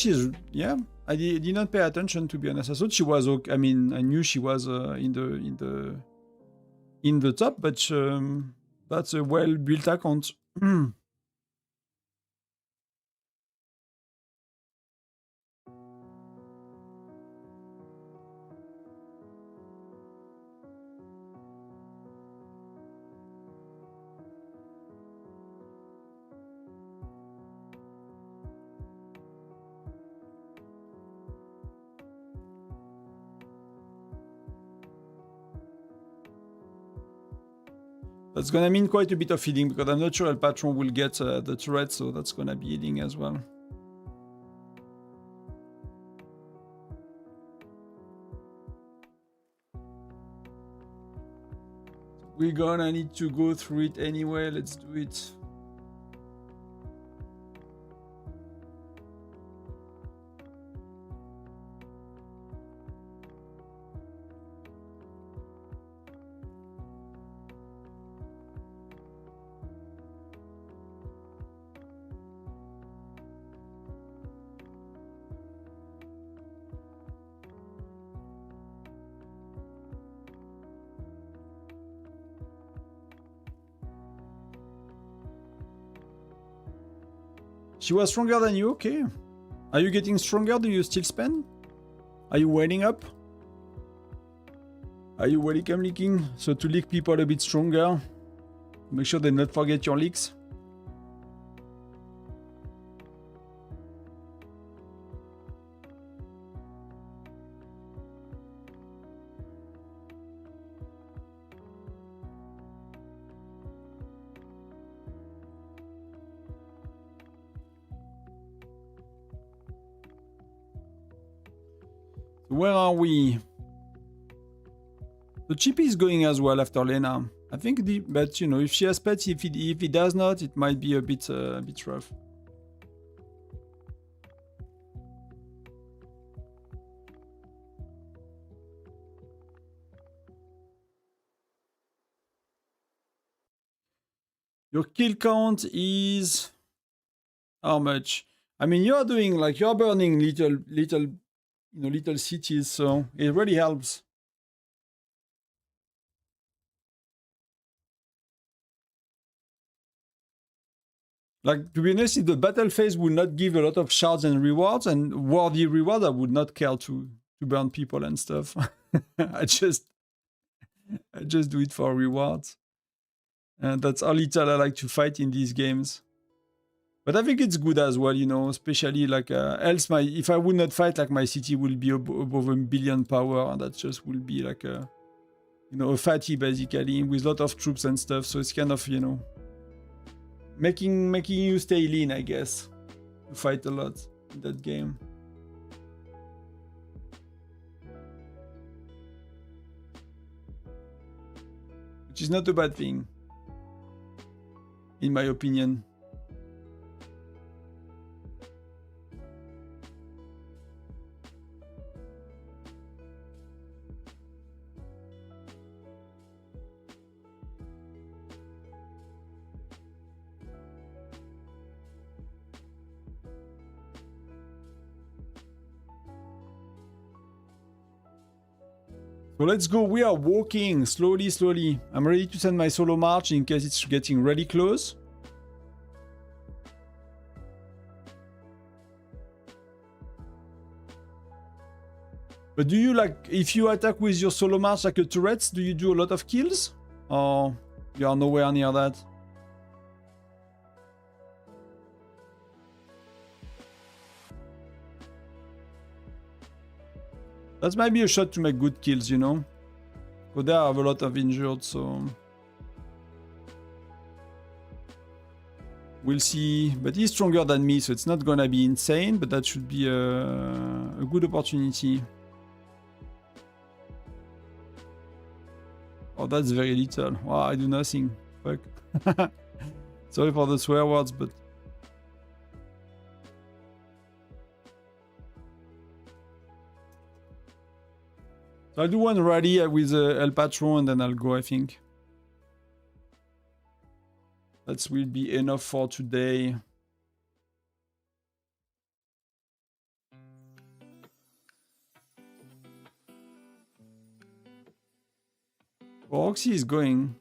yeah. I did not pay attention, to be honest. I thought she was okay. I mean, I knew she was in the top, but that's a well-built account. That's gonna mean quite a bit of healing, because I'm not sure El Patron will get the turret, so that's gonna be healing as well. We're gonna need to go through it anyway, let's do it. She was stronger than you? Okay. Are you getting stronger? Do you still spend? Are you waiting up? Are you welcome leaking? So to leak people a bit stronger. Make sure they not forget your leaks. Where are we? The chippy is going as well after Lena. I think but you know, if she has pets, if it does not, it might be a bit rough. Your kill count is how much? I mean, you're doing like you're burning little cities, so it really helps. Like, to be honest, if the battle phase would not give a lot of shards and rewards, and worthy rewards, I would not care to burn people and stuff. I just do it for rewards. And that's how little I like to fight in these games. But I think it's good as well, you know, especially like else if I would not fight, like my city will be above 1 billion power, and that just will be like a, you know, a fatty basically with a lot of troops and stuff. So it's kind of, you know, making you stay lean, I guess, to fight a lot in that game. Which is not a bad thing, in my opinion. So let's go. We are walking slowly, slowly. I'm ready to send my solo march in case it's getting really close. But do you like, if you attack with your solo march like a turret, do you do a lot of kills? Or you are nowhere near that? That might be a shot to make good kills, you know? But there I have a lot of injured, so... We'll see. But he's stronger than me, so it's not gonna be insane, but that should be a good opportunity. Oh, that's very little. Wow, I do nothing. Fuck. Sorry for the swear words, but... So I'll do one rally with El Patron and then I'll go, I think. That will be enough for today. Oh, Oxy is going.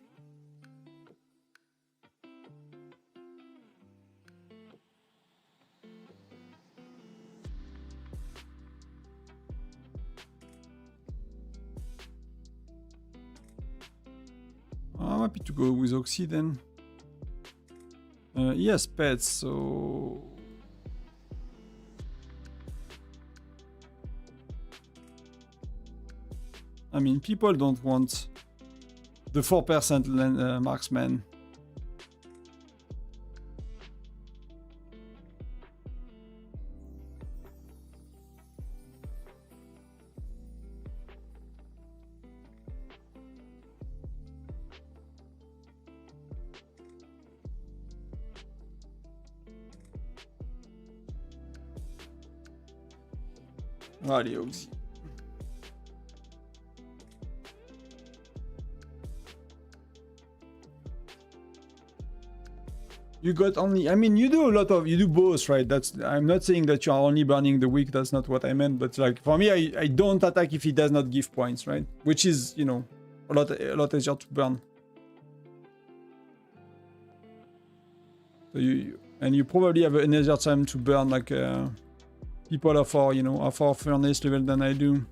I'm happy to go with Oxy then. He has pets, so... I mean, people don't want the 4% marksman. Allez, Oxy. You got only, I mean, you do a lot of, you do both, right? That's, I'm not saying that you are only burning the weak, that's not what I meant, but like, for me, I don't attack if he does not give points, right? Which is, you know, a lot easier to burn. So you probably have an easier time to burn, like, people are for, you know, are for furnace level than I do.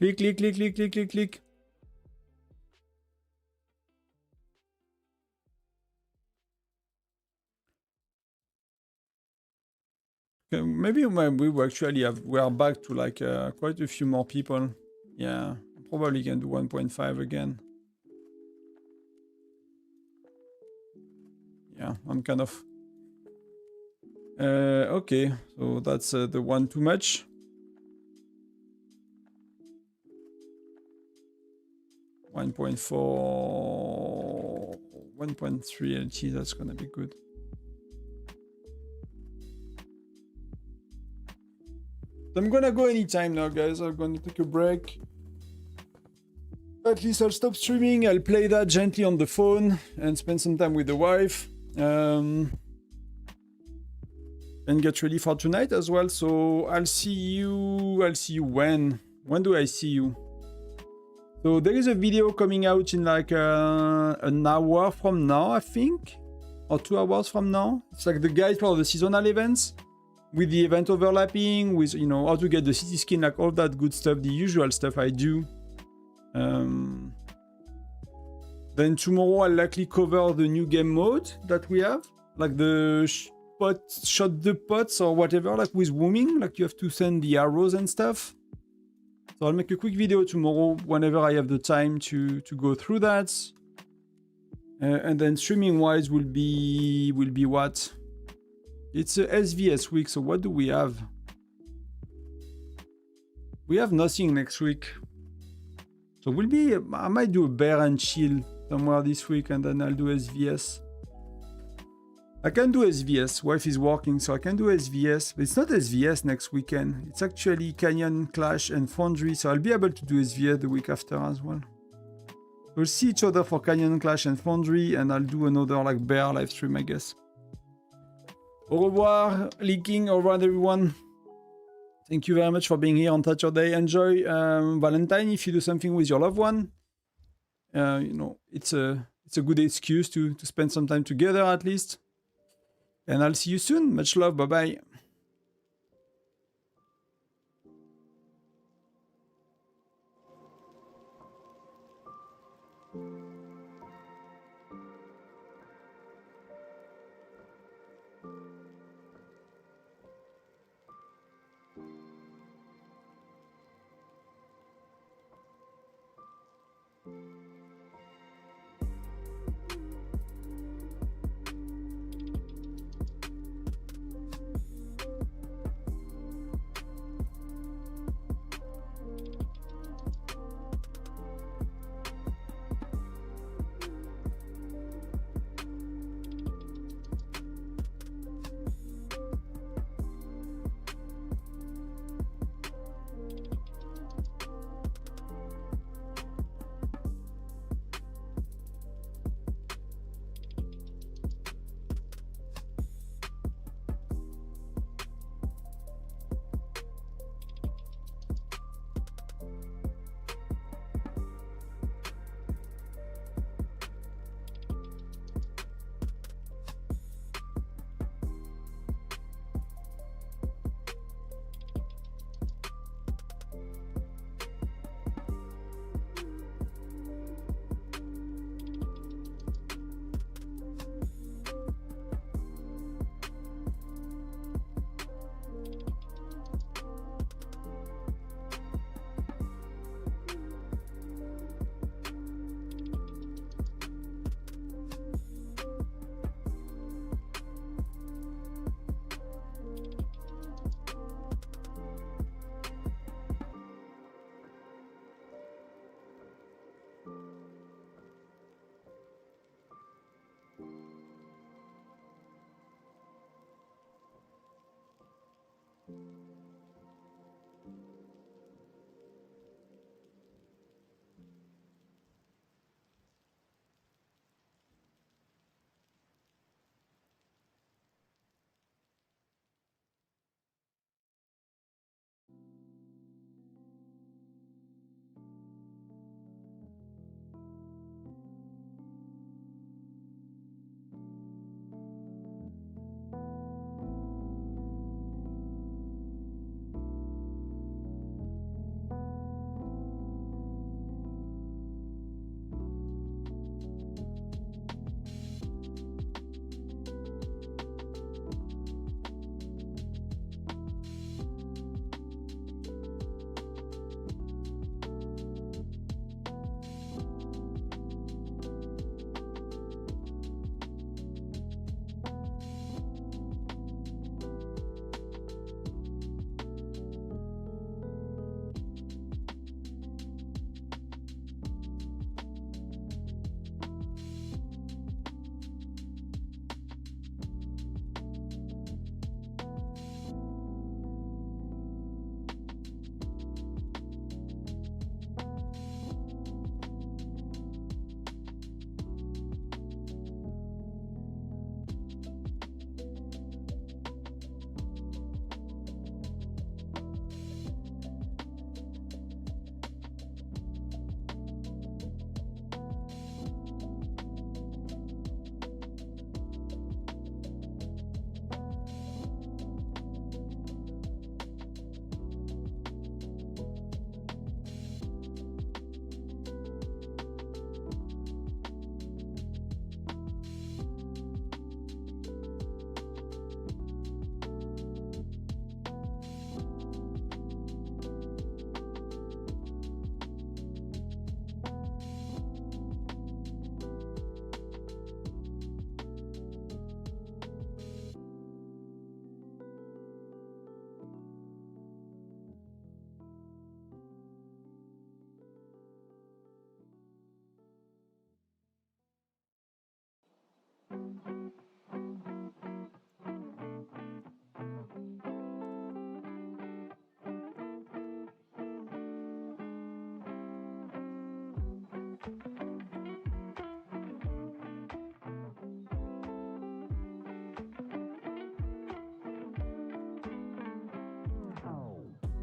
Click, click, click, click, click, click, click. Okay, maybe we actually have, we are back to like quite a few more people. Yeah, probably can do 1.5 again. Yeah, I'm kind of... okay, so that's the one too much. 1.4, 1.3 LT, that's gonna be good. I'm gonna go anytime now, guys. I'm gonna take a break. At least I'll stop streaming. I'll play that gently on the phone and spend some time with the wife. And get ready for tonight as well. So I'll see you when? When do I see you? So there is a video coming out in like an hour from now, I think, or 2 hours from now. It's like the guide for the seasonal events, with the event overlapping, with, you know, how to get the city skin, like all that good stuff, the usual stuff I do. Then tomorrow I'll likely cover the new game mode that we have, like the shot the pots or whatever, like with wooming, like you have to send the arrows and stuff. So I'll make a quick video tomorrow whenever I have the time to go through that. And then streaming-wise will be what? It's a SVS week, so what do we have? We have nothing next week. So I might do a bear and chill somewhere this week, and then I'll do SVS. I can do SVS. Wife is working, so I can do SVS. But it's not SVS next weekend. It's actually Canyon, Clash, and Foundry. So I'll be able to do SVS the week after as well. We'll see each other for Canyon, Clash, and Foundry, and I'll do another like bear live stream, I guess. Au revoir, leaking. Au revoir, everyone. Thank you very much for being here on Touch Your Day. Enjoy Valentine if you do something with your loved one. You know, it's a good excuse to spend some time together at least. And I'll see you soon. Much love. Bye-bye.